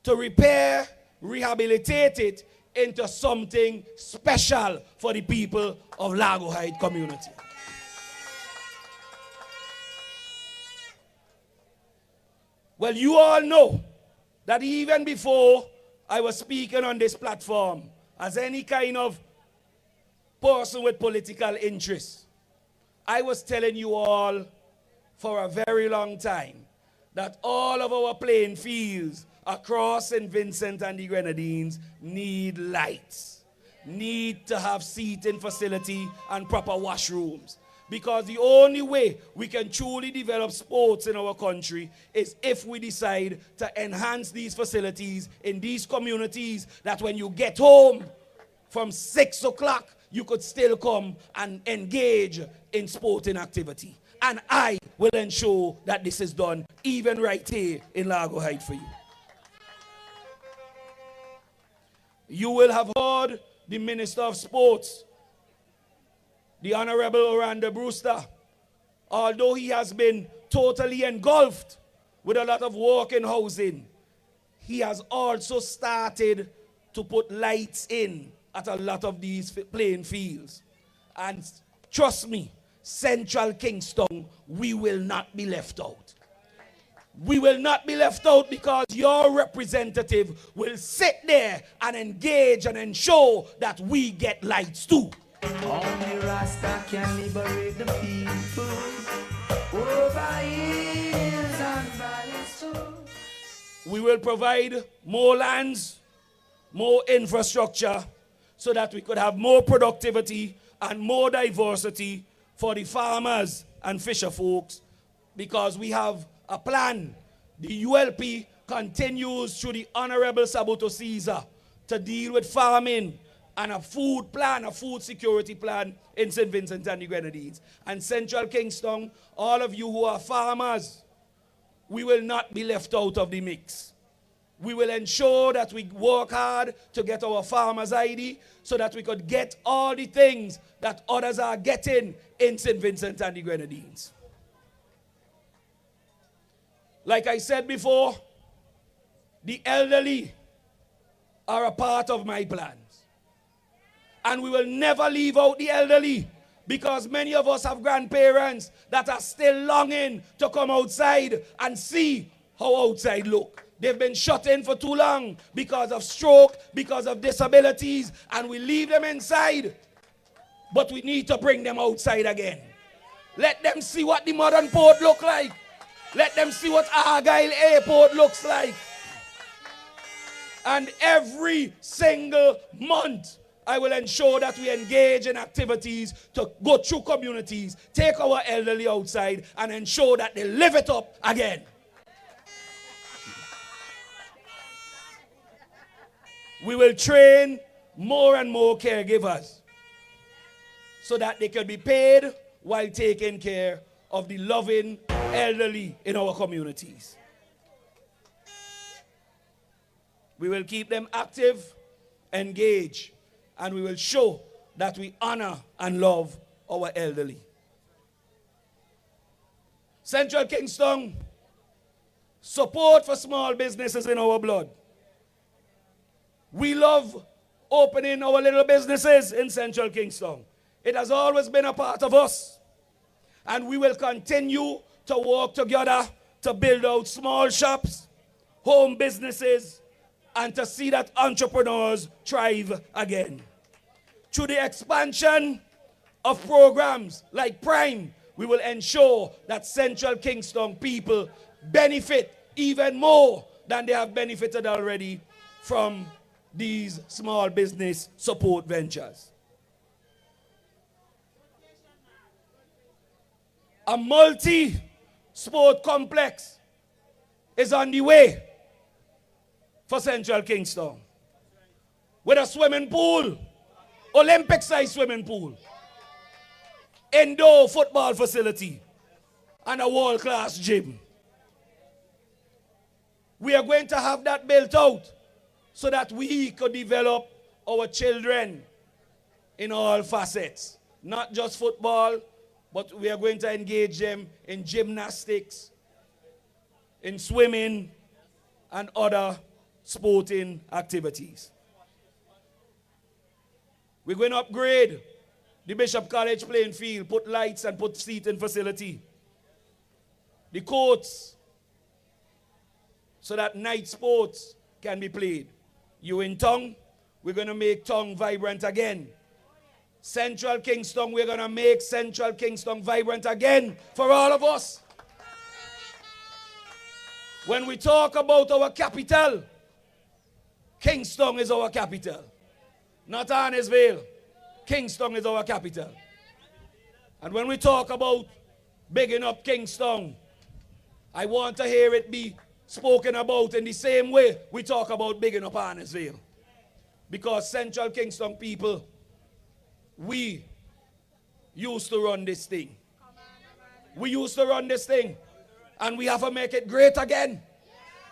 to repair, rehabilitate it into something special for the people of Largo Heights community. Well, you all know that even before I was speaking on this platform as any kind of person with political interest, I was telling you all for a very long time that all of our playing fields across St. Vincent and the Grenadines need lights, need to have seating facility and proper washrooms. Because the only way we can truly develop sports in our country is if we decide to enhance these facilities in these communities, that when you get home from 6 o'clock, you could still come and engage in sporting activity. And I will ensure that this is done even right here in Largo Heights for you. You will have heard the Minister of Sports, the Honorable Orlando Brewster, although he has been totally engulfed with a lot of work in housing, he has also started to put lights in at a lot of these playing fields. And trust me, Central Kingstown, we will not be left out. We will not be left out because your representative will sit there and engage and ensure that we get lights too. Only Rasta can liberate the people over hills and valleys too. We will provide more lands, more infrastructure, so that we could have more productivity and more diversity for the farmers and fisher folks, because we have a plan. The ULP continues through the Honorable Sabuto Caesar to deal with farming and a food plan, a food security plan in St. Vincent and the Grenadines. And Central Kingstown, all of you who are farmers, we will not be left out of the mix. We will ensure that we work hard to get our farmers' ID so that we could get all the things that others are getting in St. Vincent and the Grenadines. Like I said before, the elderly are a part of my plans. And we will never leave out the elderly, because many of us have grandparents that are still longing to come outside and see how outside look. They've been shut in for too long because of stroke, because of disabilities, and we leave them inside. But we need to bring them outside again. Let them see what the modern port look like. Let them see what Argyle Airport looks like. And every single month, I will ensure that we engage in activities to go through communities, take our elderly outside, and ensure that they live it up again. We will train more and more caregivers so that they can be paid while taking care of the loving elderly in our communities. We will keep them active, engaged, and we will show that we honor and love our elderly. Central Kingstown, support for small businesses in our blood. We love opening our little businesses in Central Kingstown. It has always been a part of us. And we will continue to work together to build out small shops, home businesses, and to see that entrepreneurs thrive again. Through the expansion of programs like Prime, we will ensure that Central Kingstown people benefit even more than they have benefited already from these small business support ventures. A multi-sport complex is on the way for Central Kingstown, with a swimming pool, Olympic-sized swimming pool, indoor football facility, and a world-class gym. We are going to have that built out so that we could develop our children in all facets, not just football, but we are going to engage them in gymnastics, in swimming, and other sporting activities. We're going to upgrade the Bishop College playing field, put lights and put seating facility. The courts, so that night sports can be played. You in Tongue, we're going to make Tongue vibrant again. Central Kingstown, we're going to make Central Kingstown vibrant again for all of us. When we talk about our capital, Kingstown is our capital. Not Arnesville. Kingstown is our capital. And when we talk about bigging up Kingstown, I want to hear it be spoken about in the same way we talk about bigging up Arnesville. Because Central Kingston people, we used to run this thing. We used to run this thing. And we have to make it great again.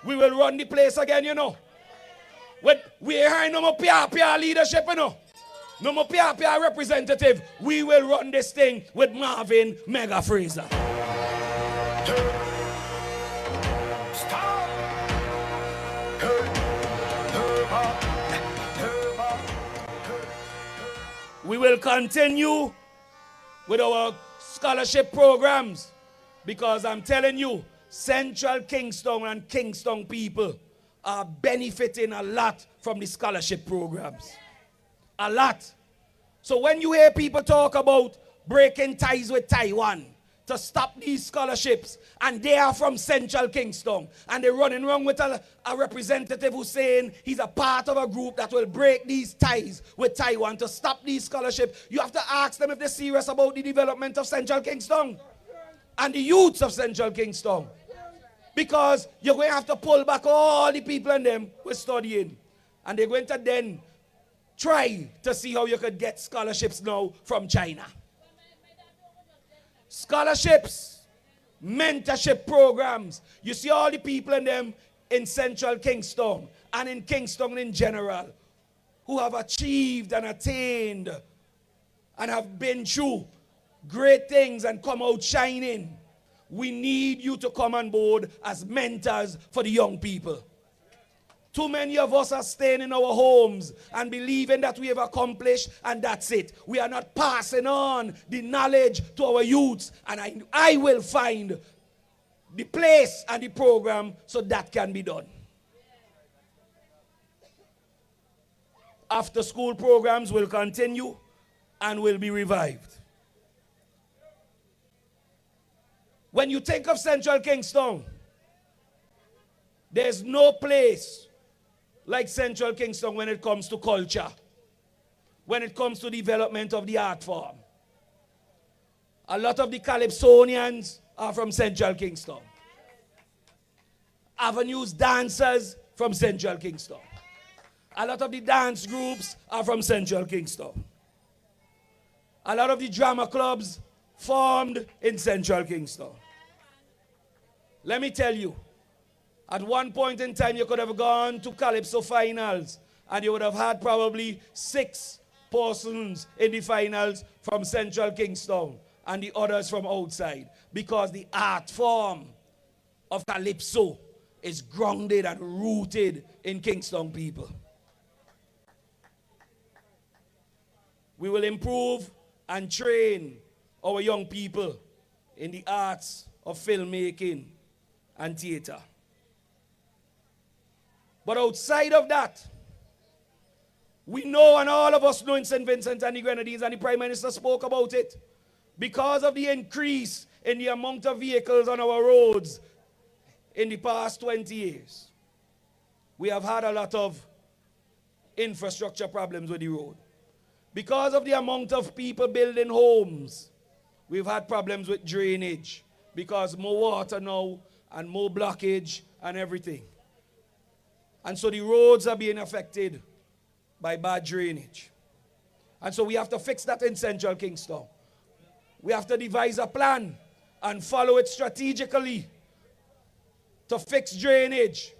We will run the place again, you know. We ain't no more PRPR leadership, you know. No more PRPR representative. We will run this thing with Marvin Mega Fraser. We will continue with our scholarship programs because I'm telling you, Central Kingstown and Kingstown people are benefiting a lot from the scholarship programs. A lot. So when you hear people talk about breaking ties with Taiwan to stop these scholarships, and they are from Central Kingstown, and they're running around with a representative who's saying he's a part of a group that will break these ties with Taiwan to stop these scholarships, you have to ask them if they're serious about the development of Central Kingstown and the youths of Central Kingstown. Because you're going to have to pull back all the people in them who are studying. And they're going to then try to see how you could get scholarships now from China. Scholarships, mentorship programs. You see all the people in them in Central Kingstown and in Kingstown in general who have achieved and attained and have been through great things and come out shining. We need you to come on board as mentors for the young people. Too many of us are staying in our homes and believing that we have accomplished and that's it. We are not passing on the knowledge to our youths, and I will find the place and the program so that can be done. After school programs will continue and will be revived. When you think of Central Kingstown, there's no place like Central Kingstown when it comes to culture, when it comes to development of the art form. A lot of the Calypsonians are from Central Kingstown. Avenues dancers from Central Kingstown. A lot of the dance groups are from Central Kingstown. A lot of the drama clubs formed in Central Kingstown. Let me tell you, at one point in time you could have gone to Calypso finals and you would have had probably 6 persons in the finals from Central Kingstown and the others from outside, because the art form of Calypso is grounded and rooted in Kingstown people. We will improve and train our young people in the arts of filmmaking and theater. But outside of that, we know, and all of us know in St. Vincent and the Grenadines, and the Prime Minister spoke about it, because of the increase in the amount of vehicles on our roads in the past 20 years, we have had a lot of infrastructure problems with the road. Because of the amount of people building homes, we've had problems with drainage, because more water now and more blockage and everything. And so the roads are being affected by bad drainage. And so we have to fix that in Central Kingstown. We have to devise a plan and follow it strategically to fix drainage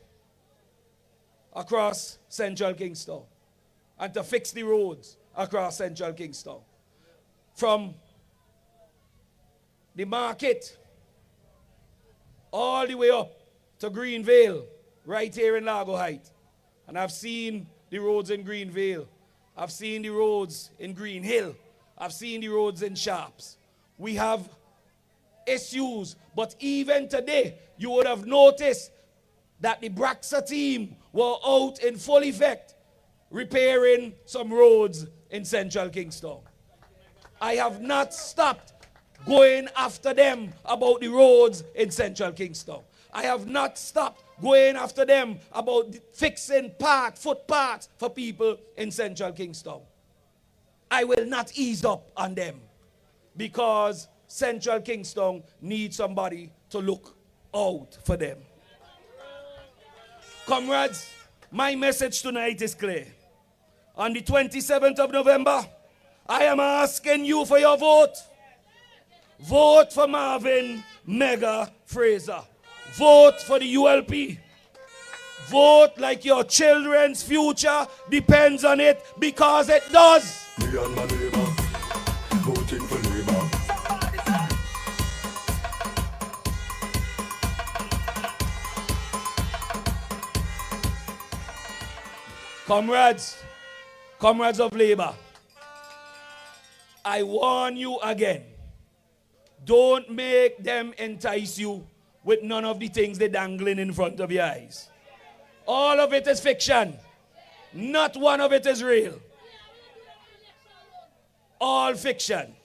across Central Kingstown and to fix the roads across Central Kingstown. From the market all the way up to Greenvale, right here in Largo Height. And I've seen the roads in Greenvale. I've seen the roads in Green Hill. I've seen the roads in Sharps. We have issues, but even today, you would have noticed that the Braxa team were out in full effect repairing some roads in Central Kingstown. I have not stopped going after them about the roads in Central Kingstown. I have not stopped going after them about fixing footpaths for people in Central Kingstown. I will not ease up on them because Central Kingstown needs somebody to look out for them. Comrades, my message tonight is clear. On the 27th of November, I am asking you for your vote. Vote for Marvin Mega Fraser. Vote for the ULP. Vote like your children's future depends on it, because it does. Me and my neighbor, voting for Labour. Comrades of Labour, I warn you again. Don't make them entice you with none of the things they're dangling in front of your eyes. All of it is fiction. Not one of it is real. All fiction.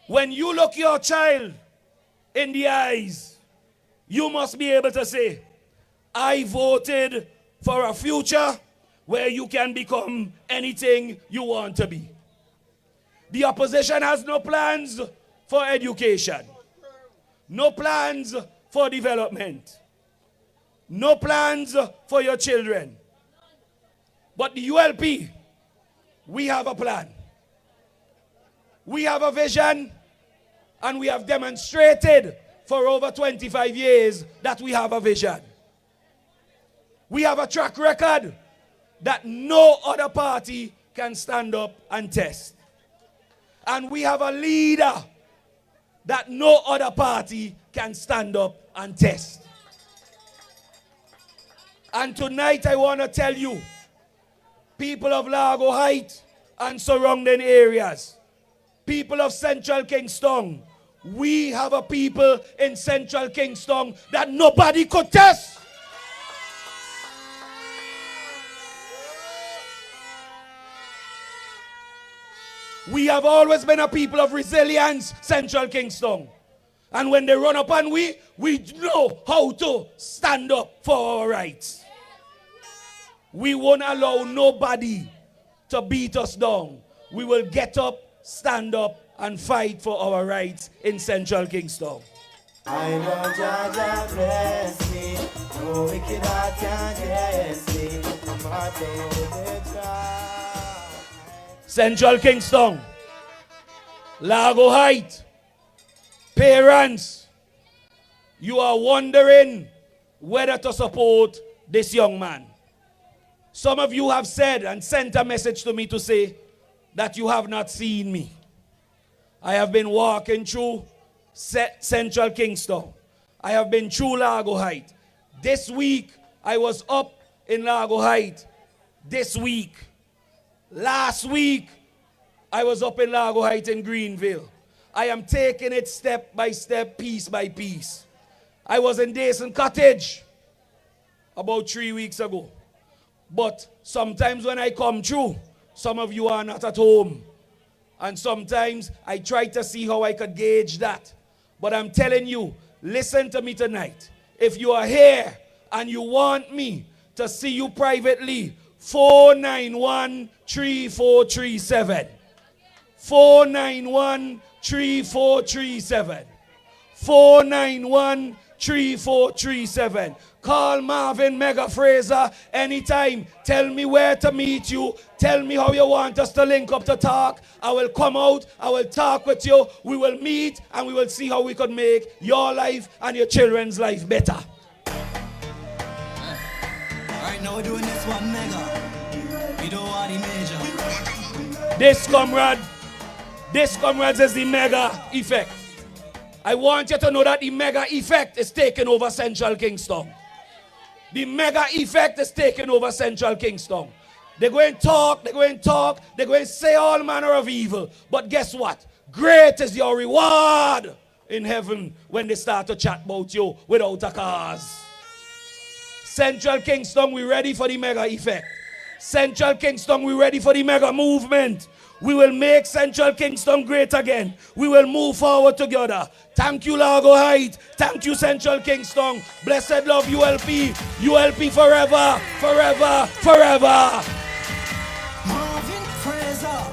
When you look your child in the eyes, you must be able to say, I voted for a future where you can become anything you want to be. The opposition has no plans for education, no plans for development, no plans for your children. But the ULP, we have a plan. We have a vision, and we have demonstrated for over 25 years that we have a vision. We have a track record that no other party can stand up and test. And we have a leader that no other party can stand up and test. And tonight I want to tell you, people of Largo Heights and surrounding areas, people of Central Kingstown, we have a people in Central Kingstown that nobody could test. We have always been a people of resilience, Central Kingstown. And when they run up on we know how to stand up for our rights. We won't allow nobody to beat us down. We will get up, stand up, and fight for our rights in Central Kingstown. I know Jaja bless me, no wicked heart can guess me. Central Kingstown, Largo Heights, parents, you are wondering whether to support this young man. Some of you have said and sent a message to me to say that you have not seen me. I have been walking through Central Kingstown. I have been through Largo Heights. This week, I was up in Largo Heights. This week. Last week, I was up in Largo Heights in Greenville. I am taking it step by step, piece by piece. I was in Dason Cottage about 3 weeks ago. But sometimes when I come through, some of you are not at home. And sometimes I try to see how I could gauge that. But I'm telling you, listen to me tonight. If you are here and you want me to see you privately, 491-3437. 491-3437. 491-3437. Call Marvin Mega Fraser anytime. Tell me where to meet you. Tell me how you want us to link up to talk. I will come out. I will talk with you. We will meet and we will see how we could make your life and your children's life better. Alright, now we're doing this one mega. We don't want the major. This, comrades, is the mega effect. I want you to know that the mega effect is taking over Central Kingstown. The mega effect is taking over Central Kingstown. They're going to talk, they're going to say all manner of evil. But guess what? Great is your reward in heaven when they start to chat about you without a cause. Central Kingstown, we ready for the mega effect. Central Kingstown, we ready for the mega movement. We will make Central Kingstown great again. We will move forward together. Thank you, Largo Heights. Thank you, Central Kingstown. Blessed love, ULP. ULP forever, forever, forever. Marvin Fraser.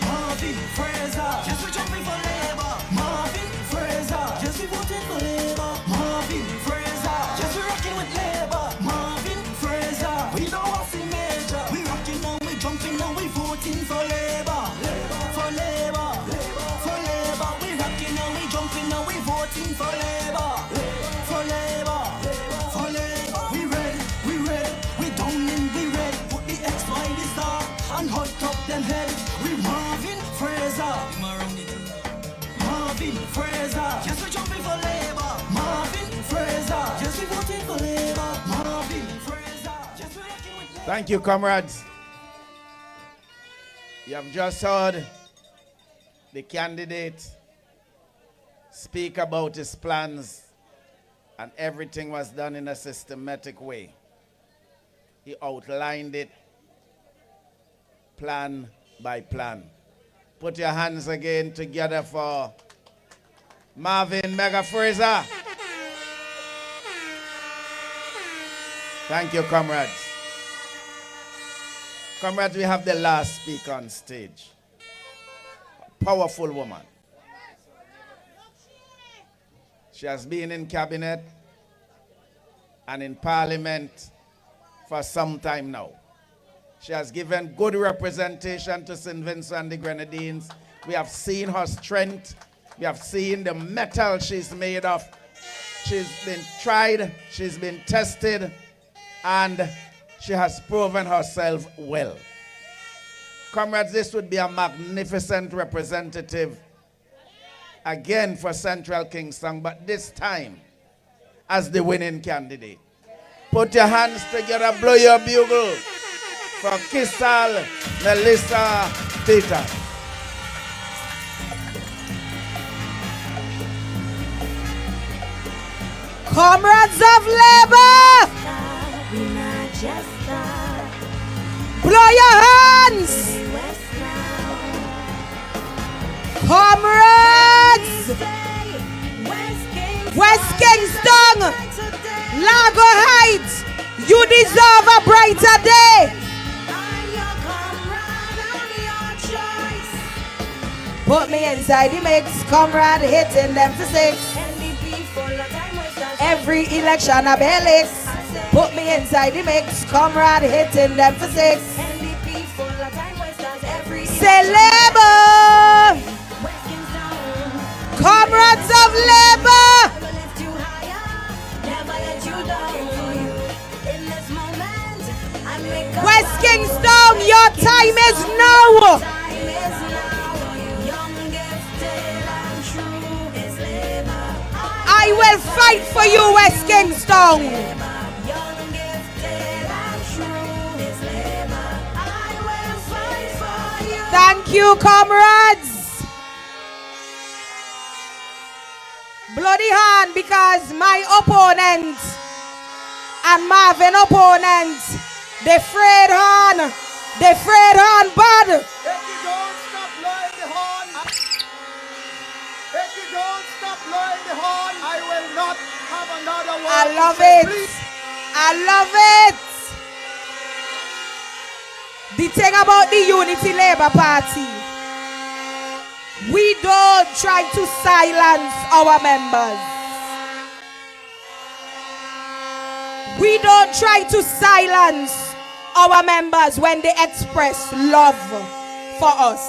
Marvin Fraser. Just we jumping for Labour. Marvin Fraser. Just we voting for Labour. Marvin Fraser. Just we rocking with Labour. Marvin Fraser. We don't want Him around it. Marvin Fraser, just for jumping for labor. Marvin Fraser, just for voting for labor. Marvin Fraser, just for working with labor. Thank you, comrades. You have just heard the candidate speak about his plans, and everything was done in a systematic way. He outlined it plan by plan. Put your hands again together for Marvin Mega Fraser. Thank you, comrades. Comrades, we have the last speaker on stage. A powerful woman. She has been in cabinet and in parliament for some time now. She has given good representation to St. Vincent and the Grenadines. We have seen her strength. We have seen the metal she's made of. She's been tried, she's been tested, and she has proven herself well. Comrades, this would be a magnificent representative again for Central Kingstown, but this time as the winning candidate. Put your hands together, blow your bugle for Crystal Melissa Peter. Comrades of Labour, blow your hands. Comrades, West Kingston, Largo Heights, you deserve a brighter day. Put me inside the mix, comrade, hitting them for 6. Every election a Belix. Put me inside the mix, comrade, hitting them for 6. Say Labour, comrades of Labour, West Kingstown, your time is now. I will fight for you, West Kingstown. Thank you, comrades. Bloody hand, because my opponent and Marvin opponent, they frayed hand bad. If you don't stop blowing the horn, if you don't stop blowing the horn, I will not have another one. I love it. I love it. The thing about the Unity Labour Party, we don't try to silence our members. We don't try to silence our members when they express love for us.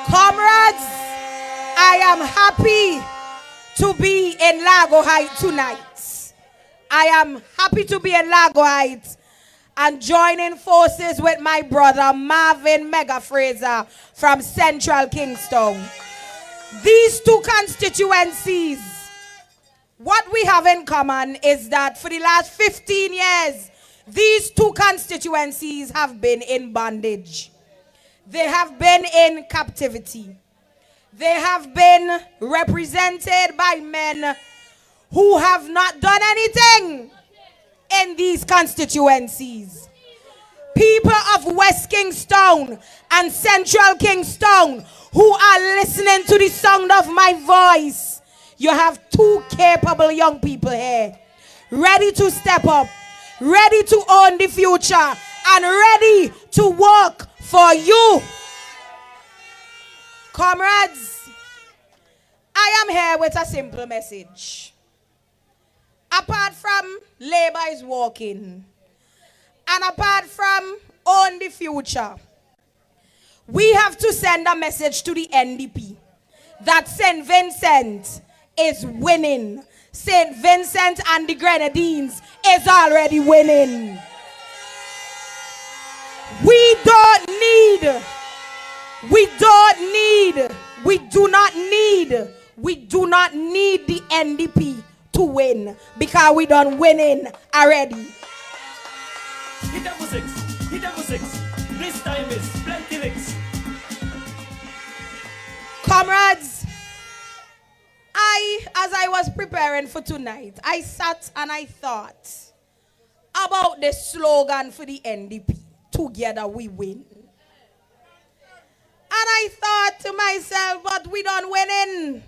Comrades, I am happy to be in Largo Heights tonight. I am happy to be in Largo Heights and joining forces with my brother Marvin Mega Fraser from Central Kingstown. These two constituencies, what we have in common is that for the last 15 years, these two constituencies have been in bondage. They have been in captivity. They have been represented by men who have not done anything in these constituencies. People of West Kingstown and Central Kingstown who are listening to the sound of my voice, you have two capable young people here, ready to step up, ready to own the future, and ready to work for you. Comrades, I am here with a simple message. Apart from Labour is walking, and apart from own the future, we have to send a message to the NDP that St. Vincent is winning. St. Vincent and the Grenadines is already winning. We don't need We do not need the NDP to win because we done winning already. Hit them for six. Hit them for six. This time is plenty licks. Comrades, as I was preparing for tonight, I sat and I thought about the slogan for the NDP, together we win. And I thought to myself, but we done winning.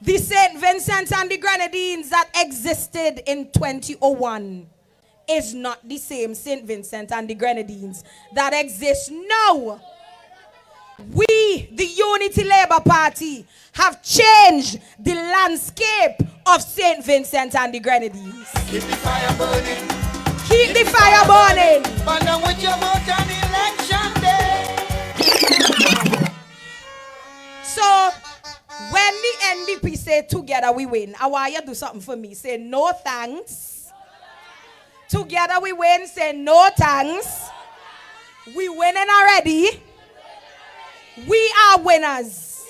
The St. Vincent and the Grenadines that existed in 2001 is not the same St. Vincent and the Grenadines that exist now. We, the Unity Labour Party, have changed the landscape of St. Vincent and the Grenadines. Keep the fire burning. Keep the fire burning. Burn down with your vote on election day. So, when the NDP say together we win, I want you to do something for me. Say no thanks. Together we win. Say no thanks. We winning already. We are winners.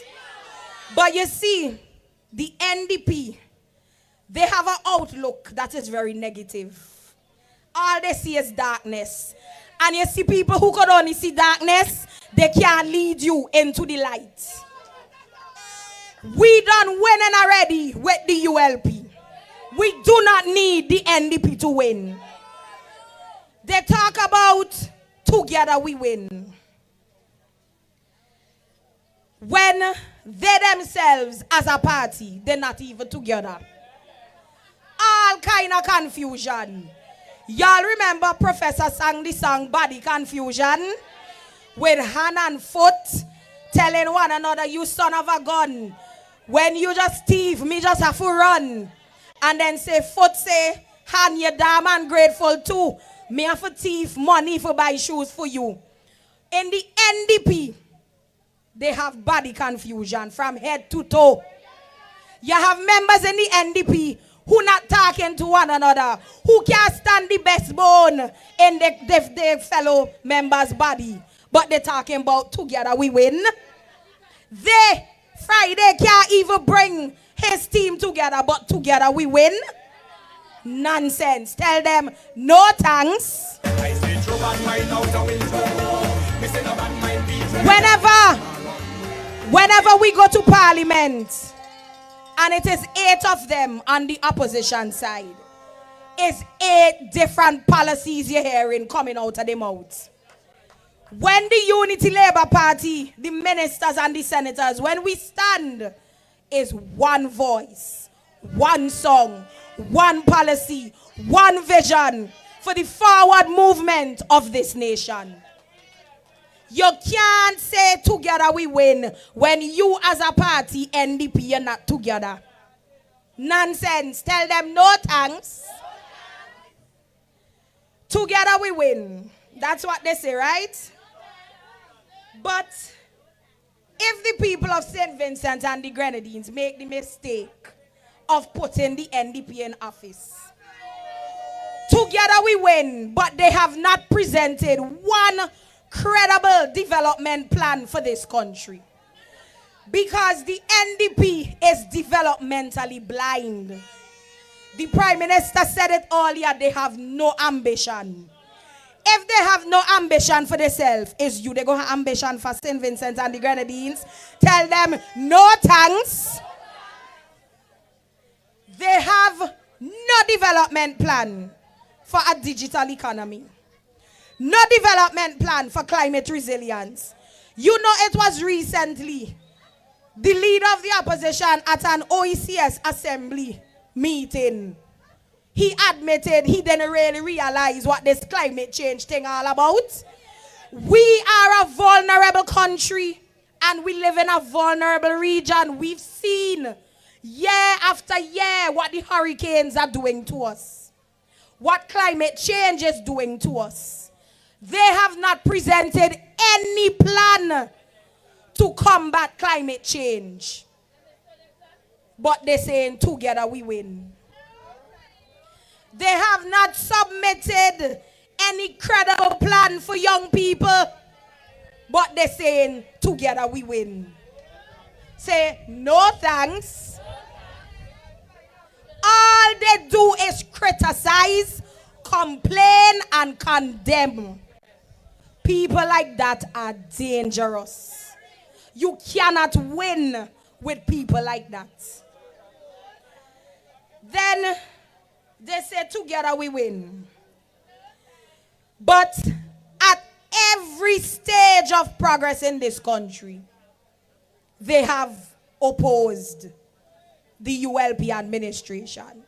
But you see, the NDP, they have an outlook that is very negative. All they see is darkness. And you see people who could only see darkness, they can't lead you into the light. We done winning already with the ULP. We do not need the NDP to win. They talk about together we win. When they themselves as a party, they're not even together. All kind of confusion. Y'all remember Professor sang the song Body Confusion? With hand and foot telling one another, you son of a gun. When you just thief, me just have to run. And then say, foot say, hand you damn ungrateful too. Me have to thief money for buy shoes for you. In the NDP, they have body confusion from head to toe. You have members in the NDP who not talking to one another, who can't stand the best bone in their fellow members' body. But they're talking about together we win. Friday can't even bring his team together, but together we win. Nonsense. Tell them no thanks. Whenever we go to Parliament, and it is 8 of them on the opposition side, it's 8 different policies you're hearing coming out of their mouths. When the Unity Labour Party, the ministers and the senators, when we stand, is one voice, one song, one policy, one vision for the forward movement of this nation. You can't say together we win when you as a party, NDP, are not together. Nonsense. Tell them no thanks. Together we win. That's what they say, right? But if the people of St. Vincent and the Grenadines make the mistake of putting the NDP in office, together we win, but they have not presented one credible development plan for this country. Because the NDP is developmentally blind. The Prime Minister said it earlier, they have no ambition. If they have no ambition for themselves, is you they go have ambition for St. Vincent and the Grenadines? Tell them no thanks. They have no development plan for a digital economy. No development plan for climate resilience. You know, it was recently the leader of the opposition at an OECS assembly meeting. He admitted he didn't really realize what this climate change thing all about. We are a vulnerable country and we live in a vulnerable region. We've seen year after year what the hurricanes are doing to us. What climate change is doing to us. They have not presented any plan to combat climate change. But they're saying together we win. They have not submitted any credible plan for young people. but they're saying together we win. Say no thanks. All they do is criticize, complain, and condemn. People like that are dangerous. You cannot win with people like that. Then they say together we win. But at every stage of progress in this country, they have opposed the ULP administration.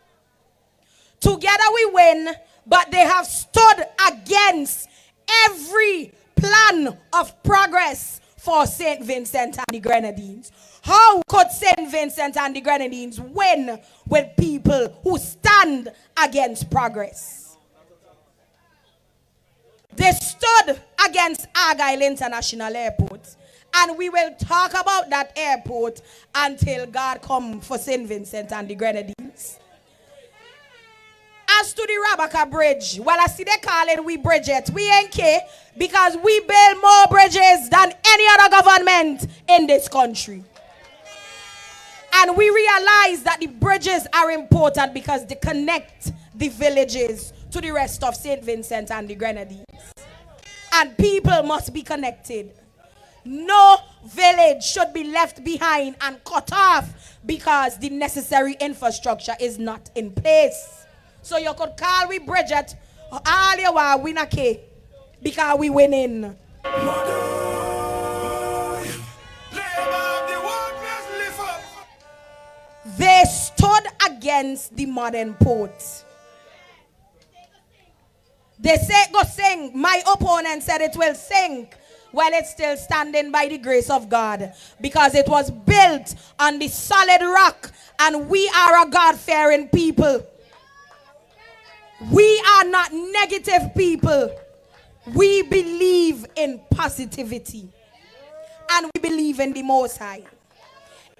Together we win, but they have stood against every plan of progress for St. Vincent and the Grenadines. How could St. Vincent and the Grenadines win with people who stand against progress? They stood against Argyle International Airport. And we will talk about that airport until God come for St. Vincent and the Grenadines. As to the Rabaka Bridge, well, I see they call it we Bridget. We ain't care because we build more bridges than any other government in this country. And we realize that the bridges are important because they connect the villages to the rest of St. Vincent and the Grenadines. And people must be connected. No village should be left behind and cut off because the necessary infrastructure is not in place. So you could call we Bridget all you want, we not care because we winning. They stood against the modern port. They say go sing. My opponent said it will sink. Well, it's still standing by the grace of God because it was built on the solid rock and we are a God-fearing people. We are not negative people. We believe in positivity and we believe in the Most High.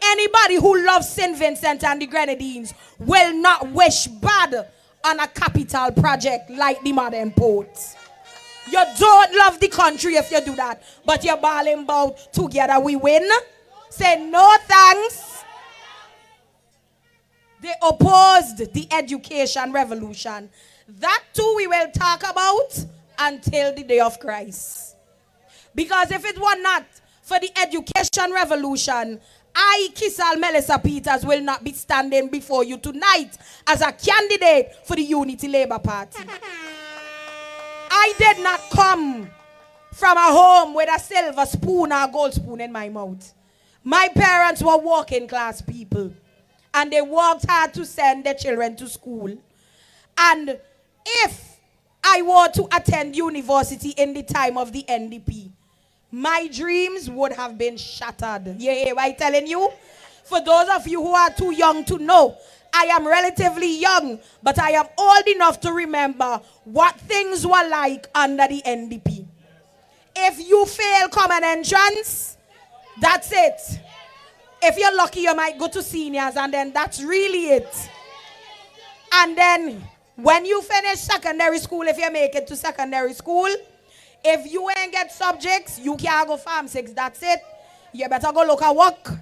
Anybody who loves St. Vincent and the Grenadines will not wish bad on a capital project like the modern port. You don't love the country if you do that, but you're bawling about together we win. Say no thanks. They opposed the education revolution. That too we will talk about until the day of Christ. Because if it were not for the education revolution, I, Kisal Melissa Peters, will not be standing before you tonight as a candidate for the Unity Labour Party. I did not come from a home with a silver spoon or a gold spoon in my mouth. My parents were working class people and they worked hard to send their children to school. And if I were to attend university in the time of the NDP, my dreams would have been shattered. Yeah, I'm telling you. For those of you who are too young to know, I am relatively young, but I am old enough to remember what things were like under the NDP. If you fail common entrance, that's it. If you're lucky, you might go to seniors, and then that's really it. And then when you finish secondary school, if you make it to secondary school, if you ain't get subjects, you can't go Farm 6, that's it. You better go look at work.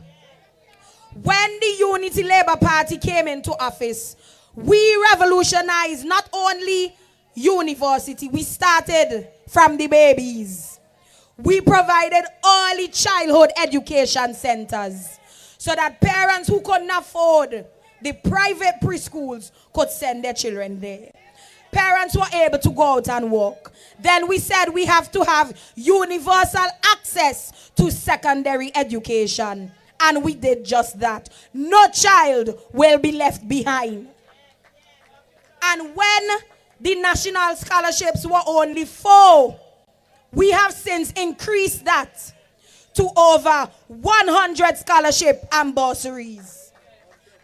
When the Unity Labour Party came into office, we revolutionized not only university, we started from the babies. We provided early childhood education centers so that parents who couldn't afford the private preschools could send their children there. Parents were able to go out and work. Then we said we have to have universal access to secondary education. And we did just that. No child will be left behind. And when the national scholarships were only 4, we have since increased that to over 100 scholarship and bursaries.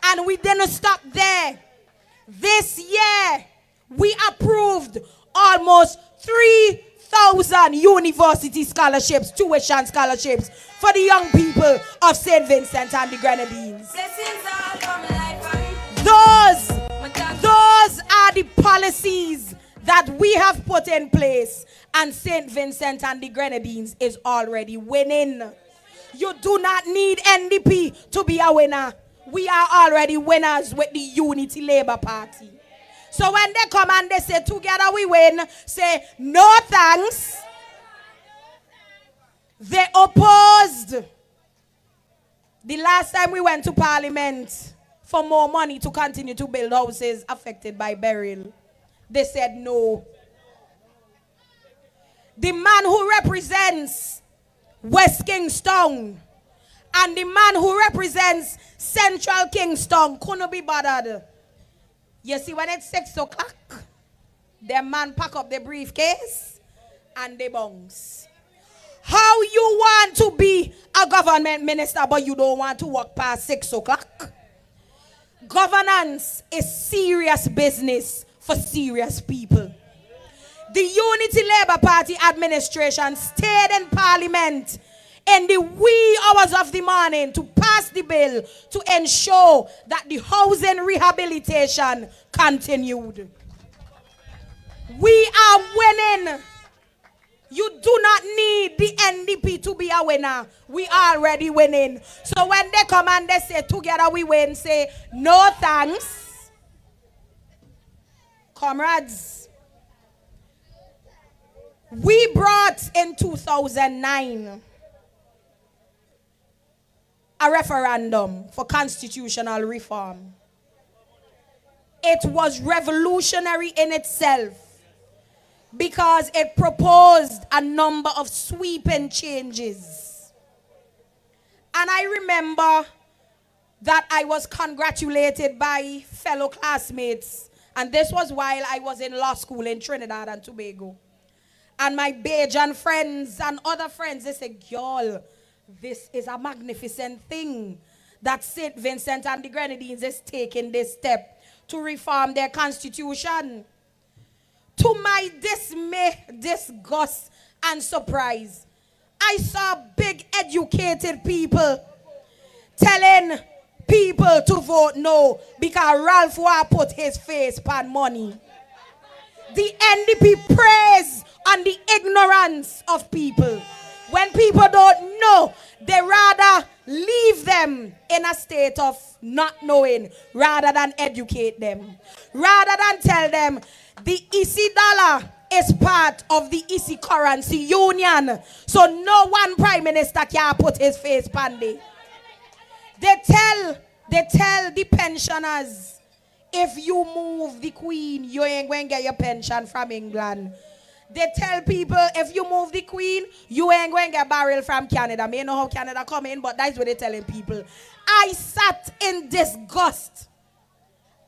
And we didn't stop there. This year, we approved almost 3,000 university scholarships, tuition scholarships for the young people of St. Vincent and the Grenadines. Those are the policies that we have put in place, and St. Vincent and the Grenadines is already winning. You do not need NDP to be a winner. We are already winners with the Unity Labour Party. So when they come and they say, together we win, say, no thanks. They opposed. The last time we went to Parliament for more money to continue to build houses affected by burial, they said no. The man who represents West Kingstown and the man who represents Central Kingstown couldn't be bothered. You see, when it's 6 o'clock, the man pack up the briefcase and they bounce. How you want to be a government minister but you don't want to walk past 6 o'clock? Governance is serious business for serious people. The Unity Labour Party administration stayed in Parliament in the wee hours of the morning to pass the bill to ensure that the housing rehabilitation continued. We are winning. You do not need the NDP to be a winner. We are already winning. So when they come and they say, together we win, say, no thanks. Comrades, we brought in 2009 a referendum for constitutional reform. It was revolutionary in itself because it proposed a number of sweeping changes. And I remember that I was congratulated by fellow classmates, and this was while I was in law school in Trinidad and Tobago. And my Bajan friends and other friends, they said, girl, this is a magnificent thing that St. Vincent and the Grenadines is taking this step to reform their constitution. To my dismay, disgust, and surprise, I saw big educated people telling people to vote no because Ralph War put his face on money. The NDP preys on the ignorance of people. When people don't know, they rather leave them in a state of not knowing rather than educate them. Rather than tell them the EC dollar is part of the EC currency union. So no one prime minister can put his face on it. They tell the pensioners, if you move the Queen, you ain't going to get your pension from England. They tell people, if you move the Queen, you ain't going to get barrel from Canada. May know how Canada come in, but that's what they're telling people. I sat in disgust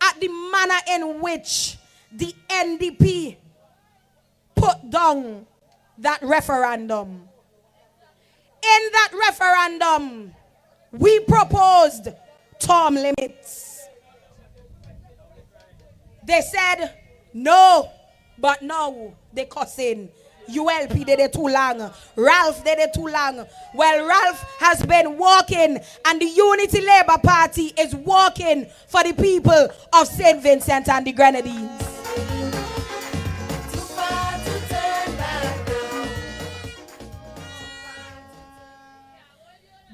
at the manner in which the NDP put down that referendum. In that referendum, we proposed term limits. They said no, but now they cussing. ULP did it too long. Ralph did it too long. Well, Ralph has been working, and the Unity Labour Party is working for the people of St. Vincent and the Grenadines.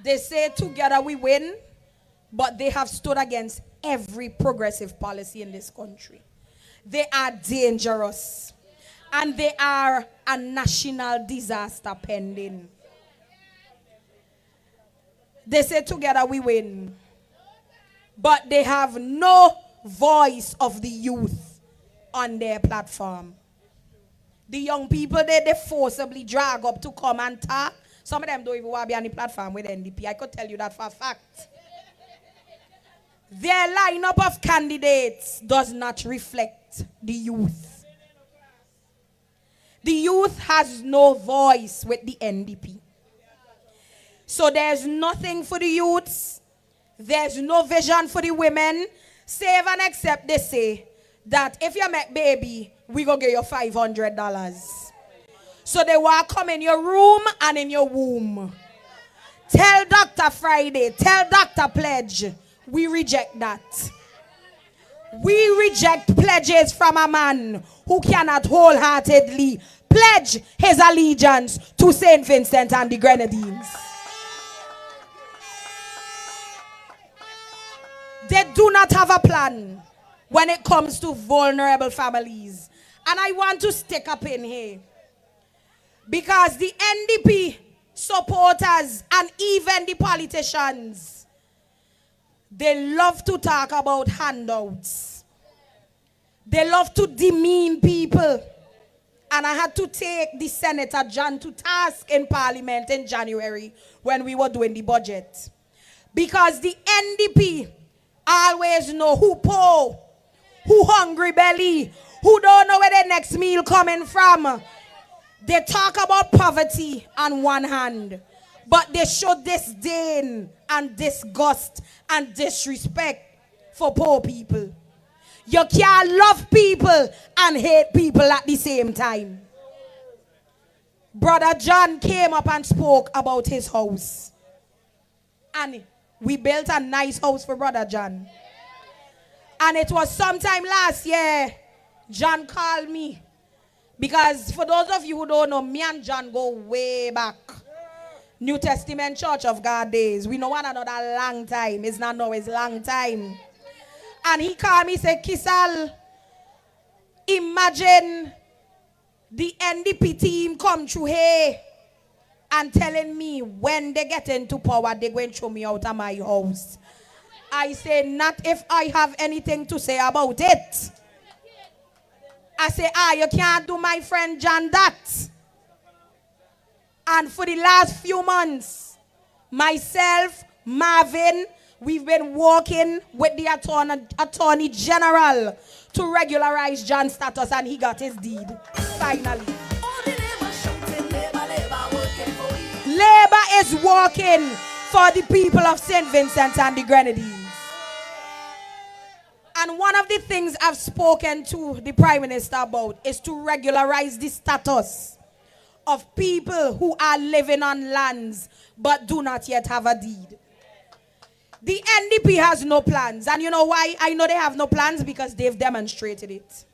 They say together we win, but they have stood against every progressive policy in this country. They are dangerous, and they are a national disaster pending. They say together we win, but they have no voice of the youth on their platform. The young people they forcibly drag up to come and talk. Some of them don't even want to be on the platform with NDP. I could tell you that for a fact. Their lineup of candidates does not reflect the youth. The youth has no voice with the NDP. So there's nothing for the youths. There's no vision for the women. Save and except they say that if you make baby, we gonna give you $500. So they will come in your room and in your womb. Tell Dr. Friday, tell Dr. Pledge, we reject that. We reject pledges from a man who cannot wholeheartedly pledge his allegiance to St. Vincent and the Grenadines. They do not have a plan when it comes to vulnerable families. And I want to stick up in here. Because the NDP supporters and even the politicians, they love to talk about handouts. They love to demean people. And I had to take the Senator John to task in Parliament in January when we were doing the budget. Because the NDP always know who poor, who hungry belly, who don't know where their next meal coming from. They talk about poverty on one hand, but they show disdain and disgust and disrespect for poor people. You can't love people and hate people at the same time. Brother John came up and spoke about his house. And we built a nice house for Brother John. And it was sometime last year, John called me. Because for those of you who don't know, me and John go way back. New Testament Church of God days. We know one another a long time. It's not now, it's long time. And he called me, said, Kisal, imagine the NDP team come through here and telling me when they get into power, they're going to throw me out of my house. I say, not if I have anything to say about it. I say, you can't do my friend John that. And for the last few months, myself, Marvin, we've been working with the Attorney General to regularize John's status, and he got his deed, finally. Labour is working for the people of St. Vincent and the Grenadines. And one of the things I've spoken to the Prime Minister about is to regularize the status of people who are living on lands but do not yet have a deed. The NDP has no plans. And you know why I know they have no plans? Because they've demonstrated it.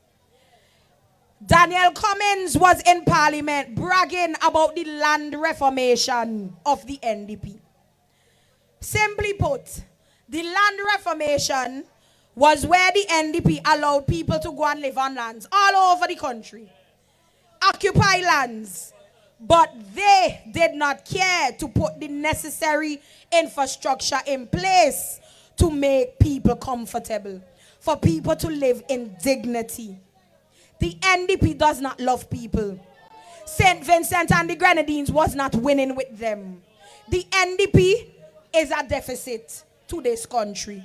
Daniel Cummins was in Parliament bragging about the land reformation of the NDP. Simply put, the land reformation was where the NDP allowed people to go and live on lands all over the country, occupy lands, but they did not care to put the necessary infrastructure in place to make people comfortable, for people to live in dignity. The NDP does not love people. St. Vincent and the Grenadines was not winning with them. The NDP is a deficit to this country.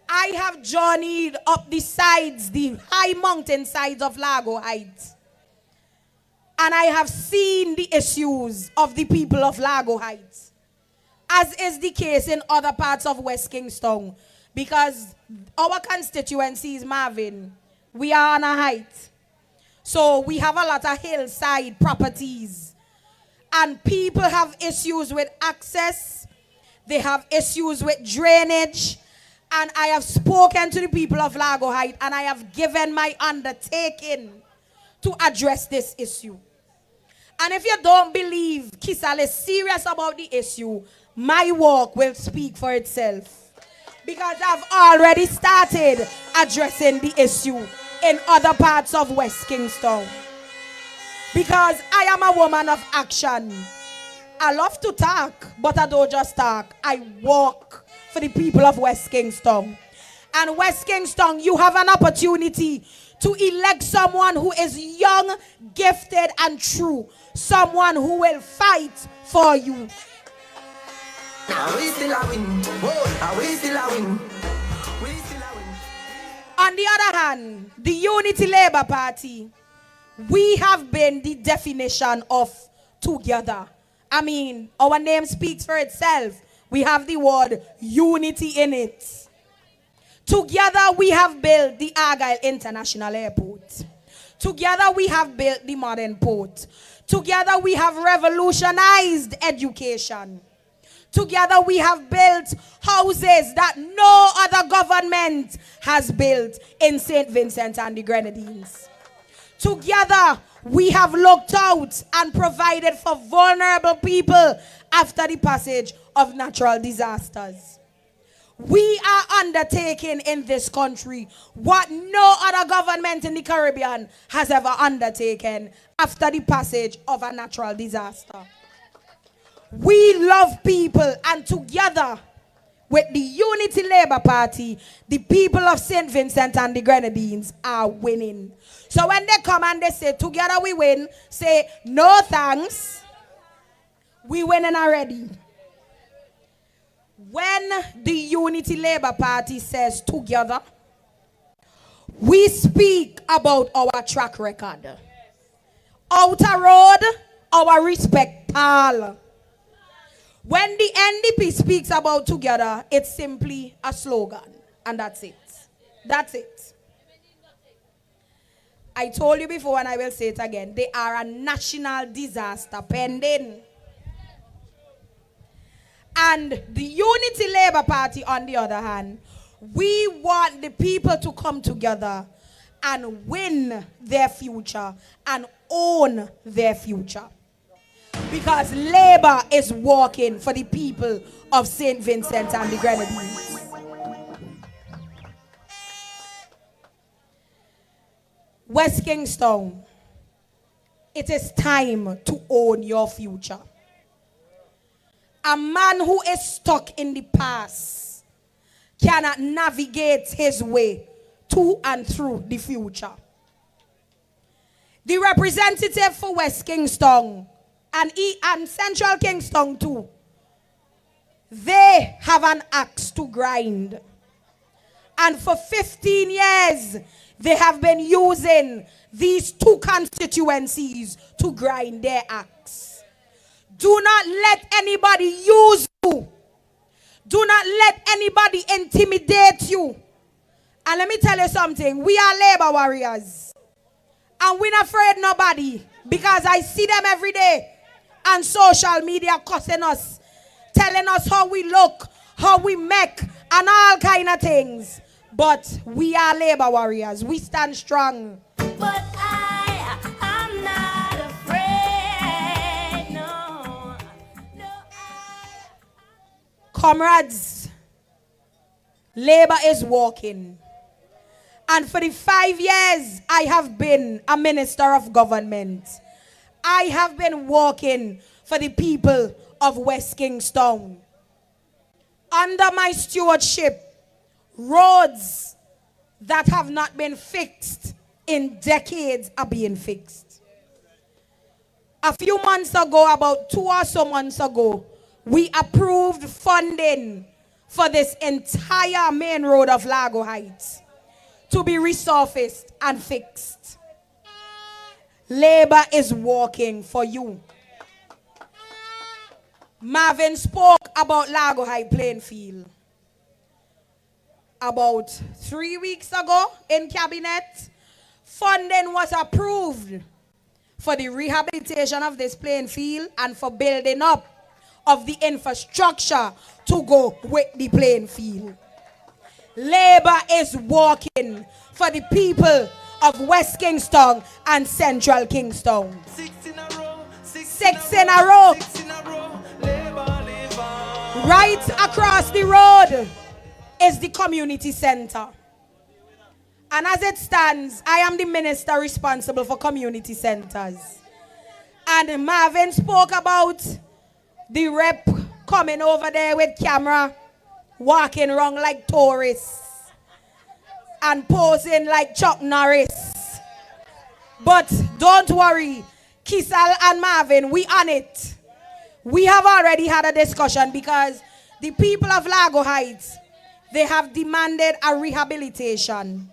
I have journeyed up the sides, the high mountain sides of Largo Heights. And I have seen the issues of the people of Largo Heights, as is the case in other parts of West Kingstown. Because our constituency is Marvin. We are on a height. So we have a lot of hillside properties. And people have issues with access. They have issues with drainage. And I have spoken to the people of Largo Heights, and I have given my undertaking to address this issue. And if you don't believe Kisal is serious about the issue, my work will speak for itself. Because I've already started addressing the issue in other parts of West Kingstown. Because I am a woman of action. I love to talk, but I don't just talk. I walk for the people of West Kingstown. And West Kingstown, you have an opportunity to elect someone who is young, gifted, and true. Someone who will fight for you. On the other hand, the Unity Labour Party, we have been the definition of together. I mean, our name speaks for itself. We have the word unity in it. Together we have built the Argyle International Airport. Together we have built the modern port. Together we have revolutionized education. Together we have built houses that no other government has built in St. Vincent and the Grenadines. Together we have looked out and provided for vulnerable people after the passage of natural disasters. We are undertaking in this country what no other government in the Caribbean has ever undertaken after the passage of a natural disaster. We love people, and together with the Unity Labour Party, the people of St. Vincent and the Grenadines are winning. So when they come and they say, together we win, say, no thanks, we winning already. When the Unity Labour Party says together, we speak about our track record. Outer road, our respect pal. When the NDP speaks about together, it's simply a slogan. And that's it. That's it. I told you before and I will say it again. They are a national disaster pending. And the Unity Labour Party, on the other hand, we want the people to come together and win their future and own their future. Because Labour is working for the people of St. Vincent and the Grenadines. West Kingstown, it is time to own your future. A man who is stuck in the past cannot navigate his way to and through the future. The representative for West Kingstown and Central Kingstown too, they have an axe to grind. And for 15 years, they have been using these two constituencies to grind their axe. Do not let anybody use you. Do not let anybody intimidate you. And let me tell you something. We are labor warriors. And we're not afraid of nobody. Because I see them every day on social media cussing us. Telling us how we look, how we make, and all kind of things. But we are labor warriors. We stand strong. But I'm not afraid, no. Comrades, labor is walking. And for the 5 years I have been a minister of government, I have been working for the people of West Kingstown. Under my stewardship, roads that have not been fixed in decades are being fixed. A few months ago, about 2 or so months ago, we approved funding for this entire main road of LARGO Heights to be resurfaced and fixed. Labor is working for you. Marvin spoke about LARGO High playing field. About 3 weeks ago in cabinet, funding was approved for the rehabilitation of this playing field and for building up of the infrastructure to go with the playing field. Labor is working for the people of West Kingstown and Central Kingstown. 6 in a row. 6 in a row. 6 in a row. Labor, labor. Right across the road is the community center. And as it stands, I am the minister responsible for community centers. And Marvin spoke about the rep coming over there with camera, walking around like tourists and posing like Chuck Norris. But don't worry, Kisal and Marvin, we on it. We have already had a discussion because the people of LARGO Heights, they have demanded a rehabilitation.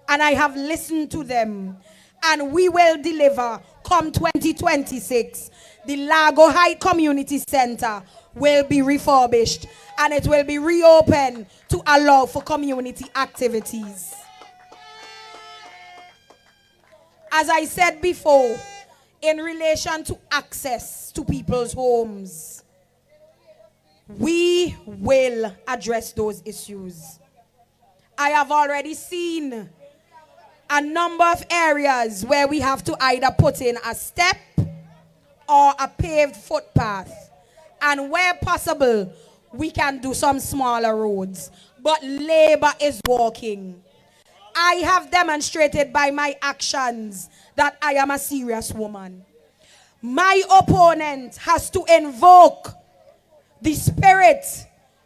And I have listened to them. And we will deliver come 2026. The LARGO Heights Community Center will be refurbished. And it will be reopened to allow for community activities. As I said before, in relation to access to people's homes, we will address those issues. I have already seen a number of areas where we have to either put in a step or a paved footpath. And where possible, we can do some smaller roads. But labor is walking. I have demonstrated by my actions that I am a serious woman. My opponent has to invoke the spirit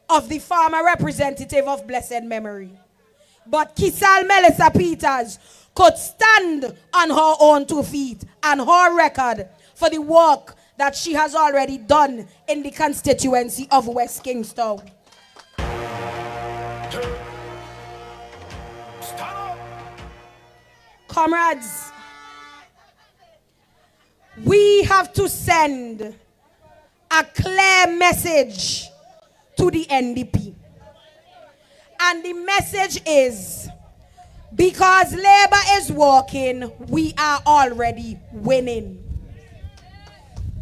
of the former representative of blessed memory. But Kisal Melissa Peters could stand on her own 2 feet and her record for the work that she has already done in the constituency of West Kingstown. Comrades, we have to send a clear message to the NDP. And the message is, because labor is working, we are already winning.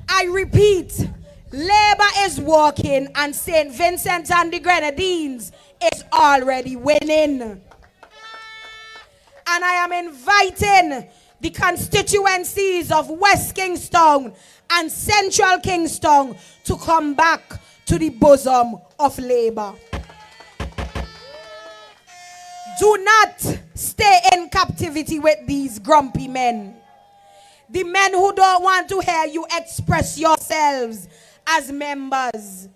I repeat, labor is working and St. Vincent and the Grenadines is already winning. And I am inviting the constituencies of West Kingstown and Central Kingstown to come back to the bosom of labor. Do not stay in captivity with these grumpy men. The men who don't want to hear you express yourselves as members.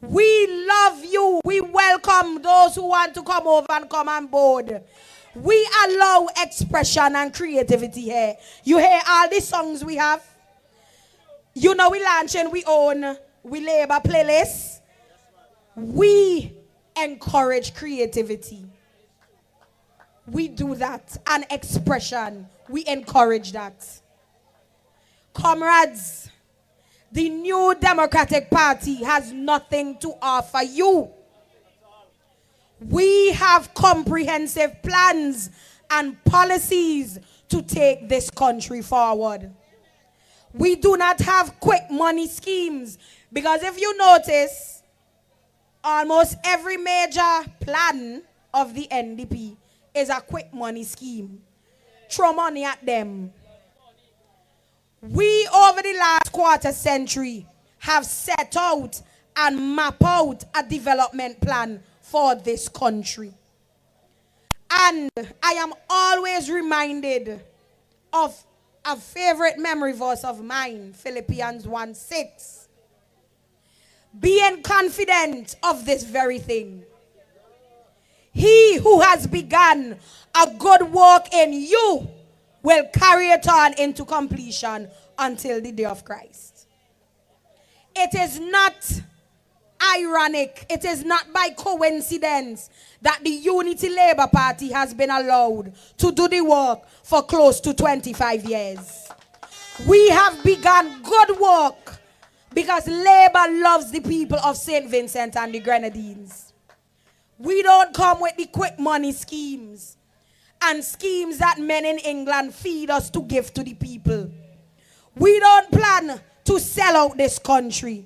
We love you. We welcome those who want to come over and come on board. We allow expression and creativity here. You hear all the songs we have? You know we launching we own we labor playlists. We encourage creativity. We do that. And expression. We encourage that. Comrades, the New Democratic Party has nothing to offer you. We have comprehensive plans and policies to take this country forward. We do not have quick money schemes, because if you notice, almost every major plan of the NDP is a quick money scheme. Throw money at them. We, over the last quarter century, have set out and mapped out a development plan for this country. And I am always reminded of a favorite memory verse of mine, Philippians 1:6. Being confident of this very thing, he who has begun a good work in you will carry it on into completion until the day of Christ. It is not ironic, it is not by coincidence that the Unity Labour Party has been allowed to do the work for close to 25 years. We have begun good work because Labour loves the people of St. Vincent and the Grenadines. We don't come with the quick money schemes and schemes that men in England feed us to give to the people. We don't plan to sell out this country.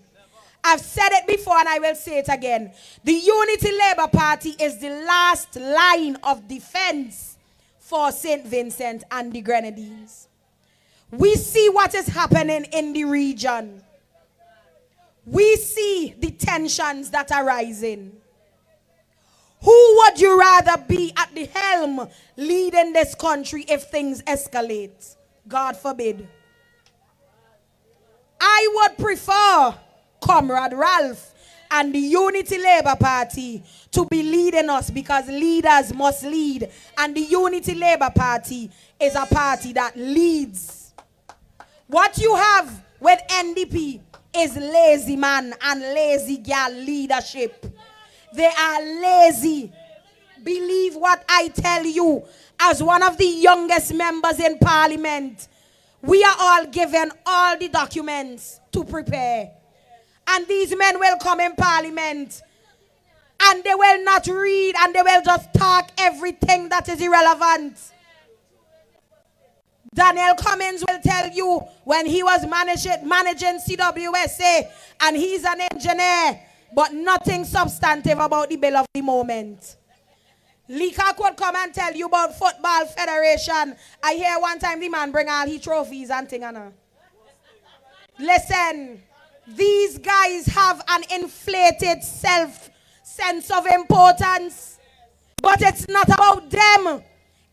I've said it before and I will say it again. The Unity Labour Party is the last line of defense for St. Vincent and the Grenadines. We see what is happening in the region. We see the tensions that are rising. Who would you rather be at the helm leading this country if things escalate? God forbid. I would prefer Comrade Ralph and the Unity Labour Party to be leading us, because leaders must lead. And the Unity Labour Party is a party that leads. What you have with NDP is lazy man and lazy girl leadership. They are lazy. Believe what I tell you. As one of the youngest members in Parliament, we are all given all the documents to prepare. And these men will come in Parliament and they will not read and they will just talk everything that is irrelevant. Daniel Cummins will tell you when he was managing CWSA and he's an engineer but nothing substantive about the bill of the moment. Lika could come and tell you about football federation. I hear one time the man bring all his trophies and thing. Listen, these guys have an inflated sense of importance. But it's not about them.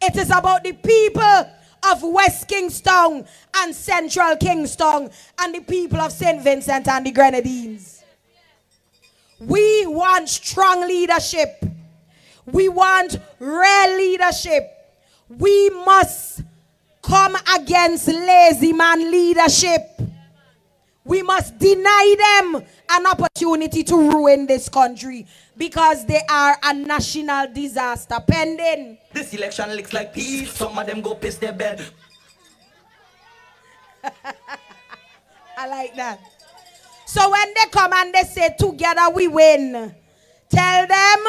It is about the people of West Kingstown and Central Kingstown and the people of St. Vincent and the Grenadines. We want strong leadership. We want real leadership. We must come against lazy man leadership. We must deny them an opportunity to ruin this country because they are a national disaster pending. This election looks like peace. Some of them go piss their bed. I like that. So when they come and they say together we win, tell them,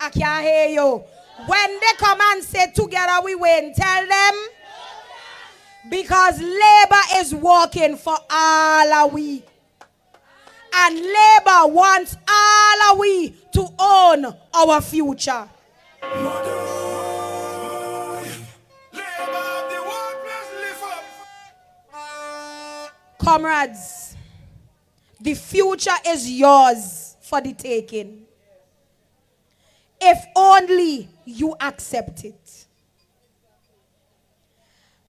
I can't hear you. When they come and say together we win, tell them, because Labour is working for all of we. And Labour wants all of we to own our future. Comrades, the future is yours for the taking. If only you accept it.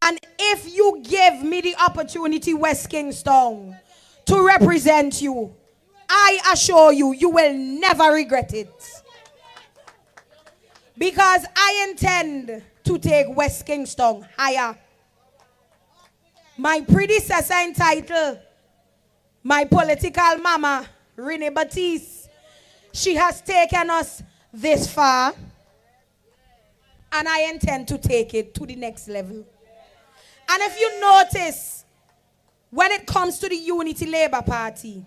And if you give me the opportunity, West Kingstown, to represent you, I assure you, you will never regret it. Because I intend to take West Kingstown higher. My predecessor entitled, my political mama, Renee Baptiste, she has taken us this far, and I intend to take it to the next level. And if you notice, when it comes to the Unity Labour Party,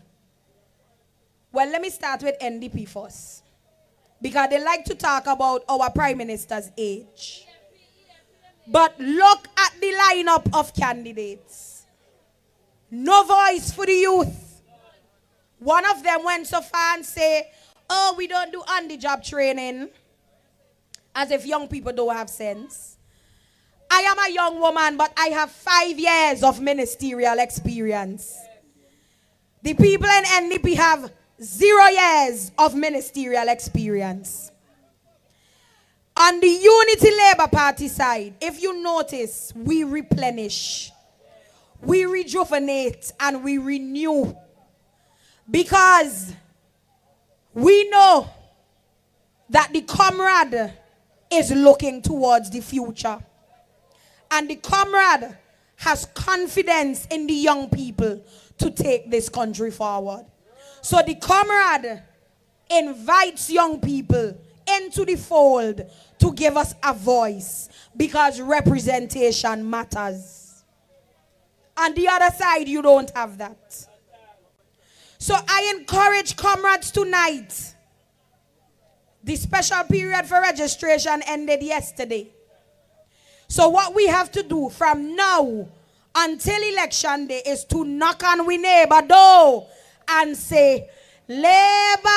well, let me start with NDP first. Because they like to talk about our Prime Minister's age. But look at the lineup of candidates. No voice for the youth. One of them went so far and say, oh, we don't do on-the-job training. As if young people don't have sense. I am a young woman, but I have 5 years of ministerial experience. The people in NDP have 0 years of ministerial experience. On the Unity Labour Party side, if you notice, we replenish, we rejuvenate, and we renew. Because we know that the comrade is looking towards the future. And the comrade has confidence in the young people to take this country forward. So the comrade invites young people into the fold to give us a voice because representation matters. On the other side, you don't have that. So I encourage comrades tonight. The special period for registration ended yesterday. So what we have to do from now until election day is to knock on we neighbor door and say, Labour!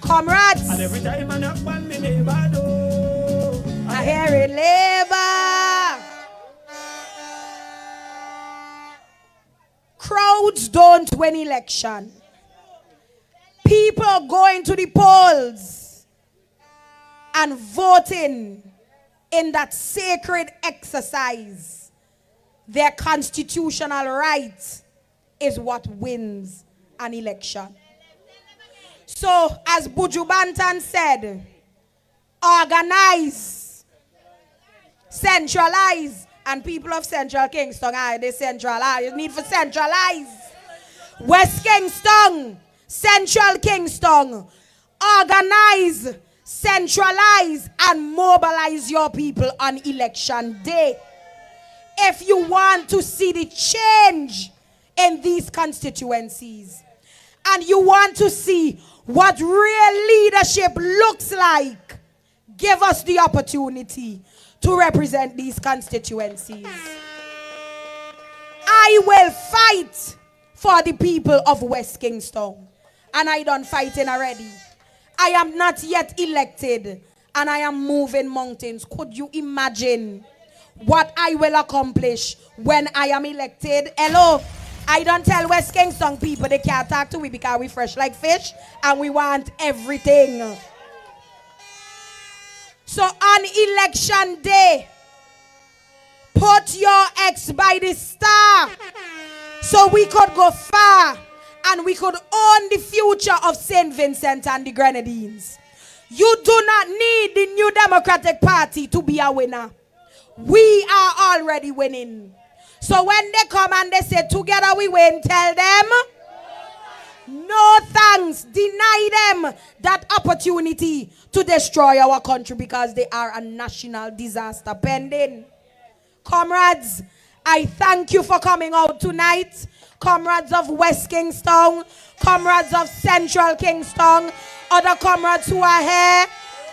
Comrades! And every time I knock on me neighbor door, I hear it, Labour! Crowds don't win election. People going to the polls and voting in that sacred exercise, their constitutional right, is what wins an election. So, as Buju Banton said, organize, centralize, and people of Central Kingston, they centralize. You need to centralize. West Kingston, Central Kingston, organize, centralize, and mobilize your people on election day. If you want to see the change in these constituencies, and you want to see what real leadership looks like, give us the opportunity to represent these constituencies. I will fight for the people of West Kingstown. And I done fighting already. I am not yet elected and I am moving mountains. Could you imagine what I will accomplish when I am elected? Hello, I don't tell West Kingstown people they can't talk to me because we fresh like fish and we want everything. So on election day, put your X by the star so we could go far and we could own the future of St. Vincent and the Grenadines. You do not need the New Democratic Party to be a winner. We are already winning. So when they come and they say, together we win, tell them, no thanks. Deny them that opportunity to destroy our country because they are a national disaster pending. Comrades, I thank you for coming out tonight. Comrades of West Kingstown, comrades of Central Kingstown, other comrades who are here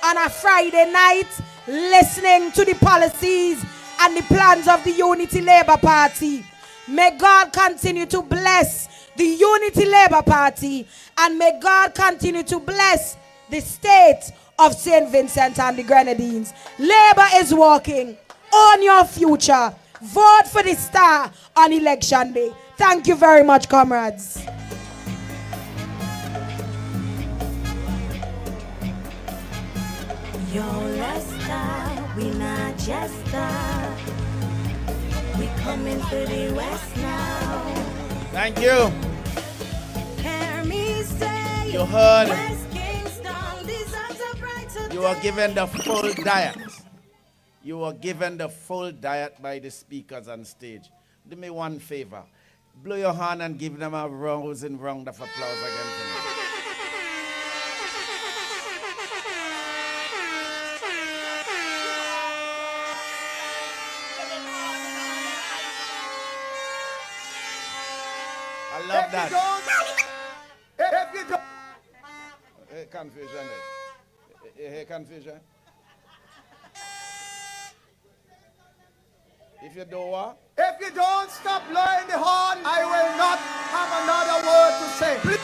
on a Friday night listening to the policies and the plans of the Unity Labour Party. May God continue to bless the Unity Labour Party and may God continue to bless the state of St. Vincent and the Grenadines. Labour is working. Own your future. Vote for the star on election day. Thank you very much, comrades. Yo, Leicester, we not just we coming to the West now. Thank you. Hear me say, You heard. West Kingstown deserves a brighter You were given the full diet. You were given the full diet by the speakers on stage. Do me one favor. Blow your hand and give them a rousing round of applause again for me. I love that. If you don't, Hey, confusion. Hey, confusion. If you do what? if you don't stop blowing the horn, I will not have another word to say. Please.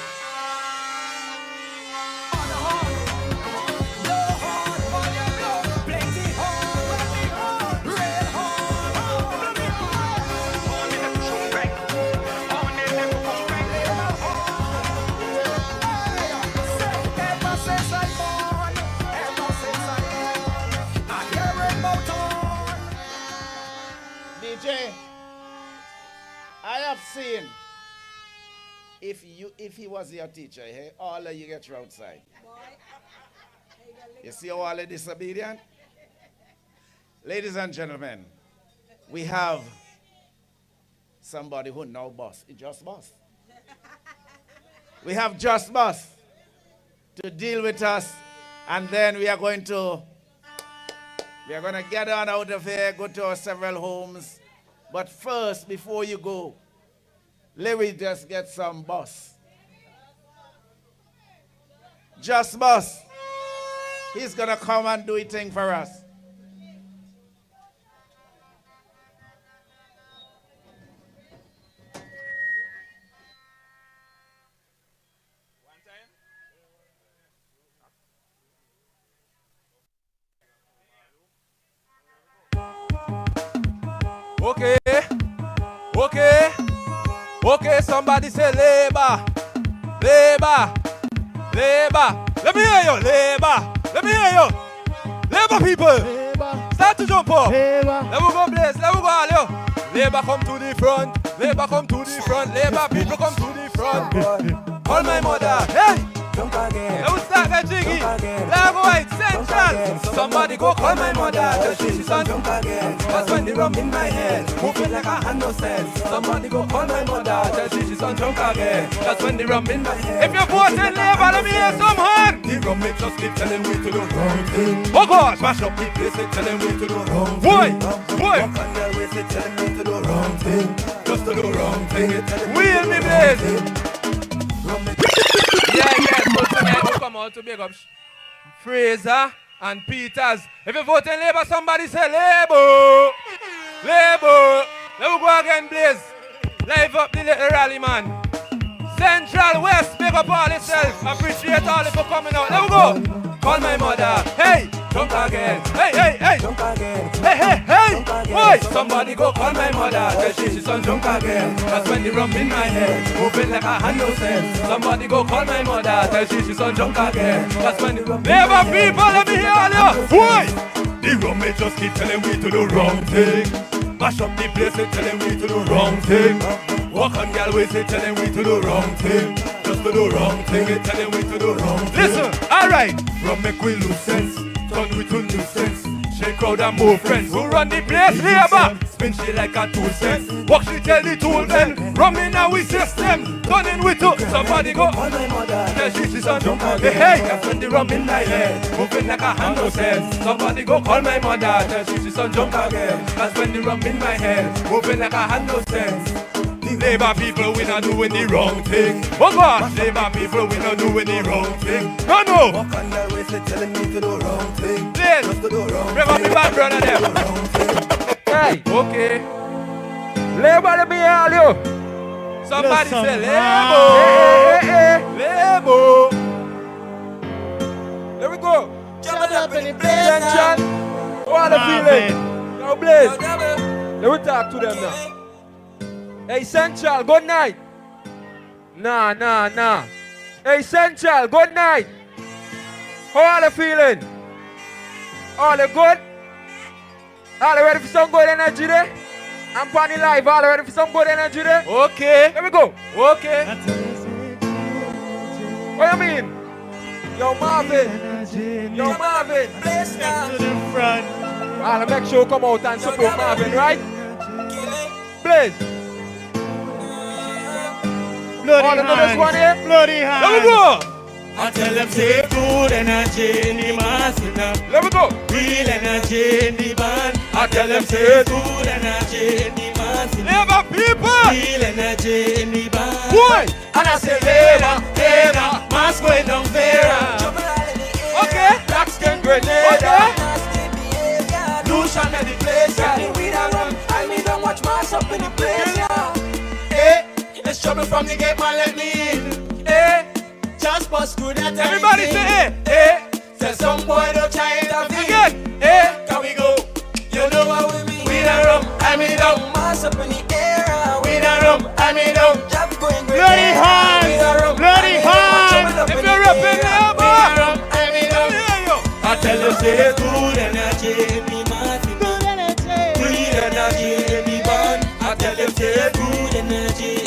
DJ, I have seen if he was your teacher, hey, all of you get you outside. You see how all are disobedient? Ladies and gentlemen, we have somebody who now boss. It's just boss. We have just boss to deal with us, and then we are going to get on out of here, go to our several homes. But first, before you go, let me just get some boss. Just boss. He's going to come and do a thing for us. Okay, somebody say labor. Let me hear you, labor. Let me hear you. Labor people. Start to jump up. Let me go Blaze, let me go all you. Labor come to the front. Labor come to the front. Labor people come to the front. Call my mother. Hey. Jump again. Let me start that jiggy. Largo White Central. Somebody go call my mother. Just she's on jump again. That's when the rum in my head. Moving like I had no sense. Somebody go call my mother. Just she's on jump again. That's when the rum in my head. If you're voting Labour, let me hear some hand. The rum makes us keep telling we to do wrong thing. Oh God, smash up the place, telling we to do wrong thing. Boy. Walk on the way, telling me to do wrong thing. Just to do wrong thing. Wheel me, Blaze. Yeah, so tonight we come out to big up Fraser and Peters. If you vote in Labour, somebody say Labour. Let me go again, Blaze. Live up the little rally, man. Central West, big up all yourself. Appreciate all for coming out. Let me go. Call my mother. Hey, jump again. Hey, hey, hey. Jump again. Hey, hey, hey. Boy, somebody go call my mother. Tell she's on jump again. That's when the rum in my head. Moving like a hand no sense. Somebody go call my mother. Tell she's on jump again. That's when the rum. Never people, let me hear all you. Boy, the rum may just keep telling me to do wrong thing. Mash up the place and telling me to do wrong thing. Walk on girl ways and telling me to do wrong thing. Just to do wrong thing and telling me to do wrong thing. Listen, alright. Rum make we lose sense. Turn we to nuisance. Shake crowd and move friends. Who run the place? Labor. Spin she like a 2 cents. Walk she tell the tool then. Rum in our system. Turning we to somebody go. Call my mother. Tell she's on jump again. Hey, that's when the rum in my head. Moving like a hand no sense. Somebody go call my mother. Tell she's on jump again. That's when the rum in my head. Moving like a hand no sense. Labor people, we not doing the wrong thing. Oh God, labor people, we not doing the wrong thing. No, no. Walk on the way, telling me to do wrong thing. Please, just to do wrong. Bring up the back, brother there. Hey, okay. Labor, let me hear you. Somebody say labor. Hey, labor. There we go. Jump up in the place. What a feeling. Yo, Blaze. Let me talk to them now. Hey, Central, good night. Nah. Hey, Central, good night. How are you feeling? All the good? All ready for some good energy there? I'm Bonnie Live, all ready for some good energy there? Okay. Here we go. Okay. What you mean? Yo, Marvin. Place now. To the front. I'll make sure you come out and support Marvin, right? Blaze. Bloody hands, one here? Bloody hands. Let me go. I tell them say good energy in the mass enough. Let me go. Real energy in the band. I tell them say good energy in the mass enough. Labor people. Real energy in the band. Boy. And I say labor, mass going down Vera. Okay. Black skin grenade. Okay. Lucian in the place. We don't run. I mean don't watch mass up in the place. Hey. There's trouble from the gate, man, let me in. Hey, just bust through that. Everybody say, hey. Tell some boy don't try it out again. Hey, can we go? You know what we mean. We done rum, I mean down. Mass up in the air. We done rum, I mean down. Bloody hands, bloody hands. If you're up in there, we done rum, I mean down. I tell you, say good energy in the mass. Good energy. Green energy in the band. I tell you, say good energy.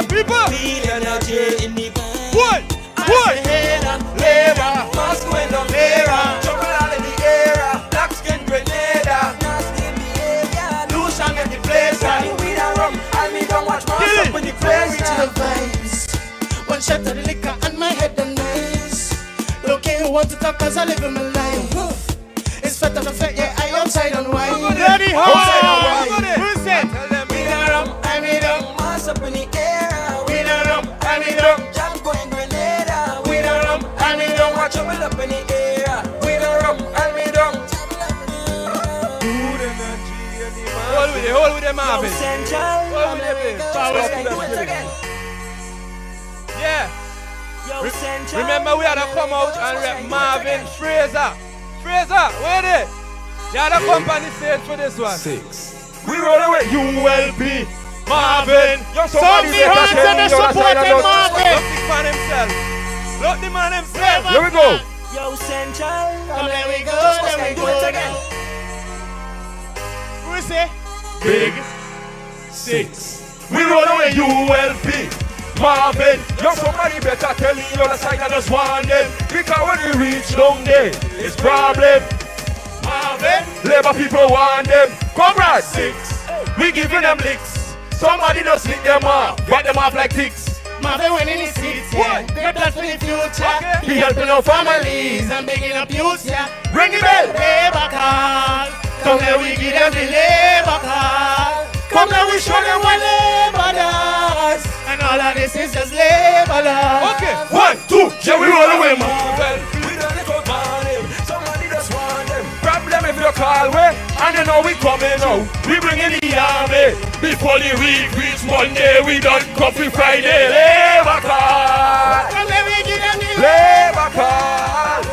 People, feel energy in the band. What? Labor, mask going on Vera. Trouble all in the area. Black skin grenade. Nasty behavior. Lucian in the place. We don't rum. I mean don't watch mask up in the place. Original vibes. One shot of the liquor and my head done nice. Okay, who want to talk cause I live in my life. It's fat on the fat, yeah, I outside on wine. Bloody hard. Who's that? Tell them we don't rum. I mean don't mask up in the air. Jump going grenade. We don't rum, and we don't watch trouble up in the air. We don't rum, and we don't. Good energy in the man. Hold with them, Marvin. Hold with them. Yeah. Remember we had to come out and rep Marvin Fraser. Fraser, where it? You had to come on the stage for this one. 6. We roll away ULP. Marvin, some behind and they're supporting Marvin. Look the man himself. Look the man himself. Here we go. Yo, Central. There we go. Do it again. Who is it? Big 6. We roll away ULP. Marvin, yo, somebody better tell me the other side I just want them. Because when we reach down there, it's problem. Marvin, labor people want them. Comrade 6. We giving them licks. Somebody just lick them off, bat them off like ticks. Marvin winning his seats, yeah. Good plan for the future. He helping our families and making up youths, yeah. Ring the bell, labor call. Come here, we give them the labor call. Come here, we show them what labor does. And all of this is just labor law. Okay, 1, 2, yeah, we roll away, Marvin. We don't let go on him. Somebody just want them. Problem if you call way. And you know we coming out, we bringing the army. Before the week reach Monday, we done Coffee Friday. Labor card. Labor card.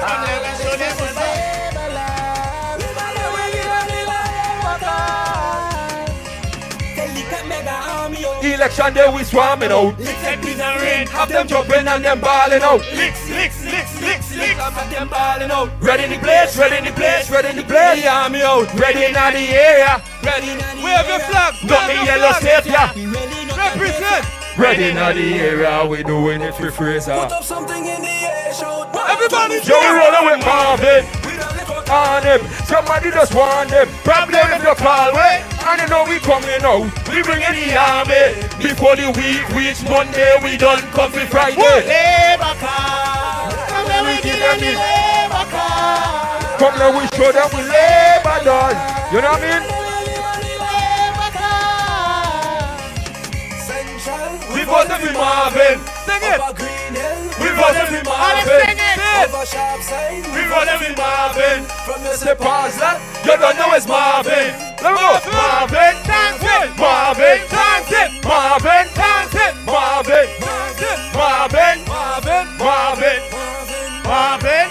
Election day we swarming out. Licks and beans and rain. Have them jumping and them balling out. Licks. Have them balling out. Ready in the place, ready in the place, ready in the place. The army out. Ready in the area. Ready in the Wave your flag. Got me yellow state, yeah. Represent. Ready in the area, we doing it for Fraser. Put up something in the air, shout. Everybody Yo, we rolling with Marvin. On him, somebody just want them. Problem if you call way. And you know we coming out. We bringing the army. Before the week reach Monday, we done Coffee Friday. Labor card. Come here, we give them the labor card. Come now, we show them we labor done. You know what I mean? We voted for Marvin. Sing it. We voted for Marvin. We voted for Marvin. From the Say pause that. You don't know it's Marvin. Let me go. Marvin. Marvin. Marvin. Marvin. Marvin. Marvin.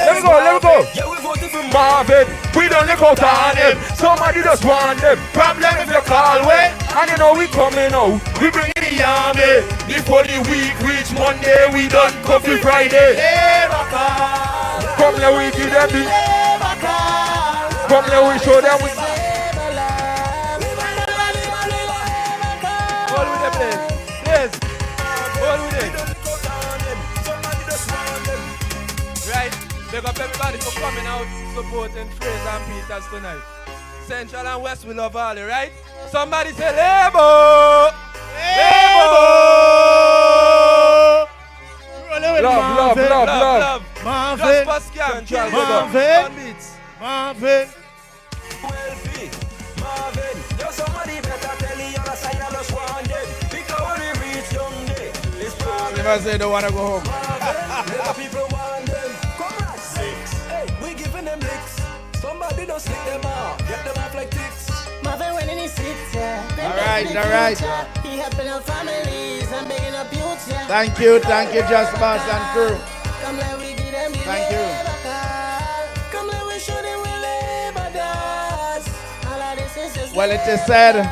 Let me go. Yeah, we voted for Marvin, we don't look out on him. Somebody just want them. Problem if you call way. And you know we coming out. We bringing the army. Before the week reach Monday, we done Coffee Friday. Come here, we give them the. Come here, we show them we. Hold with the place. Yes. Hold with it. Right. Big up everybody for coming out, supporting Fraser and Peters tonight. Central and West, we love all, right? Somebody say Labor! Labor! Love. Marvin. Just Pascal. Marvin. Marvin. Marvin, yo, somebody better tell the other side of the swan dead. Because when we reach young day, it's Marvin. Never say they want to go home. Little people want them. Come on, 6. Hey, we giving them licks. Somebody don't stick them out. Get them off like ticks. Marvin winning his seats, yeah. All right. He helping our families and making up youths, yeah. Thank you, Just Boss and crew. Come let we give them the Thank you. labor card. Come let we show them we labor does. All of this is just Well, it is said,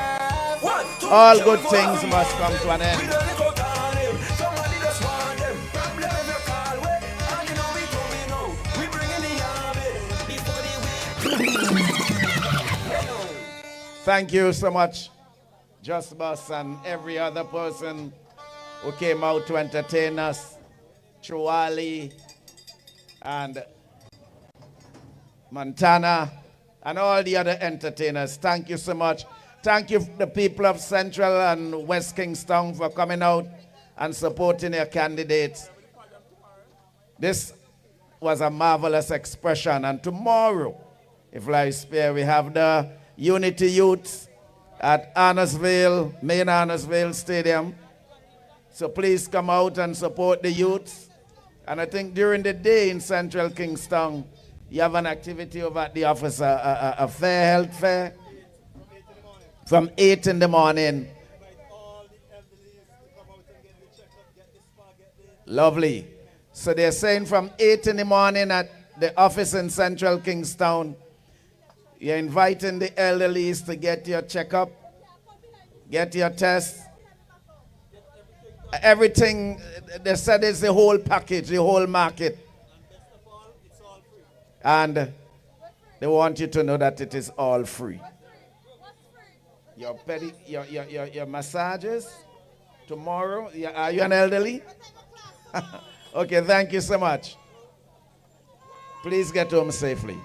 1, 2, all 3, good 4, things must come to an We end. don't look out on him. Somebody just want them. Problem if you call way. And you know we coming out. We bringing the army. Before the week. Thank you so much, Just Boss and every other person who came out to entertain us, Chuali and Montana and all the other entertainers. Thank you so much. Thank you, the people of Central and West Kingstown, for coming out and supporting your candidates. This was a marvelous expression. And tomorrow, if life spare, we have the Unity Youths at Arnorsville, main Arnorsville Stadium. So please come out and support the youths. And I think during the day in Central Kingstown, you have an activity over at the office, a fair, health fair, from 8 in the morning. Lovely. So they're saying from 8 in the morning at the office in Central Kingstown, you're inviting the elderlies to get your checkup, get your test. Everything, they said it's the whole package, the whole market. And they want you to know that it is all free. Your massages tomorrow. Are you an elderly? Okay, thank you so much. Please get home safely.